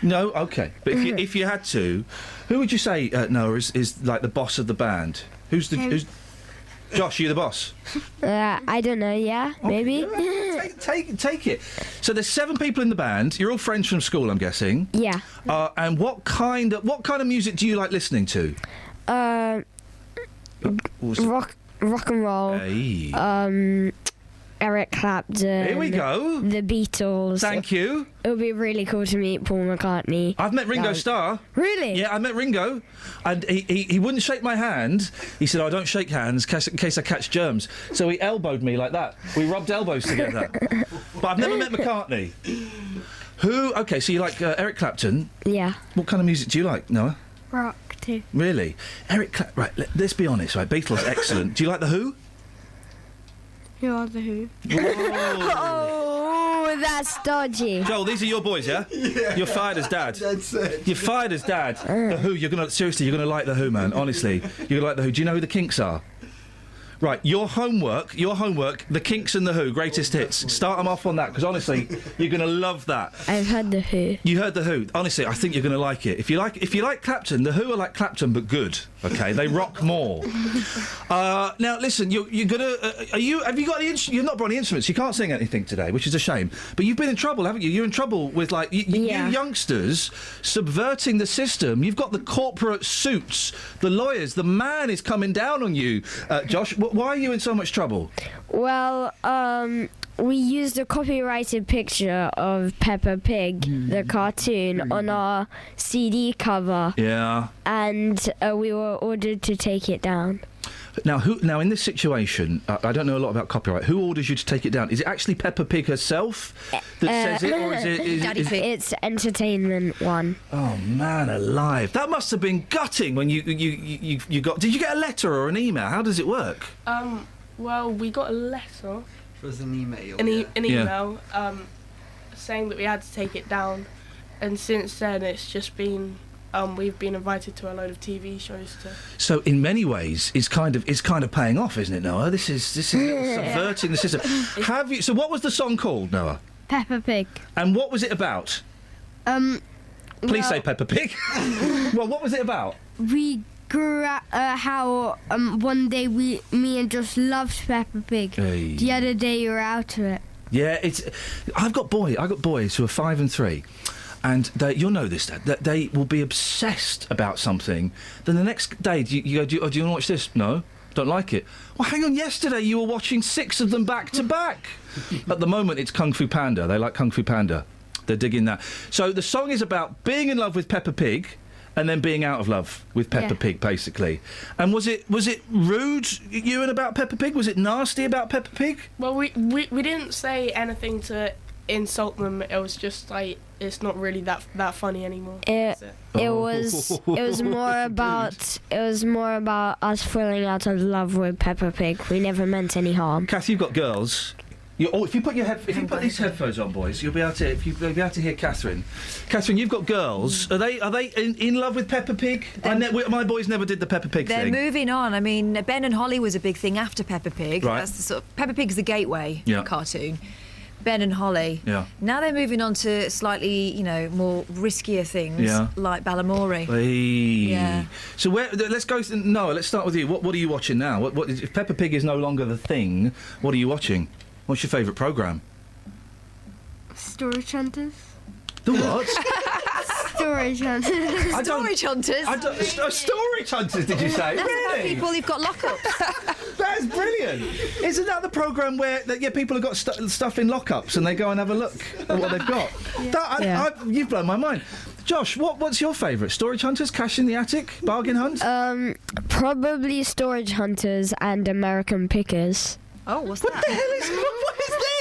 No. Okay. But if you had to, who would you say Noah is like the boss of the band? Who's Josh, you the boss? I don't know, yeah, maybe. Take it. So there's 7 people in the band. You're all friends from school, I'm guessing. Yeah. And what kind of music do you like listening to? Rock and roll. Hey. Eric Clapton. Here we go. The Beatles. Thank you. It would be really cool to meet Paul McCartney. I've met Ringo Starr. Really? Yeah, I met Ringo, and he wouldn't shake my hand. He said, "I don't shake hands in case I catch germs." So he elbowed me like that. We rubbed elbows together. But I've never met McCartney. Who? Okay, so you like Eric Clapton? Yeah. What kind of music do you like, Noah? Rock too. Really? Eric Clapton. Right. Let's be honest. Right. Beatles, excellent. Do you like the Who? Who are the Who? Oh, that's dodgy. Joel, these are your boys, yeah? Yeah. You're fired as dad. That's it. You're fired as dad. The Who, you're gonna like the Who, man. Honestly, you're gonna like the Who. Do you know who the Kinks are? Right, your homework, the Kinks and the Who, greatest hits. Start them off on that, because honestly, you're going to love that. I've heard the Who. You heard the Who. Honestly, I think you're going to like it. If you like Clapton, the Who are like Clapton, but good. Okay, they rock more. Now, listen, you're gonna. Have you got any? You've not brought any instruments. You can't sing anything today, which is a shame. But you've been in trouble, haven't you? You're in trouble with you youngsters subverting the system. You've got the corporate suits, the lawyers. The man is coming down on you, Josh. Why are you in so much trouble? Well, we used a copyrighted picture of Peppa Pig, the cartoon, on our CD cover. Yeah. And we were ordered to take it down. Now, in this situation, I don't know a lot about copyright. Who orders you to take it down? Is it actually Peppa Pig herself that says it, or is it? It's Entertainment One. Oh man, alive! That must have been gutting when you got. Did you get a letter or an email? How does it work? Well, we got a letter. It was an email. An email saying that we had to take it down, and since then it's just been. We've been invited to a load of TV shows to. So in many ways, it's kind of paying off, isn't it, Noah? This is subverting the system. Have you? So what was the song called, Noah? Peppa Pig. And what was it about? Please say Peppa Pig. Well, what was it about? We grew up how one day me and Josh loved Peppa Pig. Hey. The other day you were out of it. Yeah, I got boys who are 5 and 3. And you'll know this, Dad, that they will be obsessed about something. Then the next day, you go, do you want to watch this? No, don't like it. Well, hang on, yesterday you were watching 6 of them back to back. At the moment, it's Kung Fu Panda. They like Kung Fu Panda. They're digging that. So the song is about being in love with Peppa Pig and then being out of love with Peppa Pig, basically. And was it rude, Ewan, about Peppa Pig? Was it nasty about Peppa Pig? Well, we didn't say anything to insult them. It was just like, it's not really that funny anymore. It was more about us falling out of love with Peppa Pig. We never meant any harm. Kath, you've got girls. If you put these headphones on, boys, you'll be able to hear Catherine. Catherine, you've got girls. Are they in love with Peppa Pig? My boys never did the Peppa Pig thing. They're moving on. I mean, Ben and Holly was a big thing after Peppa Pig. Right. That's the sort of, Peppa Pig's the gateway cartoon. Ben and Holly. Yeah. Now they're moving on to slightly, more riskier things like Balamory. Yeah. So let's go. Noah, let's start with you. What are you watching now? If Peppa Pig is no longer the thing, what are you watching? What's your favourite programme? Storage Hunters. The what? Storage Hunters. Storage Hunters? Storage Hunters, did you say? That's Really? about people who've got lockups. That's brilliant. Isn't that the programme where people have got stuff in lockups and they go and have a look at what they've got? You've blown my mind. Josh, what's your favourite? Storage Hunters, Cash in the Attic, Bargain Hunt? Probably Storage Hunters and American Pickers. Oh, what's that? What the hell is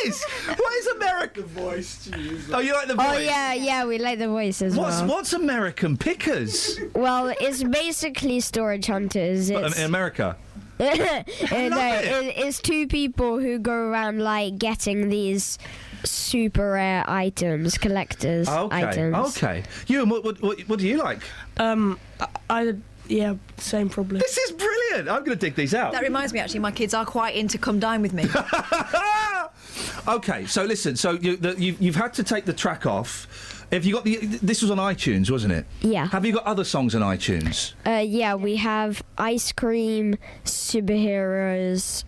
this? What is American voice? Oh, you like the voice? Oh, yeah, we like the voice as well. What's American Pickers? Well, it's basically Storage Hunters. In America? It's two people who go around, getting these super rare items, collectors' items. Okay. Ewan, what do you like? Yeah, same problem. This is brilliant. I'm going to dig these out. That reminds me, actually, my kids are quite into Come Dine With Me. Okay, so listen. So you've had to take the track off. Have you got this was on iTunes, wasn't it? Yeah. Have you got other songs on iTunes? Yeah, we have Ice Cream, Superheroes.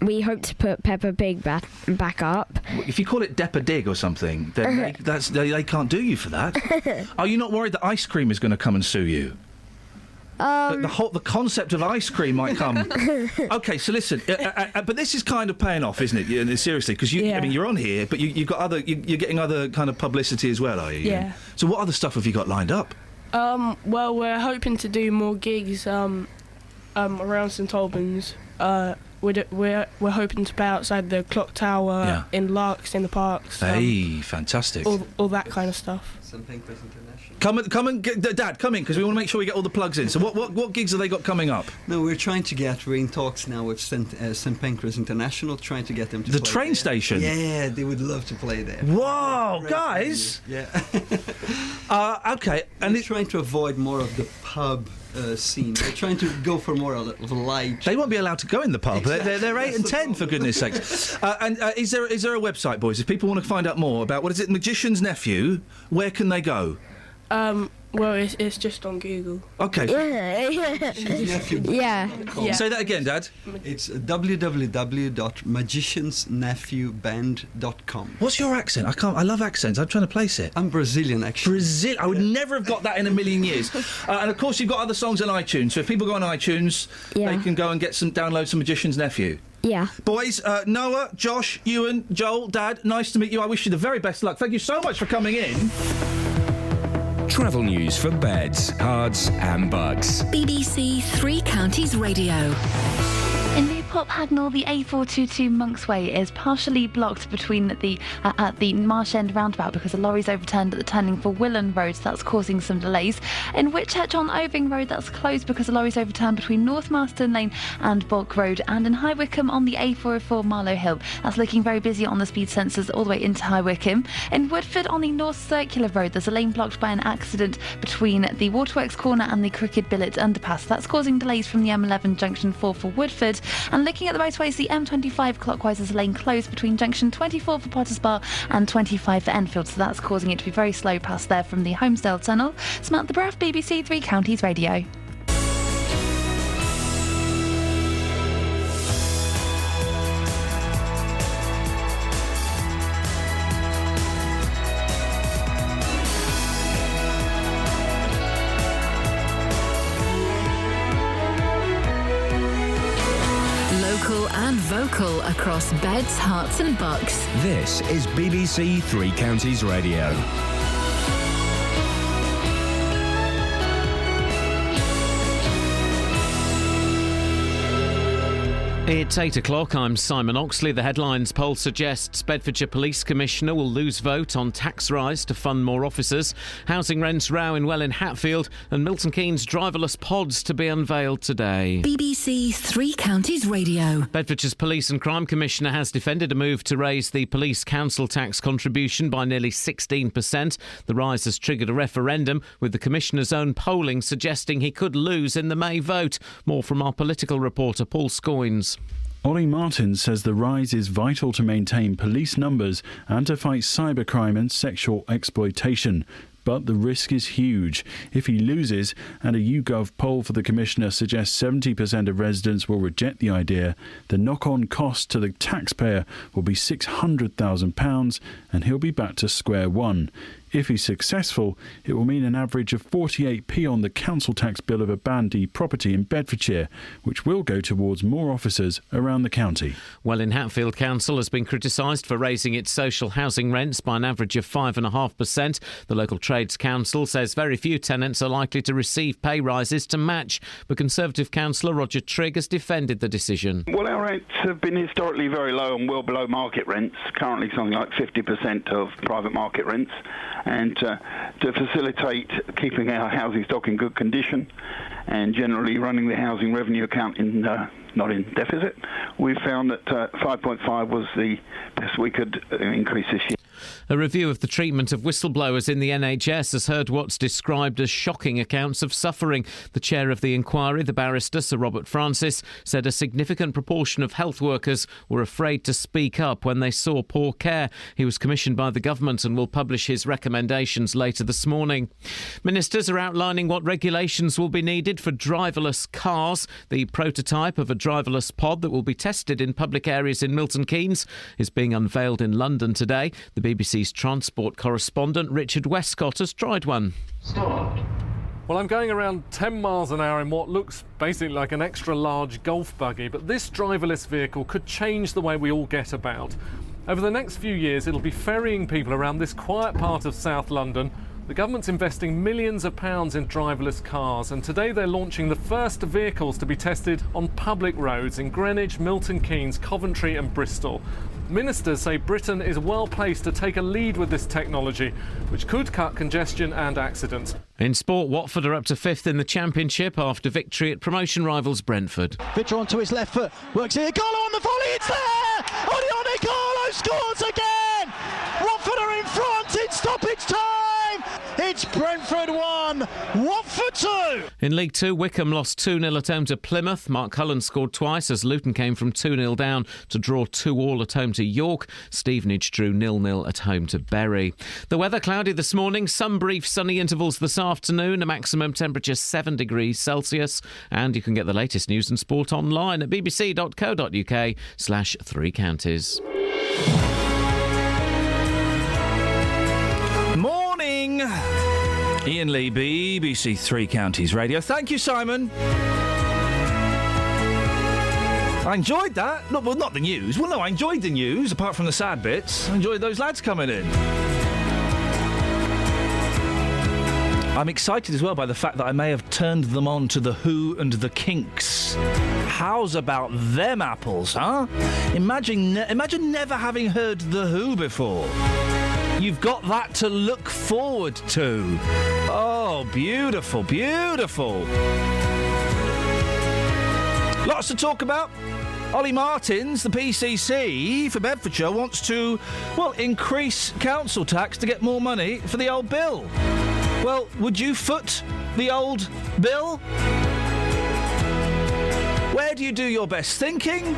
We hope to put Peppa Pig back up. If you call it Deppa Dig or something, then they can't do you for that. Are you not worried that Ice Cream is going to come and sue you? The concept of ice cream might come. Okay, so listen, but this is kind of paying off, isn't it? Seriously, because you're on here, but you've got you're getting other kind of publicity as well, are you? Yeah. So what other stuff have you got lined up? Well, we're hoping to do more gigs around St Albans. We're hoping to play outside the Clock Tower, in Larks, in the parks. Hey, fantastic! All that kind of stuff. St Pancras International. Come and Dad, come in, because we want to make sure we get all the plugs in. So what gigs have they got coming up? No, we're in talks now with St Pancras International, trying to get them to the play train there. station. Yeah, they would love to play there. Whoa, guys! Yeah. Okay, and they're trying to avoid more of the pub scene. They're trying to go for more of a light. They won't be allowed to go in the pub. Exactly. They're 8 and 10, for goodness sakes. And is there a website, boys? If people want to find out more about, what is it, Magician's Nephew, where can they go? Well, it's just on Google. Okay. Yeah. Say that again, Dad. It's www.magiciansnephew.band.com. What's your accent? I love accents. I'm trying to place it. I'm Brazilian, actually. Brazil. I would never have got that in a million years. And of course, you've got other songs on iTunes. So if people go on iTunes, they can go and download some Magician's Nephew. Yeah. Boys, Noah, Josh, Ewan, Joel, Dad, nice to meet you. I wish you the very best luck. Thank you so much for coming in. Travel news for beds, cards and bugs. BBC Three Counties Radio. In Newport Pagnell, the A422 Monks Way is partially blocked between at the Marsh End roundabout because a lorry's overturned at the turning for Willen Road, so that's causing some delays. In Whitchurch on Oving Road, that's closed because a lorry's overturned between North Marston Lane and Bulk Road. And in High Wycombe on the A404 Marlow Hill, that's looking very busy on the speed sensors all the way into High Wycombe. In Woodford on the North Circular Road, there's a lane blocked by an accident between the Waterworks Corner and the Crooked Billet Underpass. That's causing delays from the M11 junction 4 for Woodford. And looking at the motorways, the M25 clockwise is a lane closed between junction 24 for Potters Bar and 25 for Enfield, so that's causing it to be very slow past there from the Holmesdale Tunnel. Samantha Braff, BBC Three Counties Radio. Local and vocal. travel across beds, hearts and bucks. This is BBC Three Counties Radio. It's 8 o'clock. I'm Simon Oxley. The headlines poll suggests Bedfordshire Police Commissioner will lose vote on tax rise to fund more officers. Housing rents row in Welwyn Hatfield, and Milton Keynes driverless pods to be unveiled today. BBC Three Counties Radio. Bedfordshire's Police and Crime Commissioner has defended a move to raise the police council tax contribution by nearly 16%. The rise has triggered a referendum, with the Commissioner's own polling suggesting he could lose in the May vote. More from our political reporter Paul Scoynes. Ollie Martin says the rise is vital to maintain police numbers and to fight cybercrime and sexual exploitation. But the risk is huge. If he loses, and a YouGov poll for the Commissioner suggests 70% of residents will reject the idea, the knock-on cost to the taxpayer will be £600,000 and he'll be back to square one. If he's successful, it will mean an average of 48p on the council tax bill of a Band D property in Bedfordshire, which will go towards more officers around the county. Welwyn Hatfield Council has been criticised for raising its social housing rents by an average of 5.5%. The local Trades Council says very few tenants are likely to receive pay rises to match, but Conservative councillor Roger Trigg has defended the decision. Well, our rents have been historically very low and well below market rents, currently something like 50% of private market rents. And to facilitate keeping our housing stock in good condition and generally running the housing revenue account in not in deficit, we found that 5.5 was the best we could increase this year. A review of the treatment of whistleblowers in the NHS has heard what's described as shocking accounts of suffering. The chair of the inquiry, the barrister Sir Robert Francis, said a significant proportion of health workers were afraid to speak up when they saw poor care. He was commissioned by the government and will publish his recommendations later this morning. Ministers are outlining what regulations will be needed for driverless cars. The prototype of a driverless pod that will be tested in public areas in Milton Keynes is being unveiled in London today. The BBC's transport correspondent Richard Westcott has tried one. Well, I'm going around 10 miles an hour in what looks basically like an extra large golf buggy, but this driverless vehicle could change the way we all get about. Over the next few years, it'll be ferrying people around this quiet part of South London. The government's investing millions of pounds in driverless cars, and today they're launching the first vehicles to be tested on public roads in Greenwich, Milton Keynes, Coventry and Bristol. Ministers say Britain is well placed to take a lead with this technology, which could cut congestion and accidents. In sport, Watford are up to 5th in the Championship after victory at promotion rivals Brentford. Victor onto his left foot, works here, Carlo on the volley, it's there! Odione Carlo scores again! Watford are in front in stoppage time! It's Brentford 1, Watford 2! In League 2, Wickham lost 2-0 at home to Plymouth. Mark Cullen scored twice as Luton came from 2-0 down to draw 2-2 at home to York. Stevenage drew 0-0 at home to Bury. The weather cloudy this morning, some brief sunny intervals this afternoon, a maximum temperature 7 degrees Celsius. And you can get the latest news and sport online at bbc.co.uk/3 counties. Morning! Iain Lee, BBC Three Counties Radio. Thank you, Simon. I enjoyed that. No, well, not the news. Well, no, I enjoyed the news, apart from the sad bits. I enjoyed those lads coming in. I'm excited as well by the fact that I may have turned them on to The Who and The Kinks. How's about them apples, huh? Imagine never having heard The Who before. You've got that to look forward to. Oh, beautiful, beautiful. Lots to talk about. Ollie Martins, the PCC for Bedfordshire, wants to, well, increase council tax to get more money for the old bill. Well, would you foot the old bill? Where do you do your best thinking?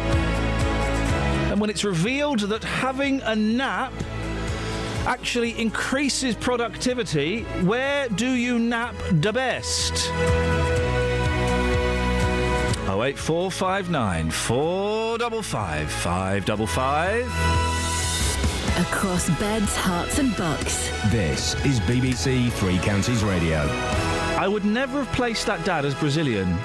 And when it's revealed that having a nap actually increases productivity, where do you nap the best? 08459 455 555. Across beds, hearts and bucks. This is BBC Three Counties Radio. I would never have placed that dad as Brazilian.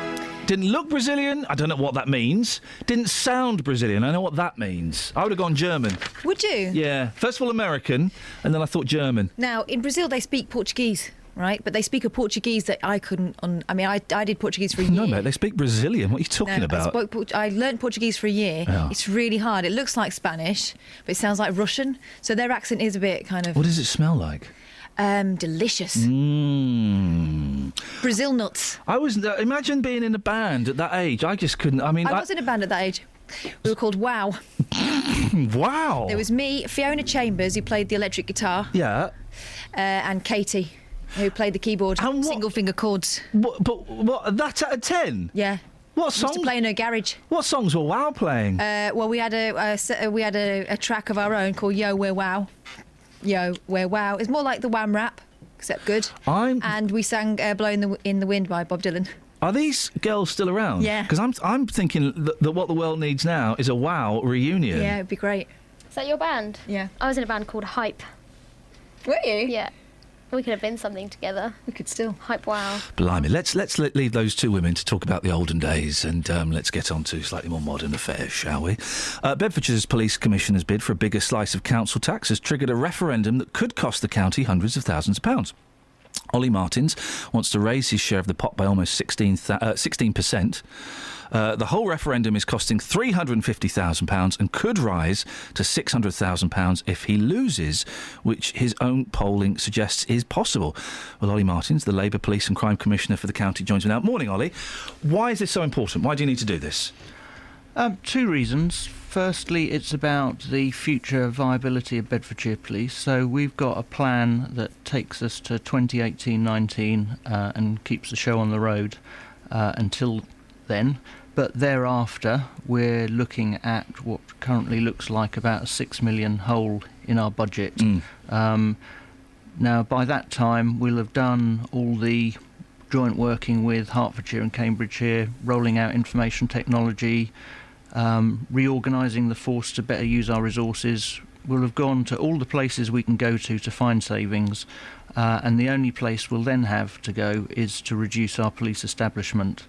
Didn't look Brazilian. I don't know what that means. Didn't sound Brazilian. I know what that means. I would have gone German. Would you? Yeah. First of all, American, and then I thought German. Now, in Brazil, they speak Portuguese, right? But they speak a Portuguese that I couldn't... I did Portuguese for a year. No, mate, they speak Brazilian. What are you talking about? I learnt Portuguese for a year. Yeah. It's really hard. It looks like Spanish, but it sounds like Russian. So their accent is a bit kind of... What does it smell like? Delicious. Brazil nuts. I was... imagine being in a band at that age. I just couldn't... I was in a band at that age. We were called Wow. Wow. There was me, Fiona Chambers, who played the electric guitar. Yeah. And Katie, who played the keyboard. Single finger chords. What? That out of 10? Yeah. What songs? Used to play in her garage. What songs were Wow playing? Well, we had a track of our own called Yo, We're Wow. Yo, We're Wow. It's more like the Wham rap, except good. And we sang Blowing in the Wind by Bob Dylan. Are these girls still around? Yeah. Because I'm thinking that what the world needs now is a Wow reunion. Yeah, it'd be great. Is that your band? Yeah. I was in a band called Hype. Were you? Yeah. We could have been something together. We could still. Hype Wow. Blimey, let's leave those two women to talk about the olden days and let's get on to slightly more modern affairs, shall we? Bedfordshire's Police Commissioner's bid for a bigger slice of council tax has triggered a referendum that could cost the county hundreds of thousands of pounds. Ollie Martins wants to raise his share of the pot by almost 16%. The whole referendum is costing £350,000 and could rise to £600,000 if he loses, which his own polling suggests is possible. Well, Ollie Martins, the Labour Police and Crime Commissioner for the county, joins me now. Morning, Ollie. Why is this so important? Why do you need to do this? Two reasons. Firstly, it's about the future viability of Bedfordshire Police. So we've got a plan that takes us to 2018-19 and keeps the show on the road until then. But thereafter, we're looking at what currently looks like about a £6 million hole in our budget. Now, by that time, we'll have done all the joint working with Hertfordshire and Cambridgeshire, rolling out information technology, reorganising the force to better use our resources. We'll have gone to all the places we can go to find savings, and the only place we'll then have to go is to reduce our police establishment.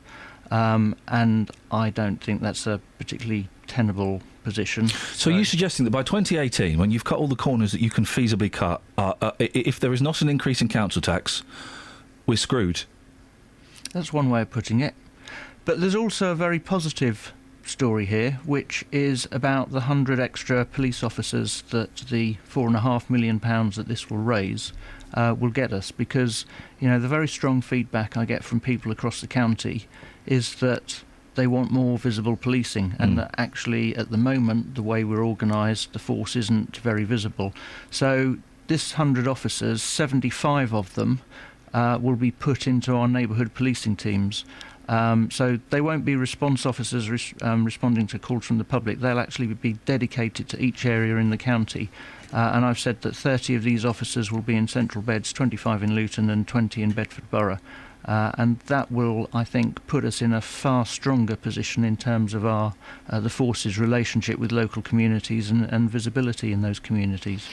And I don't think that's a particularly tenable position. So are you suggesting that by 2018, when you've cut all the corners that you can feasibly cut, if there is not an increase in council tax, we're screwed? That's one way of putting it. But there's also a very positive story here, which is about the 100 extra police officers that the £4.5 million that this will raise will get us, because the very strong feedback I get from people across the county is that they want more visible policing, and that actually at the moment the way we're organised, the force isn't very visible. So this 100 officers, 75 of them will be put into our neighbourhood policing teams. So they won't be response officers responding to calls from the public. They'll actually be dedicated to each area in the county. And I've said that 30 of these officers will be in central beds, 25 in Luton and 20 in Bedford Borough. And that will, I think, put us in a far stronger position in terms of our the force's relationship with local communities and visibility in those communities.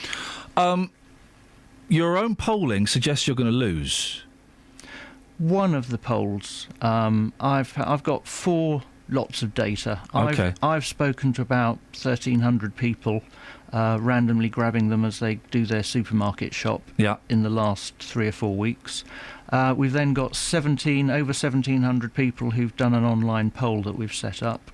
Your own polling suggests you're going to lose. One of the polls, I've got 4 lots of data. Okay. I've spoken to about 1,300 people, randomly grabbing them as they do their supermarket shop in the last 3 or 4 weeks. We've then got over 1,700 people who've done an online poll that we've set up.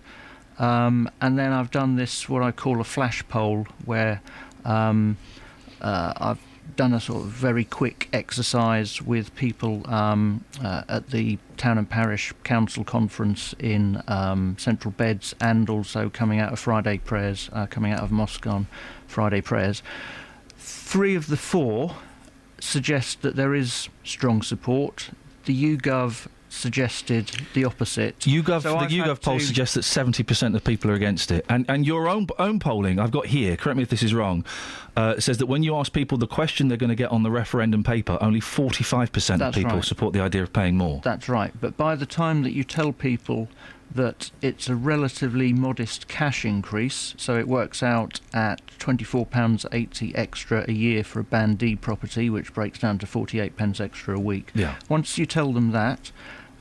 And then I've done this, what I call a flash poll, where I've done a sort of very quick exercise with people at the Town and Parish Council Conference in Central Beds, and also coming out of Friday prayers, coming out of mosque on Friday prayers. 3 of the 4 suggest that there is strong support. The YouGov suggested the opposite. The YouGov poll suggests that 70% of people are against it. And your own polling, I've got here, correct me if this is wrong, says that when you ask people the question they're going to get on the referendum paper, only 45% of people support the idea of paying more. That's right. But by the time that you tell people that it's a relatively modest cash increase, so it works out at £24.80 extra a year for a Band D property, which breaks down to 48 pence extra a week. Yeah. Once you tell them that,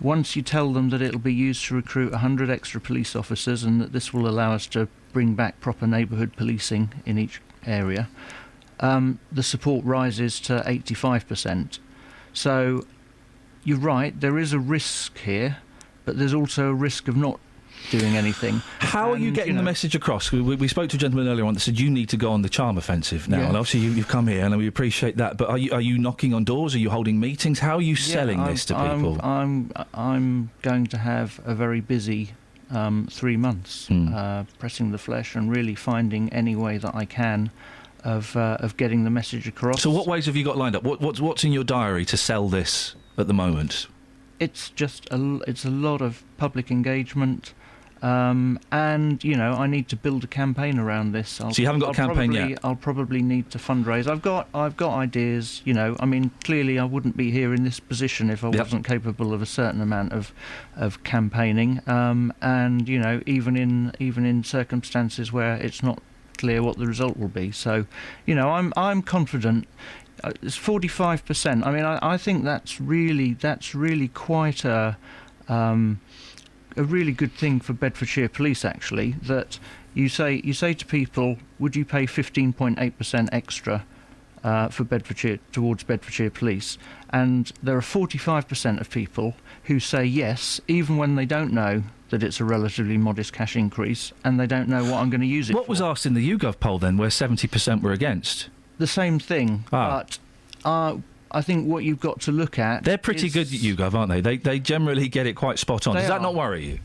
once you tell them that it'll be used to recruit 100 extra police officers and that this will allow us to bring back proper neighbourhood policing in each area, the support rises to 85%. So you're right, there is a risk here, but there's also a risk of not doing anything. How are you getting the message across? We spoke to a gentleman earlier on that said you need to go on the charm offensive now, and obviously you've come here and we appreciate that, but are you knocking on doors? Are you holding meetings? How are you selling this to people? I'm going to have a very busy 3 months pressing the flesh and really finding any way that I can of getting the message across. So what ways have you got lined up? What's in your diary to sell this at the moment? It's just it's a lot of public engagement, and I need to build a campaign around this. So you haven't got a campaign yet? I'll probably need to fundraise. I've got ideas. Clearly I wouldn't be here in this position if I wasn't capable of a certain amount of campaigning. And even in circumstances where it's not clear what the result will be. So, I'm confident. It's 45%. I mean, I think that's really quite a really good thing for Bedfordshire Police. Actually, that you say to people, would you pay 15.8% extra for Bedfordshire towards Bedfordshire Police? And there are 45% of people who say yes, even when they don't know that it's a relatively modest cash increase, and they don't know what I'm going to use it for. What was asked in the YouGov poll then, where 70% were against? The same thing, but I think what you've got to look at... They're pretty good at YouGov, aren't they? They generally get it quite spot on. Does that not worry you?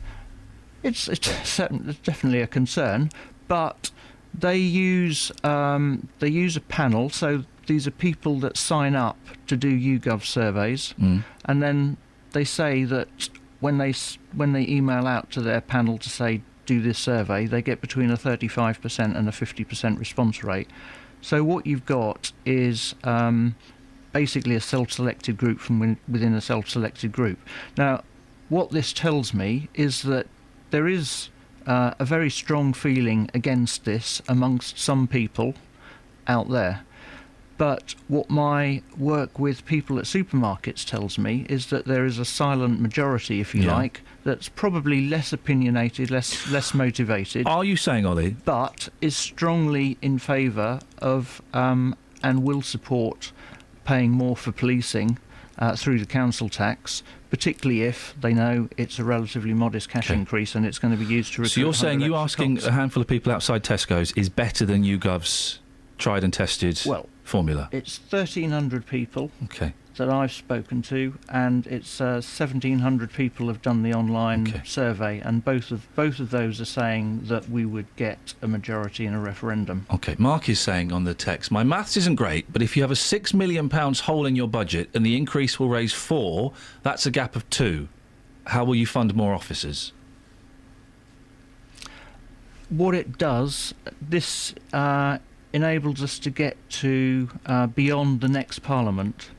It's definitely a concern, but they use a panel, so these are people that sign up to do YouGov surveys, and then they say that when they email out to their panel to say, do this survey, they get between a 35% and a 50% response rate. So what you've got is basically a self-selected group from within a self-selected group. Now, what this tells me is that there is a very strong feeling against this amongst some people out there. But what my work with people at supermarkets tells me is that there is a silent majority, if you like, that's probably less opinionated, less motivated. Are you saying, Ollie? But is strongly in favour of and will support paying more for policing through the council tax, particularly if they know it's a relatively modest cash increase and it's going to be used to recruit. So you're saying you asking a handful of people outside Tesco's is better than YouGov's tried and tested formula? It's 1,300 people that I've spoken to, and it's 1,700 people have done the online survey, and both of those are saying that we would get a majority in a referendum. OK, Mark is saying on the text, my maths isn't great, but if you have a £6 million hole in your budget and the increase will raise 4, that's a gap of 2. How will you fund more officers? What it does, this enables us to get to beyond the next Parliament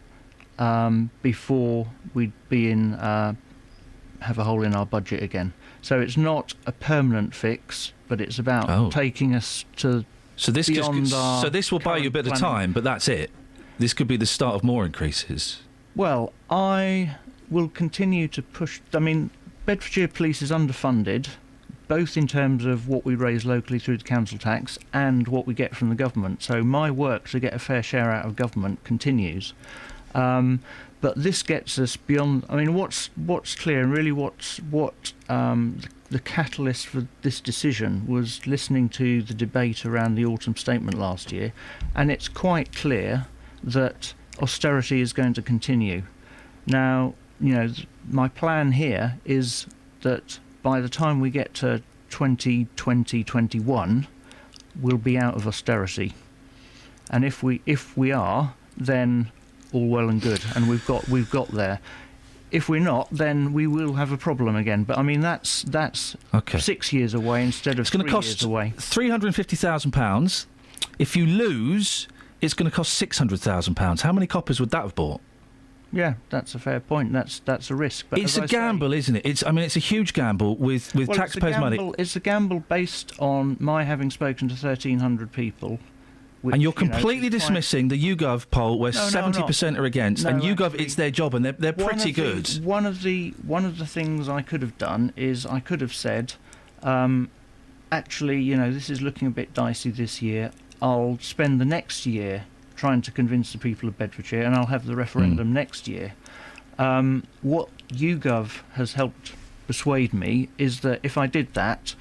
before we'd be in have a hole in our budget again. So it's not a permanent fix, but it's about taking us to beyond our. So this will buy you a bit of time, but that's it. This could be the start of more increases. Well, I will continue to push. I mean, Bedfordshire Police is underfunded, both in terms of what we raise locally through the council tax and what we get from the government. So my work to get a fair share out of government continues. But this gets us beyond. I mean, what's clear and really what the catalyst for this decision was listening to the debate around the autumn statement last year, and it's quite clear that austerity is going to continue. Now, my plan here is that by the time we get to 2020-21, we'll be out of austerity, and if we are, then all well and good, and we've got there. If we're not, then we will have a problem again. But I mean, that's 6 years away instead of 3 years away. It's going to cost £350,000. If you lose, it's going to cost £600,000. How many coppers would that have bought? Yeah, that's a fair point. That's a risk. But it's a gamble, isn't it? It's a huge gamble with taxpayers' money. It's a gamble based on my having spoken to 1,300 people And you're completely dismissing the YouGov poll where 70% are against, and YouGov, it's their job, and they're pretty good. One of the things I could have done is I could have said, actually, this is looking a bit dicey this year. I'll spend the next year trying to convince the people of Bedfordshire, and I'll have the referendum next year. What YouGov has helped persuade me is that if I did that,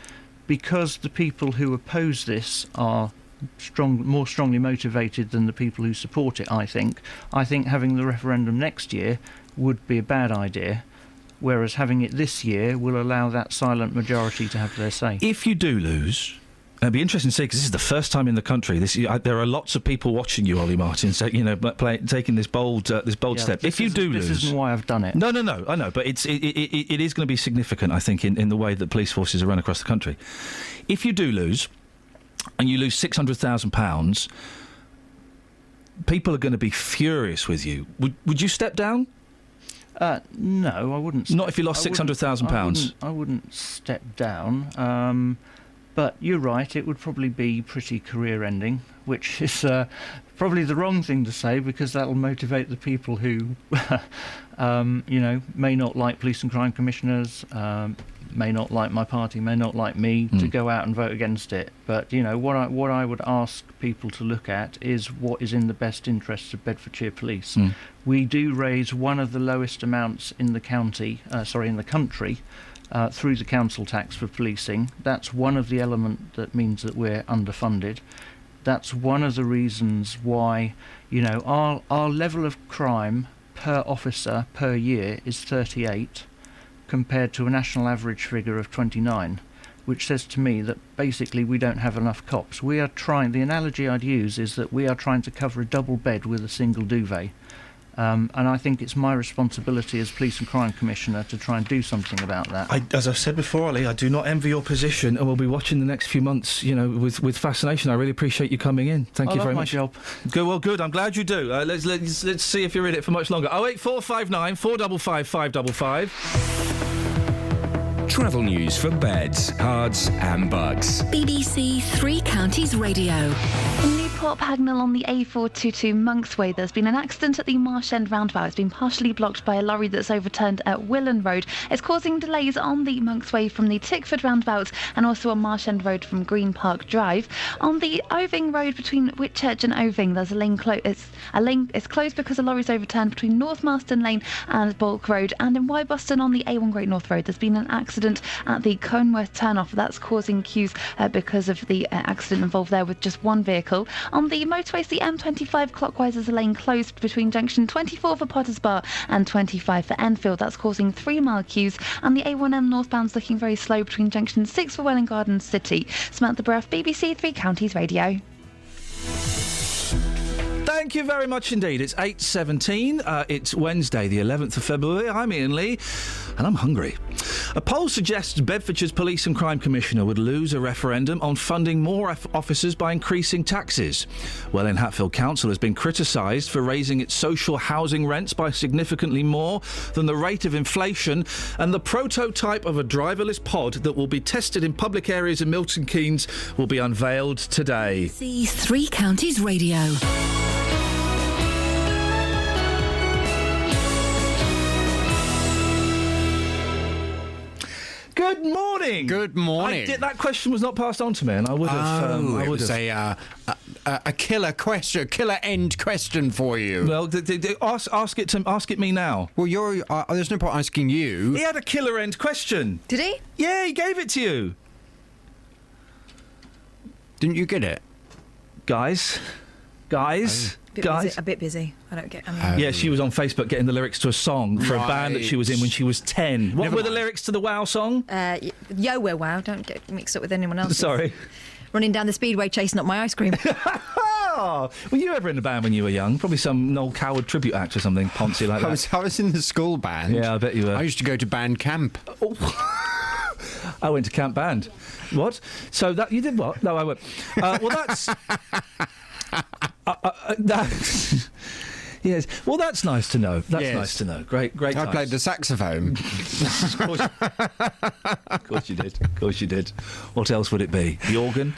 because the people who oppose this are more strongly motivated than the people who support it, I think having the referendum next year would be a bad idea, whereas having it this year will allow that silent majority to have their say. If you do lose, it'd be interesting to see, because this is the first time in the country. There are lots of people watching you, Ollie Martin, taking this bold step. If you do lose, this isn't why I've done it. No, I know, but it is going to be significant, I think, in the way that police forces are run across the country. If you do lose, and you lose £600,000, people are going to be furious with you. Would you step down? No, I wouldn't. Not if you lost £600,000. I wouldn't step down. But you're right, it would probably be pretty career-ending, which is probably the wrong thing to say, because that'll motivate the people who, may not like police and crime commissioners, may not like my party, may not like me, to go out and vote against it. But, what I would ask people to look at is what is in the best interests of Bedfordshire Police. We do raise one of the lowest amounts in the country, through the council tax for policing. That's one of the elements that means that we're underfunded. That's one of the reasons why, our level of crime per officer per year is 38, compared to a national average figure of 29, which says to me that basically we don't have enough cops. The analogy I'd use is that we are trying to cover a double bed with a single duvet. And I think it's my responsibility as Police and Crime Commissioner to try and do something about that. As I've said before, Ollie, I do not envy your position, and we'll be watching the next few months, with fascination. I really appreciate you coming in. Thank you very much. I love my job. Well, good. I'm glad you do. Let's see if you're in it for much longer. 08459 455 555. Travel news for beds, cards and bugs. BBC Three Counties Radio. Newport Pagnell on the A422 Monksway. There's been an accident at the Marsh End roundabout. It's been partially blocked by a lorry that's overturned at Willen Road. It's causing delays on the Monksway from the Tickford roundabout and also on Marsh End Road from Green Park Drive. On the Oving Road between Whitchurch and Oving, there's a lane it's closed because a lorry's overturned between North Marston Lane and Bulk Road. And in Wyboston on the A1 Great North Road, there's been an accident at the Conworth turnoff. That's causing queues because of the accident involved there with just one vehicle. On the motorways, the M25 clockwise is a lane closed between junction 24 for Potters Bar and 25 for Enfield. That's causing 3-mile queues. And the A1M northbound's looking very slow between junction 6 for Welwyn Garden City. Samantha Bruff, BBC Three Counties Radio. Thank you very much indeed. It's 8:17. It's Wednesday, the 11th of February. I'm Iain Lee, and I'm hungry. A poll suggests Bedfordshire's Police and Crime Commissioner would lose a referendum on funding more officers by increasing taxes. Welwyn Hatfield Council has been criticised for raising its social housing rents by significantly more than the rate of inflation, and the prototype of a driverless pod that will be tested in public areas in Milton Keynes will be unveiled today. BBC Three Counties Radio. Good morning. Good morning. That question was not passed on to me, and I would have. It was a killer question, killer end question for you. Well, ask it me now. Well, there's no point asking you. He had a killer end question. Did he? Yeah, he gave it to you. Didn't you get it, guys? A bit busy. I don't get. Yeah, she was on Facebook getting the lyrics to a song for a band that she was in when she was 10. What were the lyrics to the Wow song? Yo, we're Wow. Don't get mixed up with anyone else. Sorry. Running down the speedway chasing up my ice cream. Oh, were you ever in a band when you were young? Probably some Noel Coward tribute act or something poncy like that. I was in the school band. Yeah, I bet you were. I used to go to band camp. I went to camp band. What? So that you did what? No, I went. Well, that's. Yes. Well, that's nice to know. That's nice to know. Great. I played the saxophone. Of course you did. What else would it be? The organ.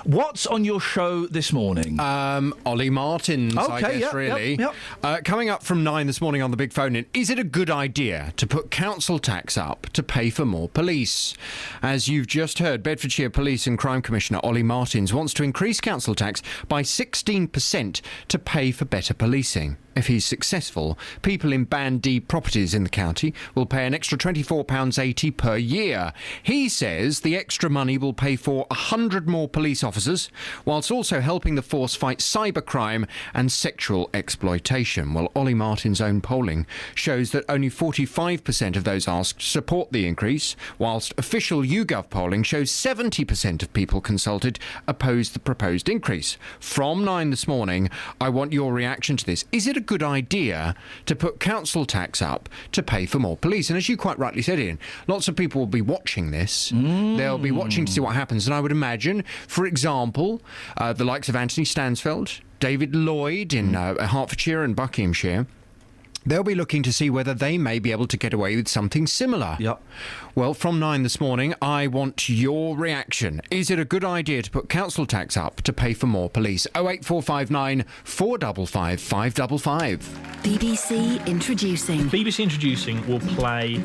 What's on your show this morning? Ollie Martins, I guess, really. Yep. Coming up from 9 this morning on the Big Phone In, is it a good idea to put council tax up to pay for more police? As you've just heard, Bedfordshire Police and Crime Commissioner Ollie Martins wants to increase council tax by 16% to pay for better policing. If he's successful, people in Band D properties in the county will pay an extra £24.80 per year. He says the extra money will pay for 100 more police officers, whilst also helping the force fight cybercrime and sexual exploitation. Well, Ollie Martin's own polling shows that only 45% of those asked support the increase, whilst official YouGov polling shows 70% of people consulted oppose the proposed increase. From 9 this morning, I want your reaction to this. Is it a good idea to put council tax up to pay for more police? And as you quite rightly said, Ian, lots of people will be watching this. They'll be watching to see what happens. And I would imagine, for example, the likes of Anthony Stansfeld, David Lloyd in Hertfordshire and Buckinghamshire, they'll be looking to see whether they may be able to get away with something similar. Yep. Well, from 9 this morning, I want your reaction. Is it a good idea to put council tax up to pay for more police? 08459 455 555. BBC Introducing. BBC Introducing will play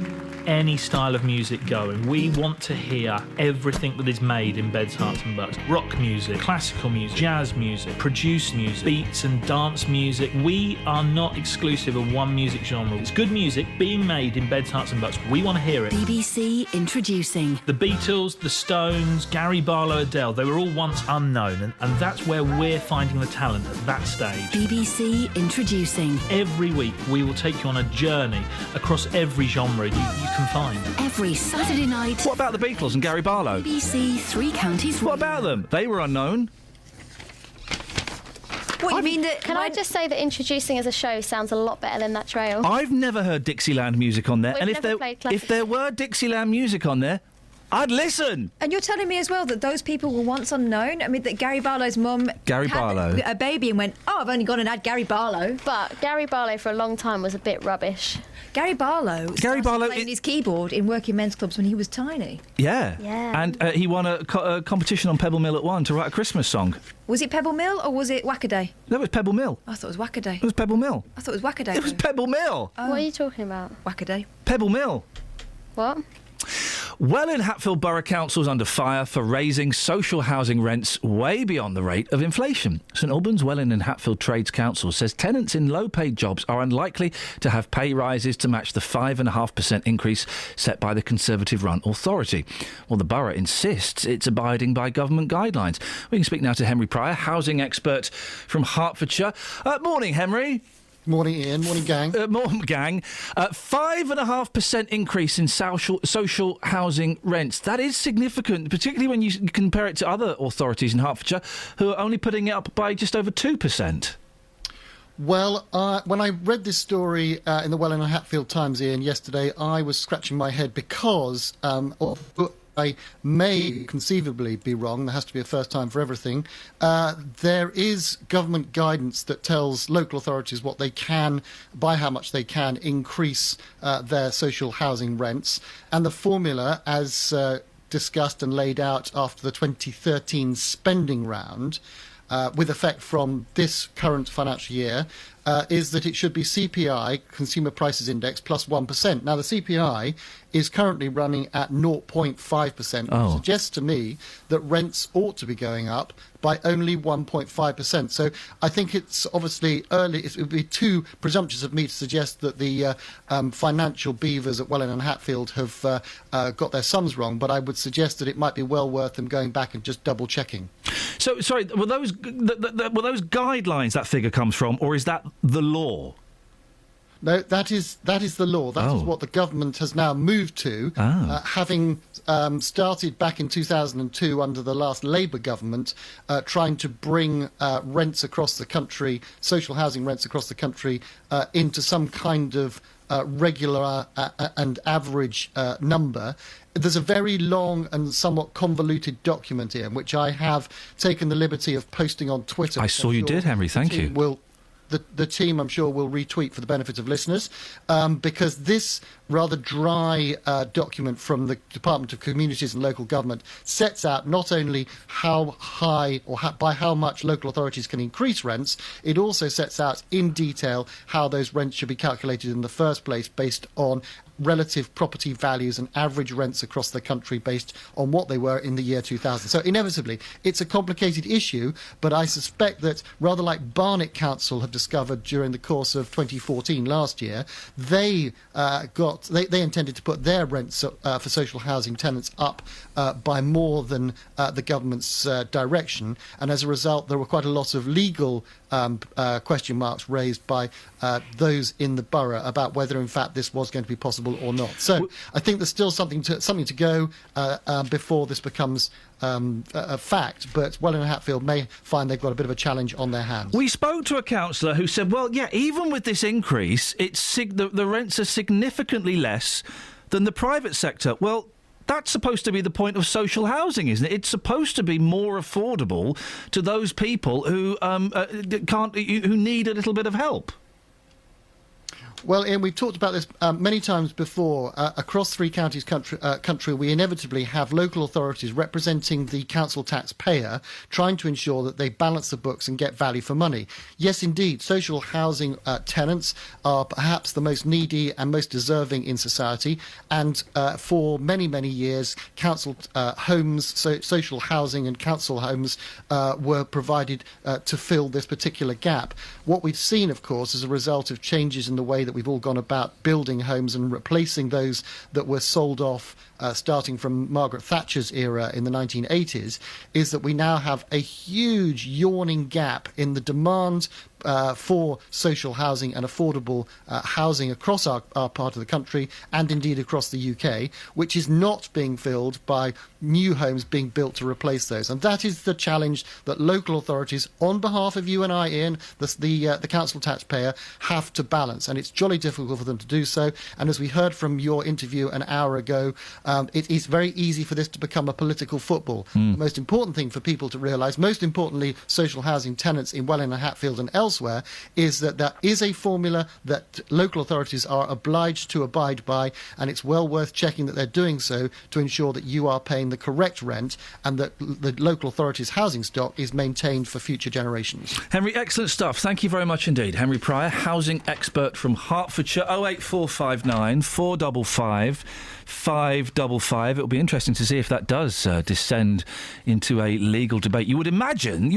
any style of music going. We want to hear everything that is made in Beds, Herts and Bucks. Rock music, classical music, jazz music, produced music, beats and dance music. We are not exclusive of one music genre. It's good music being made in Beds, Herts and Bucks. We want to hear it. BBC Introducing. The Beatles, the Stones, Gary Barlow, Adele, they were all once unknown, and that's where we're finding the talent at that stage. BBC Introducing. Every week we will take you on a journey across every genre you can find. Every Saturday night. What about the Beatles and Gary Barlow? BBC Three Counties. What about them? They were unknown. What, you mean that? Can I just say that Introducing as a show sounds a lot better than that trail? I've never heard Dixieland music on there, We've and never if there were Dixieland music on there, I'd listen. And you're telling me as well that those people were once unknown? I mean, that Gary Barlow's mum had a baby and went, oh, I've only gone and had Gary Barlow. But Gary Barlow for a long time was a bit rubbish. Gary Barlow started playing his keyboard in working men's clubs when he was tiny. Yeah. And he won a competition on Pebble Mill at 1 to write a Christmas song. Was it Pebble Mill or was it Wackaday? No, it was Pebble Mill. I thought it was Wackaday. It was Pebble Mill. I thought it was Wackaday. It was Pebble Mill. Oh. What are you talking about? Wackaday. Pebble Mill. What? Welwyn Hatfield Borough Council's under fire for raising social housing rents way beyond the rate of inflation. St Albans, Welwyn and Hatfield Trades Council says tenants in low-paid jobs are unlikely to have pay rises to match the 5.5% increase set by the Conservative-run authority. Well, the borough insists it's abiding by government guidelines. We can speak now to Henry Pryor, housing expert from Hertfordshire. Morning, Henry. Morning, Ian. Morning, gang. Morning, gang. 5.5% increase in social housing rents. That is significant, particularly when you compare it to other authorities in Hertfordshire who are only putting it up by just over 2%. Well, when I read this story in the Welwyn and Hatfield Times, Ian, yesterday, I was scratching my head because I may conceivably be wrong. There has to be a first time for everything. There is government guidance that tells local authorities what they can, by how much they can increase their social housing rents. And the formula, as discussed and laid out after the 2013 spending round, with effect from this current financial year, is that it should be CPI, Consumer Prices Index, plus 1%. Now, the CPI is currently running at 0.5%, which suggests to me that rents ought to be going up by only 1.5%. So I think it's obviously early. It would be too presumptuous of me to suggest that the financial beavers at Welwyn and Hatfield have got their sums wrong, but I would suggest that it might be well worth them going back and just double-checking. So, sorry, were those guidelines that figure comes from, or is that the law? No, that is the law. That is what the government has now moved to, having started back in 2002 under the last Labour government, trying to bring rents across the country, social housing rents across the country, into some kind of regular and average number. There's a very long and somewhat convoluted document here, which I have taken the liberty of posting on Twitter. I saw you did, Henry. Thank you. the team, I'm sure, will retweet for the benefit of listeners, because this rather dry document from the Department of Communities and Local Government sets out not only how high or by how much local authorities can increase rents, it also sets out in detail how those rents should be calculated in the first place based on relative property values and average rents across the country based on what they were in the year 2000. So inevitably, it's a complicated issue, but I suspect that rather like Barnet Council have discovered during the course of 2014 last year, they intended to put their rents for social housing tenants up by more than the government's direction, and as a result there were quite a lot of legal question marks raised by those in the borough about whether in fact this was going to be possible or not. So I think there's still something to go before this becomes a fact, but Welwyn and Hatfield may find they've got a bit of a challenge on their hands. We spoke to a councillor who said, well, yeah, even with this increase, the rents are significantly less than the private sector. Well, that's supposed to be the point of social housing, isn't it? It's supposed to be more affordable to those people who who need a little bit of help. Well, Iain, we've talked about this many times before. Across three counties country, we inevitably have local authorities representing the council taxpayer, trying to ensure that they balance the books and get value for money. Yes, indeed, social housing tenants are perhaps the most needy and most deserving in society, and for many, many years, council homes, social housing and council homes were provided to fill this particular gap. What we've seen, of course, as a result of changes in the way that we've all gone about building homes and replacing those that were sold off starting from Margaret Thatcher's era in the 1980s, is that we now have a huge yawning gap in the demand for social housing and affordable housing across our part of the country and indeed across the UK, which is not being filled by new homes being built to replace those. And that is the challenge that local authorities, on behalf of you and I, Iain, the council taxpayer, have to balance. And it's jolly difficult for them to do so. And as we heard from your interview an hour ago, it is very easy for this to become a political football. The most important thing for people to realise, most importantly social housing tenants in Welwyn and Hatfield and elsewhere, is that there is a formula that local authorities are obliged to abide by, and it's well worth checking that they're doing so to ensure that you are paying the correct rent and that the local authorities' housing stock is maintained for future generations. Henry, excellent stuff. Thank you very much indeed. Henry Pryor, housing expert from Hertfordshire. 08459 455 555. It'll be interesting to see if that does descend into a legal debate. You would imagine,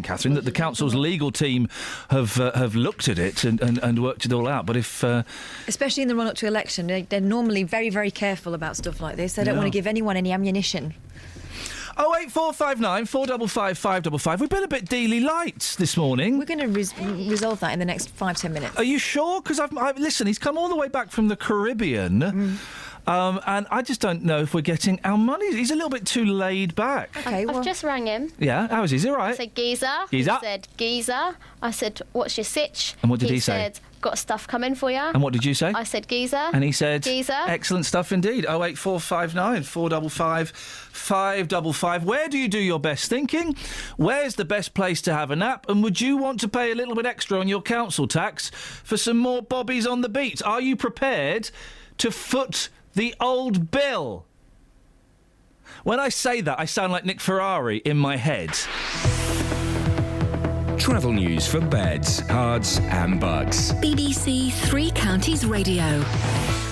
Catherine, that the council's legal team have looked at it and worked it all out. But if especially in the run-up to election, they're normally very, very careful about stuff like this. They don't want to give anyone any ammunition. 08459 455 555. We've been a bit Dealey light this morning. We're going to resolve that in the next 5-10 minutes. Are you sure? Because listen, he's come all the way back from the Caribbean. And I just don't know if we're getting our money. He's a little bit too laid back. Okay, I've just rang him. Yeah, how is he? Is he all right? I said, geezer. Geezer. He said, geezer. I said, what's your sitch? And what did he say? He said, got stuff coming for you. And what did you say? I said, geezer. And he said, geezer. Excellent stuff indeed. 08459 455 555. Where do you do your best thinking? Where's the best place to have a nap? And would you want to pay a little bit extra on your council tax for some more bobbies on the beat? Are you prepared to foot the old bill? When I say that, I sound like Nick Ferrari in my head. Travel news for beds, cards and bugs. BBC Three Counties Radio.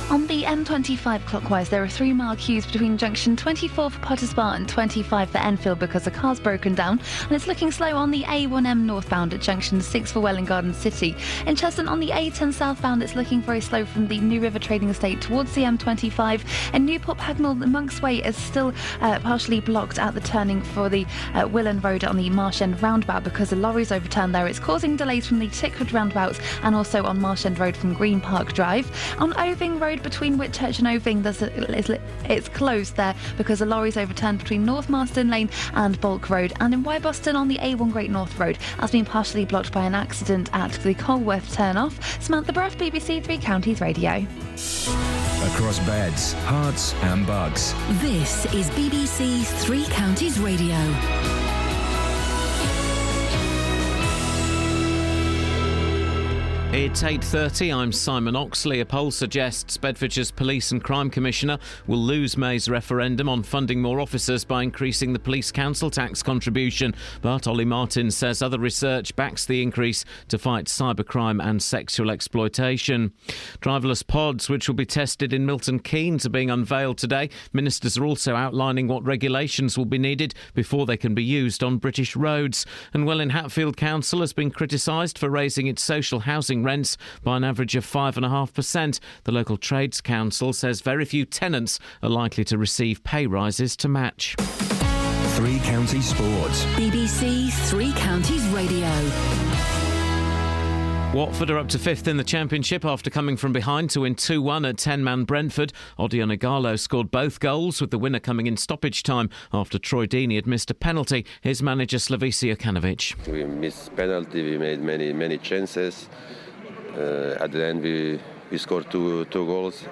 On the M25 clockwise, there are 3-mile queues between junction 24 for Potters Bar and 25 for Enfield because a car's broken down, and it's looking slow on the A1M northbound at junction 6 for Welwyn Garden City. In Cheston on the A10 southbound, it's looking very slow from the New River Trading Estate towards the M25, and Newport Pagnell Monk's Way is still partially blocked at the turning for the Willen Road on the Marsh End roundabout because the lorry's overturned there. It's causing delays from the Tickford roundabout and also on Marsh End Road from Green Park Drive. On Oving Road between Whitchurch and Oving, it's closed there because the lorry's overturned between North Marston Lane and Bulk Road. And in Wyboston on the A1 Great North Road has been partially blocked by an accident at the Colworth turn-off. Samantha Bruff, BBC Three Counties Radio. Across beds, hearts and bugs. This is BBC Three Counties Radio. It's 8:30. I'm Simon Oxley. A poll suggests Bedfordshire's Police and Crime Commissioner will lose May's referendum on funding more officers by increasing the police council tax contribution. But Ollie Martin says other research backs the increase to fight cybercrime and sexual exploitation. Driverless pods, which will be tested in Milton Keynes, are being unveiled today. Ministers are also outlining what regulations will be needed before they can be used on British roads. And Welwyn Hatfield Council has been criticised for raising its social housing rents by an average of 5.5%. The local Trades Council says very few tenants are likely to receive pay rises to match. Three Counties Sports. BBC Three Counties Radio. Watford are up to 5th in the Championship after coming from behind to win 2-1 at 10-man Brentford. Odion Ighalo scored both goals, with the winner coming in stoppage time after Troy Deeney had missed a penalty. His manager Slavisa Jokanovic. We missed penalty, we made many chances. At the end we scored two goals.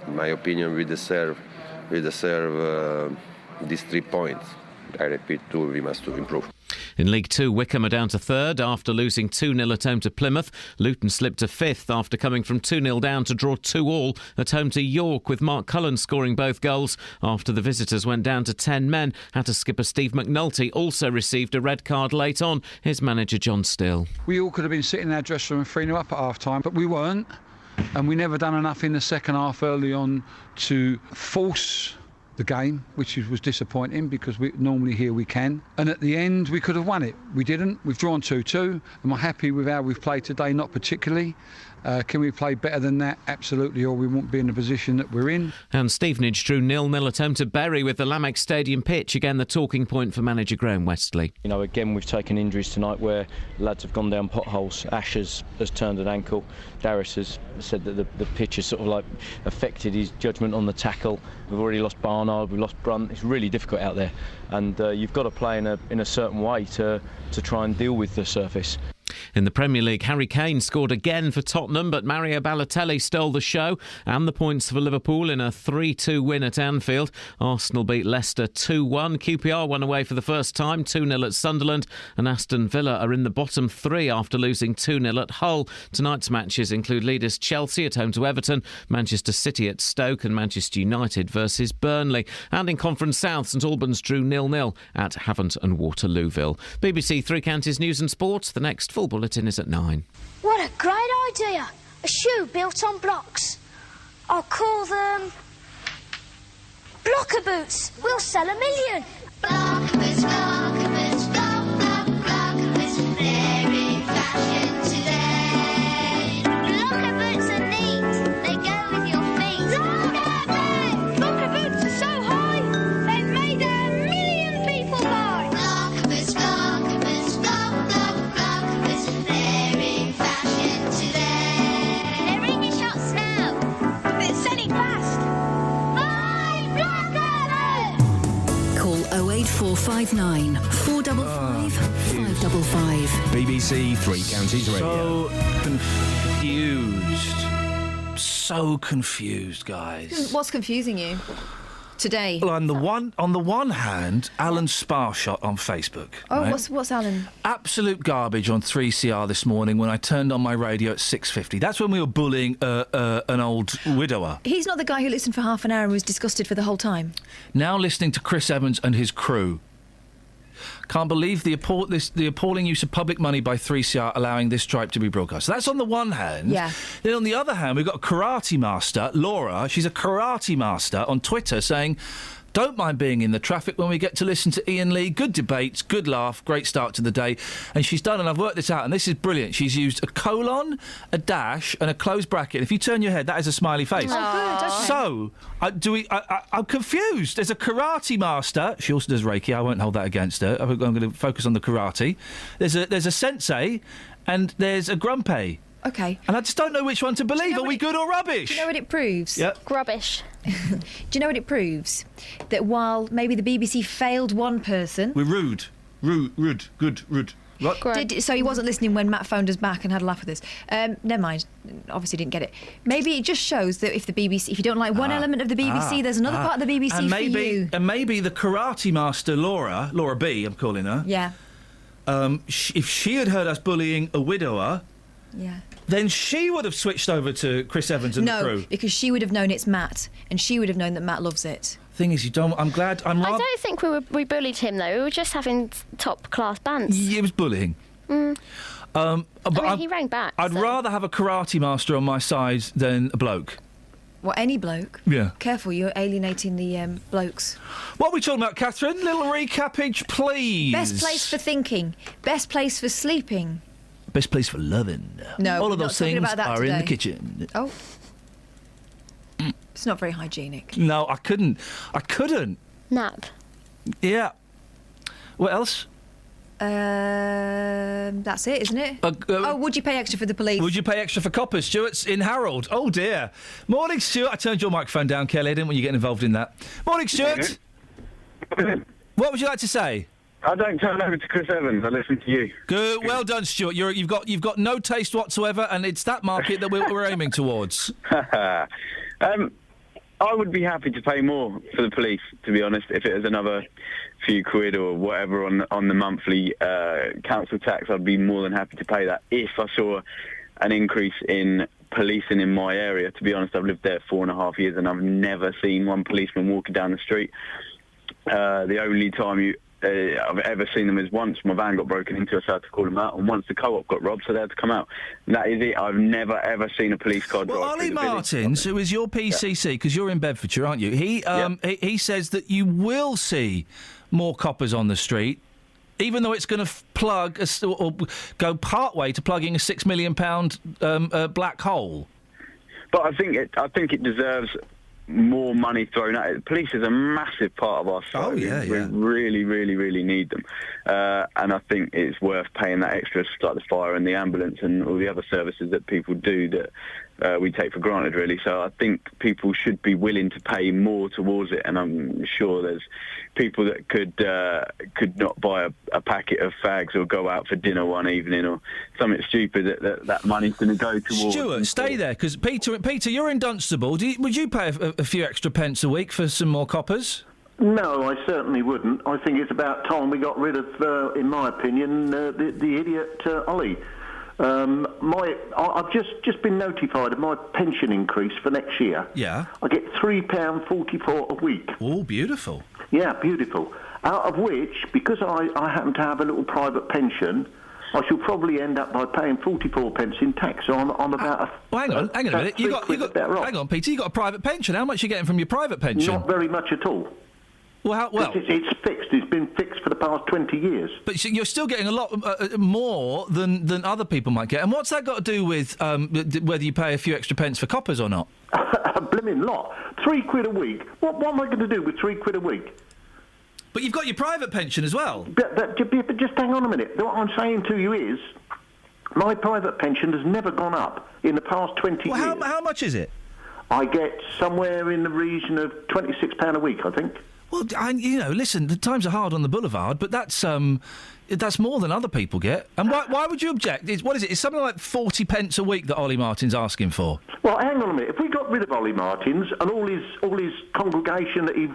In my opinion, we deserve these 3 points. I repeat, we must improve. In League Two, Wickham are down to 3rd after losing 2-0 at home to Plymouth. Luton slipped to 5th after coming from 2-0 down to draw 2-2 at home to York, with Mark Cullen scoring both goals after the visitors went down to 10 men. Hatter skipper Steve McNulty also received a red card late on. His manager John Still. We all could have been sitting in our dressing room 3-0 up at half-time, but we weren't. And we never done enough in the second half early on to force the game, which was disappointing because we normally here we can. And at the end, we could have won it. We didn't. We've drawn 2-2. Am I happy with how we've played today? Not particularly. Can we play better than that? Absolutely, or we won't be in the position that we're in. And Stevenage drew 0-0 at home to Bury with the Lamex Stadium pitch. Again, the talking point for manager Graham Westley. You know, again, we've taken injuries tonight where lads have gone down potholes. Ash has turned an ankle. Darius has said that the pitch has sort of like affected his judgment on the tackle. We've already lost Barnard, we've lost Brunt. It's really difficult out there. And you've got to play in a certain way to try and deal with the surface. In the Premier League, Harry Kane scored again for Tottenham, but Mario Balotelli stole the show and the points for Liverpool in a 3-2 win at Anfield. Arsenal beat Leicester 2-1. QPR won away for the first time, 2-0 at Sunderland, and Aston Villa are in the bottom 3 after losing 2-0 at Hull. Tonight's matches include leaders Chelsea at home to Everton, Manchester City at Stoke, and Manchester United versus Burnley. And in Conference South, St Albans drew 0-0 at Havant and Waterlooville. BBC Three Counties News and Sport. The next full bulletin is at 9. What a great idea! A shoe built on blocks. I'll call them blocker boots. We'll sell 1 million. Blocker boots, blocker boots, blocker boots. They're in fashion today. Blocker boots are neat. They go with your feet. Blocker boots are so high. They've made 1 million people buy. Blocker boots, blocker boots, blocker boots. They're in fashion today. They're in your shops now. But sell it fast. Buy blocker boots. Call 08459 455 555. BBC Three Counties Radio. So confused, guys. What's confusing you today? Well, on the one hand, Alan Sparshot on Facebook. Oh, right? what's Alan? Absolute garbage on 3CR this morning when I turned on my radio at 6:50. That's when we were bullying an old widower. He's not the guy who listened for half an hour and was disgusted for the whole time. Now listening to Chris Evans and his crew. Can't believe the appalling use of public money by 3CR allowing this stripe to be broadcast. So that's on the one hand. Yeah. Then on the other hand, we've got a karate master, Laura. She's a karate master on Twitter saying, don't mind being in the traffic when we get to listen to Iain Lee. Good debates, good laugh, great start to the day. And she's done, and I've worked this out, and this is brilliant. She's used a colon, a dash, and a closed bracket. If you turn your head, that is a smiley face. Oh, good. Okay. So, I'm confused. There's a karate master. She also does Reiki. I won't hold that against her. I'm going to focus on the karate. There's a sensei, and there's a grumpy. Okay. And I just don't know which one to believe. Are we good or rubbish? Do you know what it proves? Yep. Rubbish. Do you know what it proves? That while maybe the BBC failed one person... We're rude. Rude. What? So he wasn't listening when Matt phoned us back and had a laugh with us. Never mind. Obviously didn't get it. Maybe it just shows that if you don't like one element of the BBC, there's another part of the BBC for you. And maybe the karate master, Laura B, I'm calling her. Yeah. If she had heard us bullying a widower, Yeah. Then she would have switched over to Chris Evans and the crew. No, because she would have known it's Matt, and she would have known that Matt loves it. Thing is, you don't. I'm glad. I don't think we bullied him though. We were just having top class bands. It was bullying. Mm. But he rang back. I'd rather have a karate master on my side than a bloke. What, any bloke? Yeah. Careful, you're alienating the blokes. What are we talking about, Catherine? Little recappage, please. Best place for thinking. Best place for sleeping. Best place for loving. No, all we're of not those talking things about that are in the today. kitchen. Oh. It's not very hygienic. No, I couldn't. Nap. Yeah. What else? That's it, isn't it? Would you pay extra for the police? Would you pay extra for coppers? Stuart's in Harold. Oh, dear. Morning, Stuart. I turned your microphone down, Kelly. I didn't want you getting involved in that. Morning, Stuart. What would you like to say? I don't turn over to Chris Evans. I listen to you. Good. Well done, Stuart. You've got no taste whatsoever, and it's that market that we're aiming towards. I would be happy to pay more for the police, to be honest, if it was another few quid or whatever on the monthly council tax. I'd be more than happy to pay that if I saw an increase in policing in my area. To be honest, I've lived there 4.5 years and I've never seen one policeman walking down the street. The only time I've ever seen them is once my van got broken into, so I had to call them out, and once the co-op got robbed, so they had to come out. And that is it. I've never, ever seen a police car drive Ollie through the Martins, who is your PCC, because you're in Bedfordshire, aren't you? He says that you will see more coppers on the street, even though it's going to plug or go part way to plugging a £6 million black hole. But I think it deserves more money thrown at it. Police is a massive part of our society. We really, really, really need them. And I think it's worth paying that extra, like the fire and the ambulance and all the other services that people do that we take for granted, really. So I think people should be willing to pay more towards it, and I'm sure there's people that could not buy a packet of fags or go out for dinner one evening or something stupid that money's going to go towards. Stuart, stay there, because Peter, you're in Dunstable. Would you pay a few extra pence a week for some more coppers? No, I certainly wouldn't. I think it's about time we got rid of, in my opinion, the idiot Ollie. I've just been notified of my pension increase for next year. Yeah. I get £3.44 a week. Oh, beautiful. Yeah, beautiful. Out of which, because I happen to have a little private pension, I shall probably end up by paying 44 pence in tax. So I'm about. Hang on a minute. Hang on, Peter. You got a private pension. How much are you getting from your private pension? Not very much at all. Well, it's fixed. It's been fixed for the past 20 years. But you're still getting a lot more than other people might get. And what's that got to do with whether you pay a few extra pence for coppers or not? A blimmin' lot. £3 a week. What am I going to do with £3 a week? But you've got your private pension as well. But just hang on a minute. What I'm saying to you is, my private pension has never gone up in the past 20 years. How much is it? I get somewhere in the region of £26 a week, I think. Well, listen, the times are hard on the boulevard, but that's more than other people get. And why would you object? What is it? It's something like 40 pence a week that Ollie Martin's asking for. Well, hang on a minute. If we got rid of Ollie Martins and all his congregation that he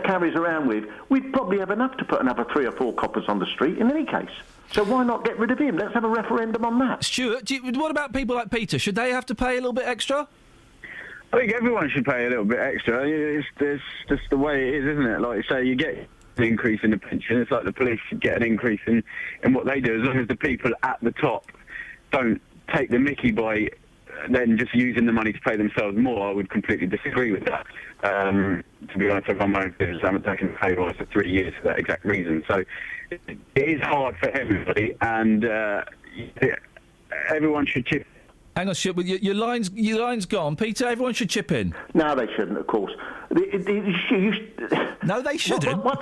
carries around with, we'd probably have enough to put another 3 or 4 coppers on the street in any case. So why not get rid of him? Let's have a referendum on that. Stuart, what about people like Peter? Should they have to pay a little bit extra? I think everyone should pay a little bit extra. It's just the way it is, isn't it? Like you say, you get an increase in the pension. It's like the police should get an increase in what they do, as long as the people at the top don't take the mickey by then just using the money to pay themselves more. I would completely disagree with that. To be honest, I've run my own business. I haven't taken a pay rise for 3 years for that exact reason. So it is hard for everybody, and everyone should chip. Hang on, Stuart, your line's gone. Peter, everyone should chip in. No, they shouldn't, of course. No, they shouldn't. What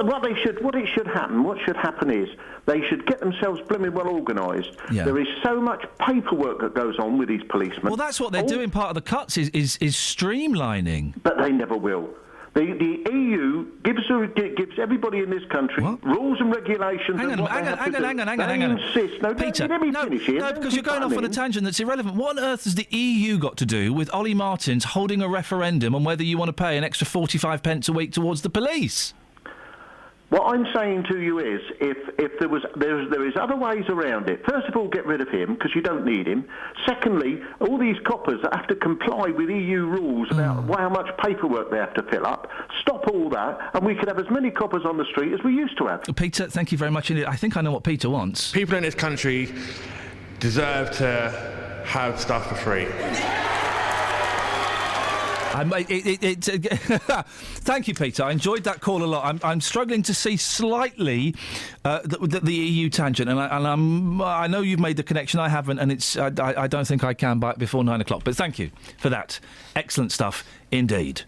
should happen is they should get themselves blooming well organised. Yeah. There is so much paperwork that goes on with these policemen. Well, that's what they're doing. Part of the cuts is streamlining. But they never will. The EU gives everybody in this country rules and regulations. Hang on. Insist. No, Peter, let me finish here. No, because you're going off on a tangent that's irrelevant. What on earth has the EU got to do with Ollie Martins holding a referendum on whether you want to pay an extra 45 pence a week towards the police? What I'm saying to you is, if there is other ways around it. First of all, get rid of him because you don't need him. Secondly, all these coppers that have to comply with EU rules about how much paperwork they have to fill up. Stop all that, and we could have as many coppers on the street as we used to have. Peter, thank you very much indeed. I think I know what Peter wants. People in this country deserve to have stuff for free. Thank you, Peter. I enjoyed that call a lot. I'm struggling to see slightly the EU tangent, and I know you've made the connection. I haven't, and I don't think I can by before 9 o'clock. But thank you for that. Excellent stuff indeed.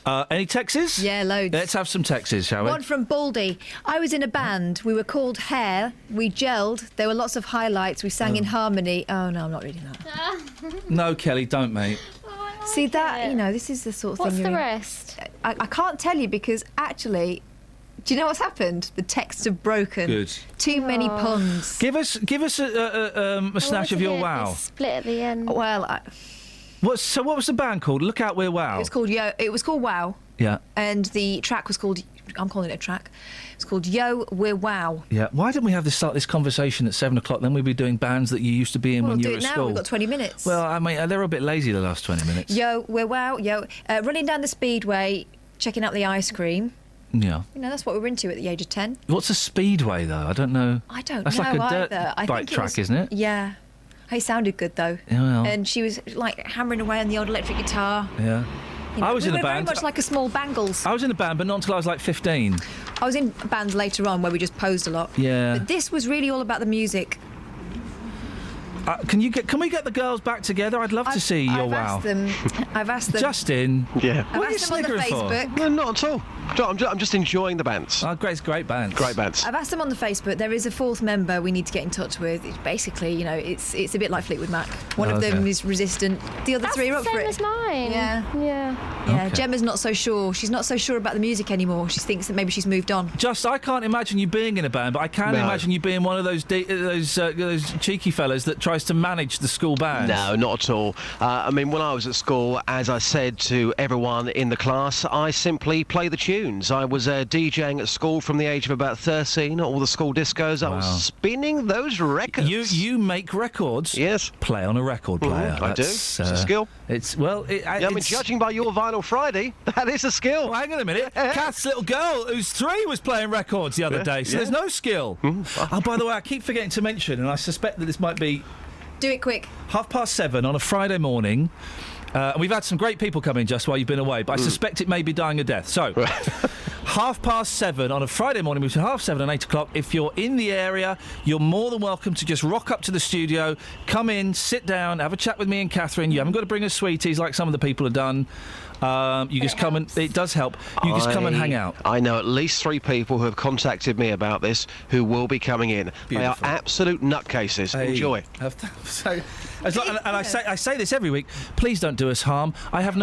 Any texts? Yeah, loads. Let's have some texts, shall we? One from Baldy. I was in a band. We were called Hair. We gelled. There were lots of highlights. We sang in harmony. Oh, no, I'm not reading that. No, Kelly, don't, mate. See, that, this is the sort of What's thing... the rest? I can't tell you because, actually, do you know what's happened? The texts have broken. Good. Too many puns. Give us a snatch of your wow. Split at the end. Well... What was the band called? Look Out, We're Wow. It was called Wow. Yeah. And the track was called... I'm calling it a track. It's called Yo, We're Wow. Yeah. Why didn't we start this conversation at 7 o'clock? Then we'd be doing bands that you used to be in when you were at school. We'll do it now. We've got 20 minutes. Well, I mean, they're a bit lazy the last 20 minutes. Yo, We're Wow. Yo. Running down the speedway, checking out the ice cream. Yeah. That's what we were into at the age of 10. What's a speedway, though? I don't know. I don't That's know like a dirt either. bike track, isn't it? Yeah. He sounded good, though. Yeah, well. And she was, hammering away on the old electric guitar. Yeah. I was in a band. Very much like a small Bangles. I was in a band, but not until I was like 15. I was in bands later on where we just posed a lot. Yeah. But this was really all about the music. Can we get the girls back together? I'd love to see your wow. I've asked them. Justin. Yeah. I've asked them on the Facebook. No, not at all. I'm just enjoying the bands. Oh, great bands. Great bands. I've asked them on the Facebook. There is a fourth member we need to get in touch with. It's basically, it's a bit like Fleetwood Mac. One of them is resistant. The other three are up for it. That's the same as mine. Yeah. Okay. Gemma's not so sure. She's not so sure about the music anymore. She thinks that maybe she's moved on. I can't imagine you being in a band, but I can imagine you being one of those cheeky fellas that tries to manage the school band. No, not at all. When I was at school, as I said to everyone in the class, I simply play the tunes. I was DJing at school from the age of about 13, all the school discos. I was spinning those records. You make records? Yes. Play on a record player. I do. It's a skill. Judging by your Vinyl Friday, that is a skill. Well, hang on a minute. Kath's little girl, who's 3, was playing records the other day, so there's no skill. Oh, by the way, I keep forgetting to mention, and I suspect that this might be... Do it quick. 7:30 on a Friday morning. We've had some great people come in just while you've been away, but I suspect it may be dying a death. So, 7:30 on a Friday morning between 7:30 and 8 o'clock. If you're in the area, you're more than welcome to just rock up to the studio, come in, sit down, have a chat with me and Catherine. You haven't got to bring us sweeties like some of the people have done. You just come and... It does help. You just come and hang out. I know at least 3 people who have contacted me about this who will be coming in. Beautiful. They are absolute nutcases. Enjoy. I say this every week. Please don't do us harm. I have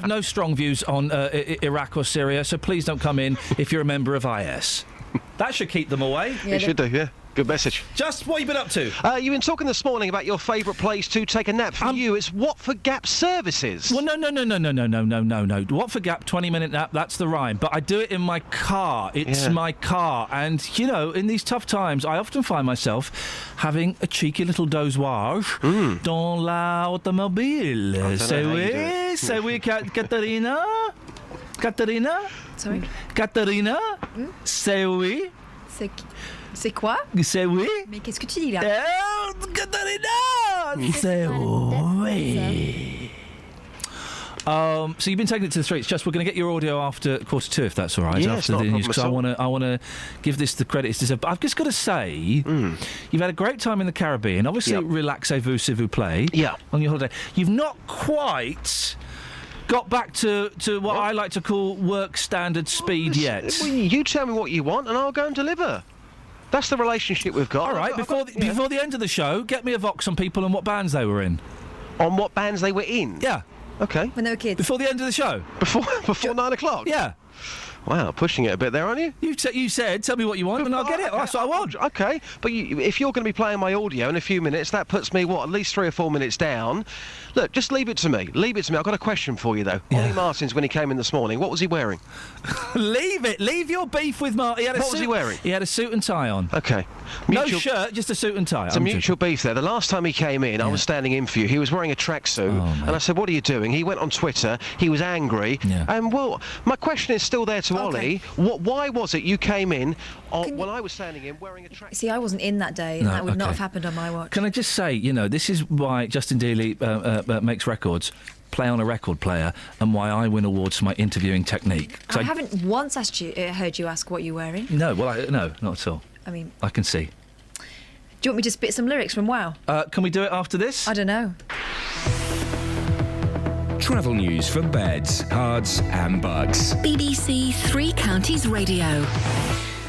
no strong views on Iraq or Syria, so please don't come in if you're a member of IS. That should keep them away. Yeah, it should do, yeah. Good message. Just what have you been up to? You've been talking this morning about your favourite place to take a nap. For you, it's Watford Gap Services. Well, no. Watford Gap 20-minute nap, that's the rhyme. But I do it in my car. It's my car. And, in these tough times, I often find myself having a cheeky little dozoage dans l'automobile. C'est oui, Katerina? Sorry? Katerina? C'est oui? C'est quoi? C'est oui? Mais qu'est-ce que tu dis là? Katerina! C'est oui. So you've been taking it to the streets. Just we're going to get your audio after 2:15, if that's all right. Yeah, after the news, because I want to give this the credit it's deserved. But I've just got to say, you've had a great time in the Caribbean. Obviously, relaxez-vous s'il vous plaît. Yeah. On your holiday, you've not quite got back to what I like to call work standard speed yet. Well, you tell me what you want, and I'll go and deliver. That's the relationship we've got. All right, before the end of the show, get me a vox on people and what bands they were in. On what bands they were in? Yeah. Okay. When they were kids. Before the end of the show. Before 9 o'clock? Yeah. Wow, pushing it a bit there, aren't you? You said, tell me what you want, and I'll get it. Okay. That's what I want. Okay, but if you're going to be playing my audio in a few minutes, that puts me, at least 3 or 4 minutes down. Look, just leave it to me. Leave it to me. I've got a question for you, though. Ollie Martins, when he came in this morning, what was he wearing? Leave it. Leave your beef with Martin. What was he wearing? He had a suit and tie on. Okay. No shirt, just a suit and tie. It's a mutual beef there. The last time he came in, I was standing in for you. He was wearing a tracksuit, and I said, "What are you doing?" He went on Twitter. He was angry. And my question is still there to Ollie. Why was it you came in when I was standing in wearing a tracksuit? See, I wasn't in that day, and that would not have happened on my watch. Can I just say, this is why Justin Dealey makes records. Play on a record player, and why I win awards for my interviewing technique. I haven't once heard you ask what you're wearing. No, no, not at all. I mean, I can see. Do you want me to spit some lyrics from Wow? Can we do it after this? I don't know. Travel news for beds, cards and bugs. BBC Three Counties Radio.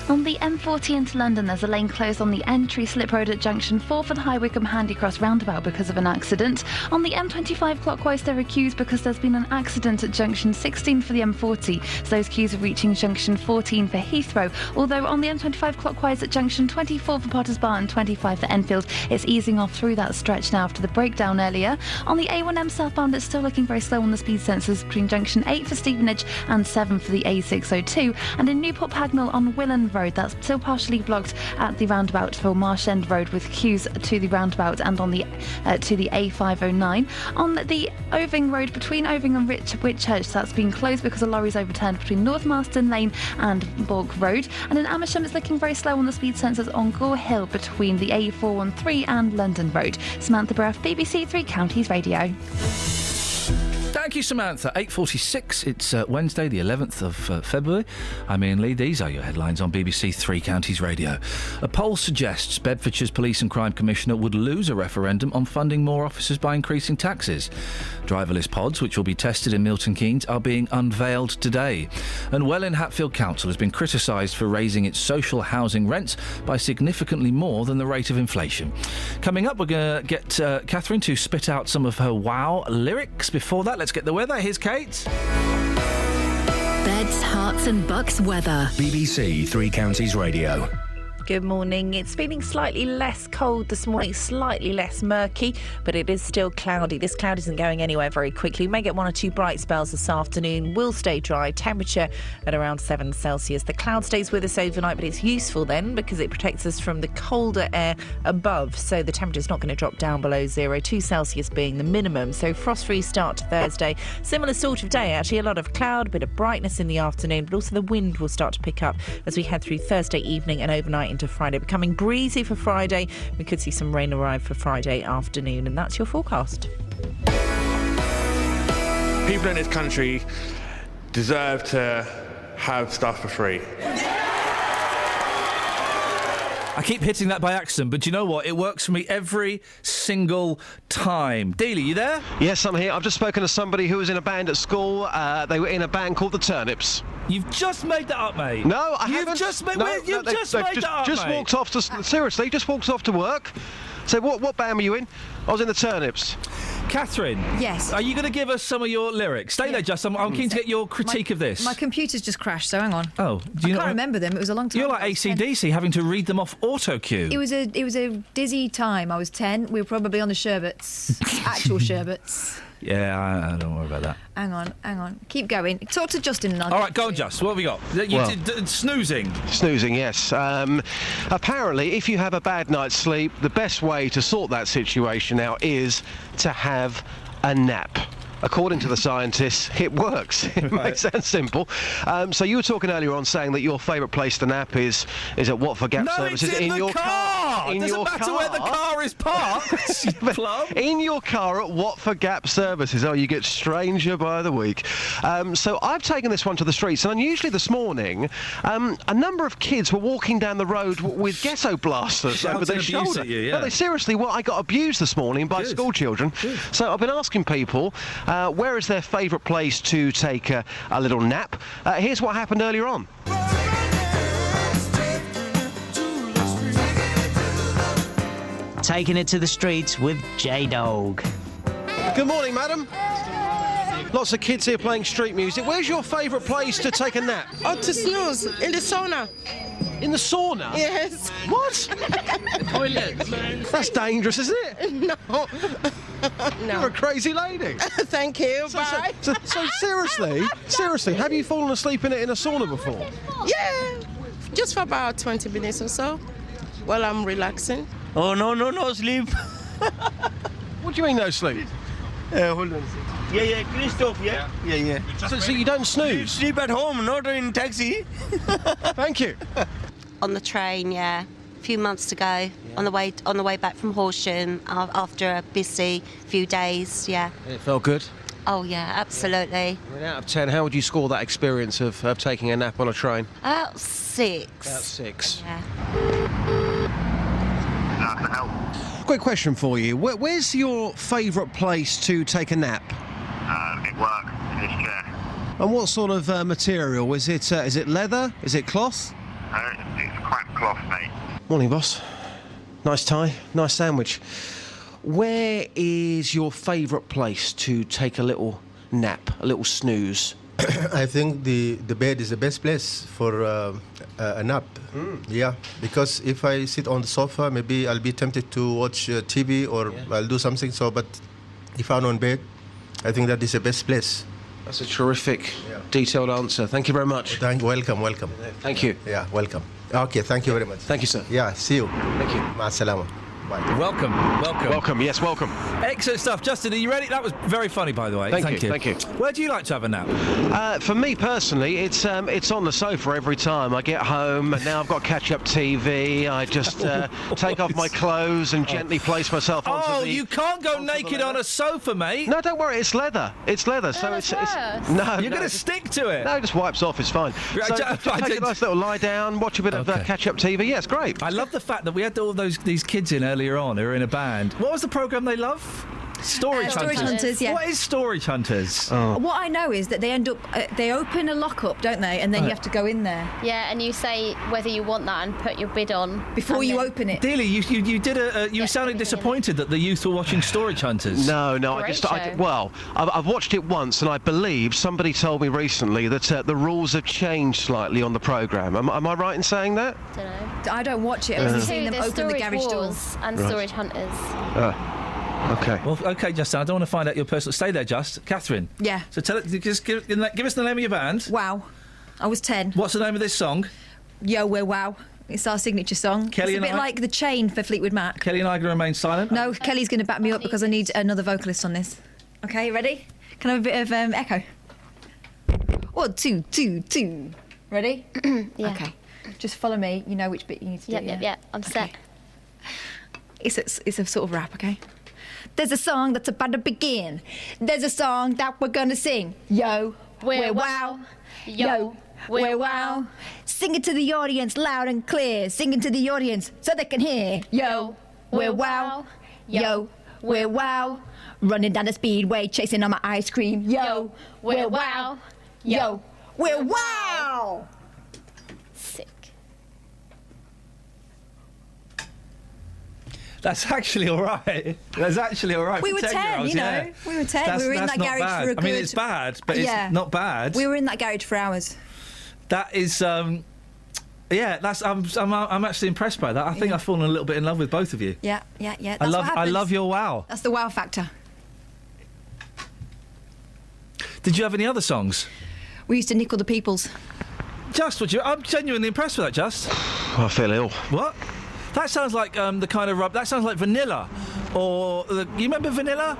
On the M40 into London, there's a lane closed on the entry slip road at junction 4 for the High Wycombe Handy Cross roundabout because of an accident. On the M25 clockwise, there are queues because there's been an accident at junction 16 for the M40. So those queues are reaching junction 14 for Heathrow. Although on the M25 clockwise at junction 24 for Potters Bar and 25 for Enfield, it's easing off through that stretch now after the breakdown earlier. On the A1M southbound, it's still looking very slow on the speed sensors between junction 8 for Stevenage and 7 for the A602. And in Newport Pagnell on Willand Road, that's still partially blocked at the roundabout for Marsh End Road with queues to the roundabout and on the to the A509. On the Oving Road between Oving and Whitchurch, that's been closed because a lorry's overturned between North Marston Lane and Borg Road. And in Amersham, it's looking very slow on the speed sensors on Gore Hill between the A413 and London Road. Samantha Bruff, BBC Three Counties Radio. Thank you, Samantha. 8:46. It's Wednesday, the 11th of February. I'm Iain Lee. These are your headlines on BBC Three Counties Radio. A poll suggests Bedfordshire's Police and Crime Commissioner would lose a referendum on funding more officers by increasing taxes. Driverless pods, which will be tested in Milton Keynes, are being unveiled today. And Welwyn Hatfield Council has been criticised for raising its social housing rents by significantly more than the rate of inflation. Coming up, we're going to get Catherine to spit out some of her wow lyrics. Before that, let's get the weather. Here's Kate. Beds, Herts and Bucks weather. BBC Three Counties Radio. Good morning. It's feeling slightly less cold this morning, slightly less murky, but it is still cloudy. This cloud isn't going anywhere very quickly. We may get 1 or 2 bright spells this afternoon. Will stay dry. Temperature at around 7 Celsius. The cloud stays with us overnight, but it's useful then because it protects us from the colder air above. So the temperature is not going to drop down below 0, 2 Celsius being the minimum. So frost-free start to Thursday. Similar sort of day, actually. A lot of cloud, a bit of brightness in the afternoon, but also the wind will start to pick up as we head through Thursday evening and overnight into Friday. Becoming breezy for Friday. We could see some rain arrive for Friday afternoon, and that's your forecast. People in this country deserve to have stuff for free. I keep hitting that by accident, but you know what? It works for me every single time. Dealey, you there? Yes, I'm here. I've just spoken to somebody who was in a band at school. They were in a band called the Turnips. You've just made that up, mate. No, I haven't. You've just made made that up, just mate. walked off to... Seriously, just walked off to work. So what band were you in? I was in the Turnips. Catherine. Yes. Are you going to give us some of your lyrics? Stay there, Justin. I'm keen to get your critique of this. My computer's just crashed, so hang on. Oh, I can't remember them. It was a long time You're ago. like AC/DC, having to read them off auto cue. It was a dizzy time. I was 10. We were probably on the sherbets, actual sherbets. Yeah, I don't worry about that. Hang on. Keep going. Talk to Justin and I'll... All right, go on, Just. What have we got? Snoozing. Snoozing, yes. Apparently, if you have a bad night's sleep, the best way to sort that situation out is to have a nap. According to the scientists, it works. It may sound simple. So you were talking earlier on saying that your favourite place to nap is at Watford Gap Services. It's in your car! In Doesn't your matter car. where the car is parked. Plum. In your car at Watford Gap Services. Oh, you get stranger by the week. So I've taken this one to the streets, and unusually this morning, a number of kids were walking down the road with ghetto blasters over their shoulder. At you, yeah. No, they seriously, I got abused this morning by school children. Good. So I've been asking people, where is their favourite place to take a little nap? Here's what happened earlier on. Taking it to the streets with J-Dog. Good morning, madam. Lots of kids here playing street music. Where's your favourite place to take a nap? Oh, to snooze in the sauna. In the sauna? Yes. What? Toilet. That's dangerous, isn't it? No. No. You're a crazy lady. Thank you. Bye. So seriously, have you fallen asleep in a sauna before? Yeah. Just for about 20 minutes or so while I'm relaxing. Oh, no sleep. What do you mean no sleep? Hold on. Yeah, Christoph, yeah? Yeah. So you don't snooze? You sleep at home, not in taxi. Thank you. On the train, yeah. A few months ago, on the way back from Horsham after a busy few days, yeah. It felt good? Oh, yeah, absolutely. Out of 10, how would you score that experience of taking a nap on a train? 6. About 6. Yeah. Quick question for you. Where's your favourite place to take a nap? At work, in this chair. And what sort of material? Is it leather? Is it cloth? It's crap cloth, mate. Morning, boss. Nice tie, nice sandwich. Where is your favourite place to take a little nap, a little snooze? I think the bed is the best place for a nap. Yeah, because if I sit on the sofa, maybe I'll be tempted to watch TV or I'll do something. So, but if I'm on bed, I think that is the best place. That's a terrific, detailed answer. Thank you very much. Welcome. Thank you. Yeah, welcome. Okay, thank you very much. Thank you, sir. Yeah, see you. Thank you. Ma'as-salama. Welcome. Yes, welcome. Excellent stuff. Justin, are you ready? That was very funny, by the way. Thank you. Where do you like to have a nap? For me personally, it's on the sofa every time I get home, and now I've got catch-up TV. I just take off my clothes and gently place myself onto the... you can't go naked on a sofa, mate. No, don't worry, it's leather. It's leather, so it's no. You're going to stick to it. No, it just wipes off. It's fine. So take a nice little lie down, watch a bit of catch-up TV. Yeah, it's great. I love the fact that we had all these kids in earlier on who are in a band. What was the programme they love? Storage Hunters, yeah. What is Storage Hunters? What I know is that they end up, they open a lock-up, don't they? And then you have to go in there. Yeah, and you say whether you want that and put your bid on. Before you open it. Dealey, you did you sounded disappointed that the youth were watching Storage Hunters. No, I've watched it once, and I believe somebody told me recently that the rules have changed slightly on the programme. Am I right in saying that? I don't watch it. I've only seen them open the garage doors. And Storage Hunters. Okay. Well, okay, Justin, I don't want to find out your personal... Stay there, Just. Catherine. Yeah. So just give us the name of your band. Wow. I was 10. What's the name of this song? Yo, we're Wow. It's our signature song. Kelly it's a bit like The Chain for Fleetwood Mac. Kelly and I are going to remain silent? No, Kelly's going to back me up because I need another vocalist on this. Okay, ready? Can I have a bit of echo? 1, 2, 2, 2. Ready? Yeah. Okay. Just follow me. You know which bit you need to do. Yeah. I'm set. It's a sort of rap, okay? There's a song that's about to begin. There's a song that we're gonna sing. Yo, we're wow. Yo, we're wow. Sing it to the audience loud and clear. Sing it to the audience so they can hear. Yo, we're wow. Yo, we're wow. Running down the speedway, chasing on my ice cream. Yo, we're wow. Yo, we're wow. Sick. That's actually all right. That's actually all right. We for were 10, you know. yeah. We were 10. We were in that garage bad. for a good... I mean, it's bad, but it's not bad. We were in that garage for hours. That is, yeah. That's. I'm actually impressed by that. I think I've fallen a little bit in love with both of you. Yeah. That's I what happens. love your wow. That's the wow factor. Did you have any other songs? We used to nickel the peoples. I'm genuinely impressed with that, Just. I feel ill. What? That sounds like the kind of rub. That sounds like Vanilla, or you remember Vanilla?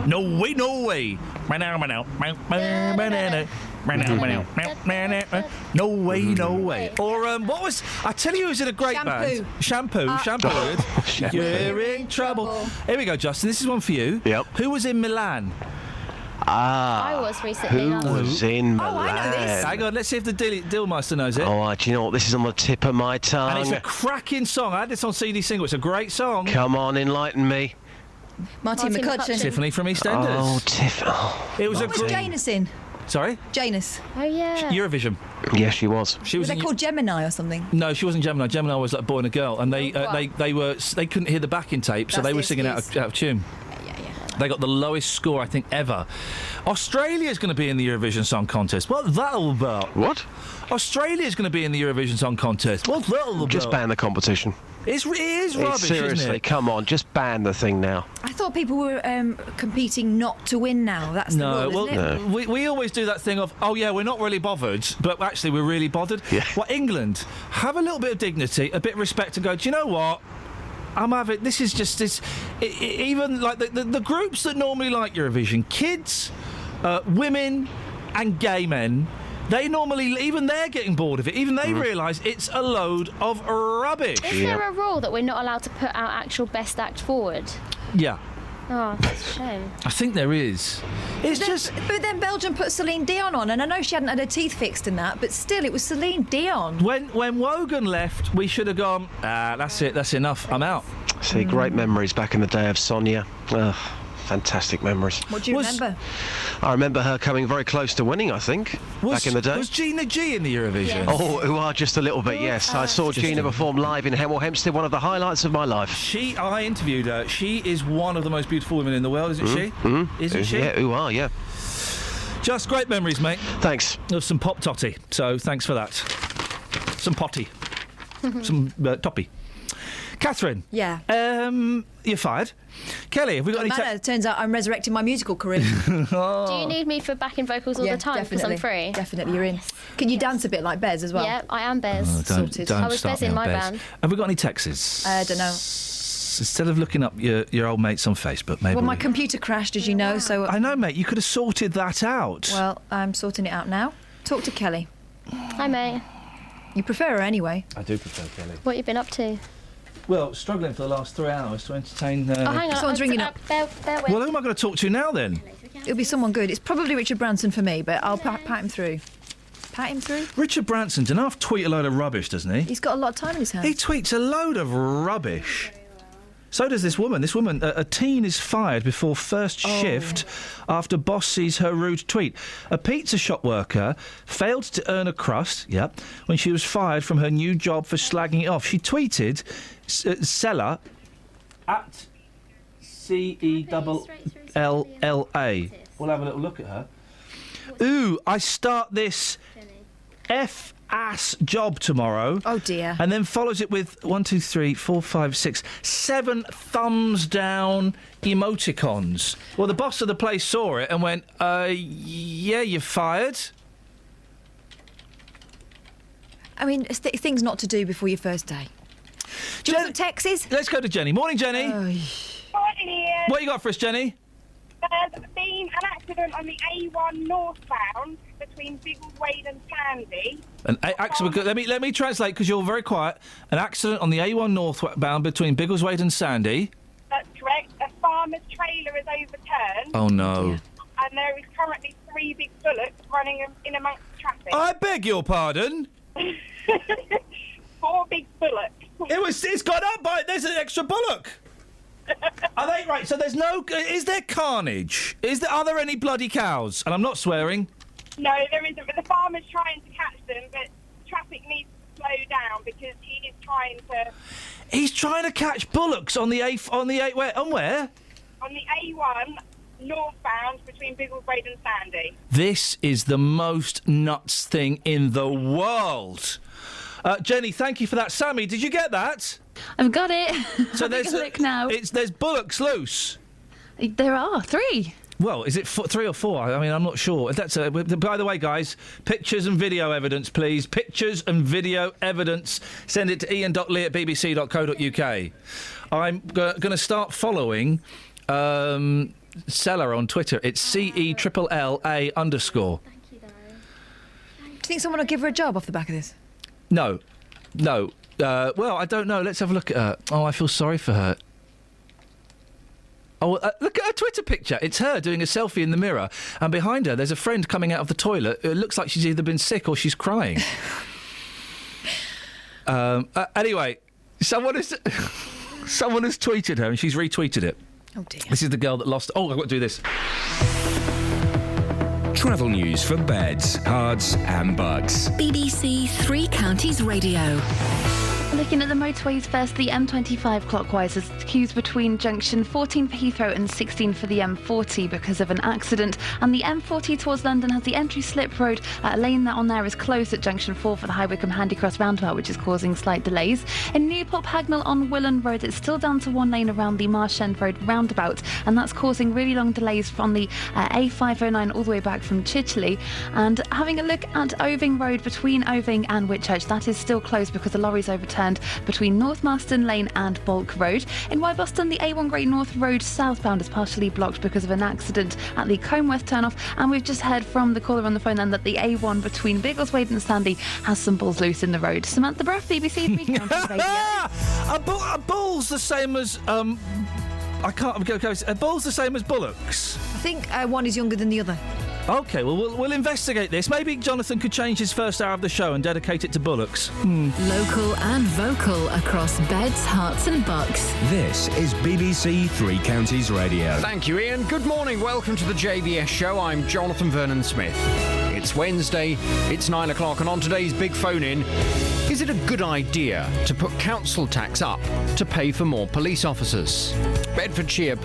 No way. No way, no way. Or what was? I tell you, who's in a great band? Shampoo. You're in trouble. Here we go, Justin. This is one for you. Yep. Who was in Milan? I was recently. Who was in Milan? I know this. Hang on, let's see if the Dealmeister knows it. Oh, do you know what? This is on the tip of my tongue. And it's a cracking song. I had this on CD single. It's a great song. Come on, enlighten me. Martin McCutcheon. Tiffany from EastEnders. Oh, Tiffany. It was what was Janus in? Sorry? Janus. Oh, yeah. Eurovision. Yes, she was. Were they called Gemini or something? No, she wasn't Gemini. Gemini was like a boy and a girl, and they couldn't hear the backing tape, so they were singing out of tune. They got the lowest score, I think, ever. Australia's going to be in the Eurovision Song Contest. What that all about? What? Australia's going to be in the Eurovision Song Contest. What's that all about? Just ban the competition. It is rubbish, seriously, isn't it? come on, just ban the thing now. I thought people were competing not to win now. That's the rule, isn't it? We always do that thing of, oh yeah, we're not really bothered, but actually we're really bothered. Yeah. Well, England, have a little bit of dignity, a bit of respect, and go, do you know what? I'm having, this is just this, even like the groups that normally like Eurovision, kids, women and gay men, they normally, even they're getting bored of it. Even they realise it's a load of rubbish. Is there a rule that we're not allowed to put our actual best act forward? Yeah. Oh, that's a shame. I think there is. But then Belgium put Celine Dion on, and I know she hadn't had her teeth fixed in that, but still, it was Celine Dion. When Wogan left, we should have gone, that's it, that's enough, I'm out. See, great memories back in the day of Sonia. Fantastic memories. What do you remember? I remember her coming very close to winning, I think, back in the day. Was Gina G in the Eurovision? Yes. Oh, who are just a little bit, yes. I saw Gina perform live in Hemel Hempstead, one of the highlights of my life. I interviewed her. She is one of the most beautiful women in the world, isn't she? Isn't she? Yeah, who are, yeah. Just great memories, mate. Thanks. Of some pop totty, so thanks for that. Some potty. Some toppy. Catherine. Yeah. You're fired. Kelly, have we got any... Turns out I'm resurrecting my musical career. Do you need me for backing vocals all the time because I'm free? Definitely, you're in. Can you dance a bit like Bez as well? Yeah, I am Bez. Sorted. I was Bez in my band. Have we got any texts? I don't know. Instead of looking up your old mates on Facebook, maybe... Well, my computer crashed, as you know, so... I know, mate. You could have sorted that out. Well, I'm sorting it out now. Talk to Kelly. Hi, mate. You prefer her anyway. I do prefer Kelly. What have you been up to? Well, struggling for the last 3 hours to entertain... Oh, hang on. Someone's ringing up. Bear with. Well, who am I going to talk to now, then? It'll be someone good. It's probably Richard Branson for me, but I'll pat him through. Pat him through? Richard Branson's enough tweet a load of rubbish, doesn't he? He's got a lot of time in his hands. He tweets a load of rubbish. So does this woman. This woman, a teen is fired before first shift after boss sees her rude tweet. A pizza shop worker failed to earn a crust, when she was fired from her new job for slagging it off. She tweeted, seller, at CELLA. We'll have a little look at her. Ooh, I start this F-ass job tomorrow. Oh, dear. And then follows it with 1, 2, 3, 4, 5, 6, 7 thumbs down emoticons. Well, the boss of the place saw it and went, yeah, you're fired. I mean, things not to do before your first day. Do you want some texts? Let's go to Jenny. Morning, Jenny. Morning, Ian. What you got for us, Jenny? There's been an accident on the A1 northbound between Biggleswade and Sandy. Let me translate because you're very quiet. An accident on the A1 northbound between Biggleswade and Sandy. That's correct. A farmer's trailer is overturned. Oh no! And there is currently 3 big bullocks running in amongst traffic. I beg your pardon. 4 big bullocks. It's gone up by. There's an extra bullock. Are they right? So there's no. Is there carnage? Are there any bloody cows? And I'm not swearing. No, there isn't. But the farmer's trying to catch them, but traffic needs to slow down because he is trying to. He's trying to catch bullocks on the where? On the A1 northbound between Biggleswade and Sandy. This is the most nuts thing in the world. Jenny, thank you for that. Sammy, did you get that? I've got it. So there's look now. There's bullocks loose. There are 3. Well, is it 3 or 4? I mean, I'm not sure. That's by the way, guys, pictures and video evidence, please. Pictures and video evidence. Send it to ian.lee@bbc.co.uk. I'm going to start following Seller on Twitter. It's CELLA_. Do you think someone will give her a job off the back of this? No. Well, I don't know. Let's have a look at her. Oh, I feel sorry for her. Oh, look at her Twitter picture. It's her doing a selfie in the mirror, and behind her there's a friend coming out of the toilet. It looks like she's either been sick or she's crying. Anyway, someone has tweeted her and she's retweeted it. Oh, dear. This is the girl that lost... Oh, I've got to do this. Travel news for beds, cards and bugs. BBC Three Counties Radio. Looking at the motorways first, the M25 clockwise has queues between junction 14 for Heathrow and 16 for the M40 because of an accident. And the M40 towards London has the entry slip road. A lane that on there is closed at junction 4 for the High Wycombe Handycross roundabout, which is causing slight delays. In Newport Pagnell on Willand Road, it's still down to one lane around the Marsh End Road roundabout, and that's causing really long delays from the A509 all the way back from Chicheley. And having a look at Oving Road between Oving and Whitchurch, that is still closed because the lorry's overturned between North Marston Lane and Bulk Road. In Wye Boston, the A1 Great North Road southbound is partially blocked because of an accident at the Combworth turnoff, and we've just heard from the caller on the phone then that the A1 between Biggleswade and Sandy has some balls loose in the road. Samantha Bruff, BBC 3 Counties Radio. Are bulls the same as I can't go. Are bulls the same as bullocks? I think one is younger than the other. OK, well, we'll investigate this. Maybe Jonathan could change his first hour of the show and dedicate it to bullocks. Local and vocal across beds, Herts and bucks. This is BBC Three Counties Radio. Thank you, Ian. Good morning. Welcome to the JVS show. I'm Jonathan Vernon Smith. It's Wednesday, it's 9 o'clock, and on today's big phone-in, is it a good idea to put council tax up to pay for more police officers? Bedfordshire Police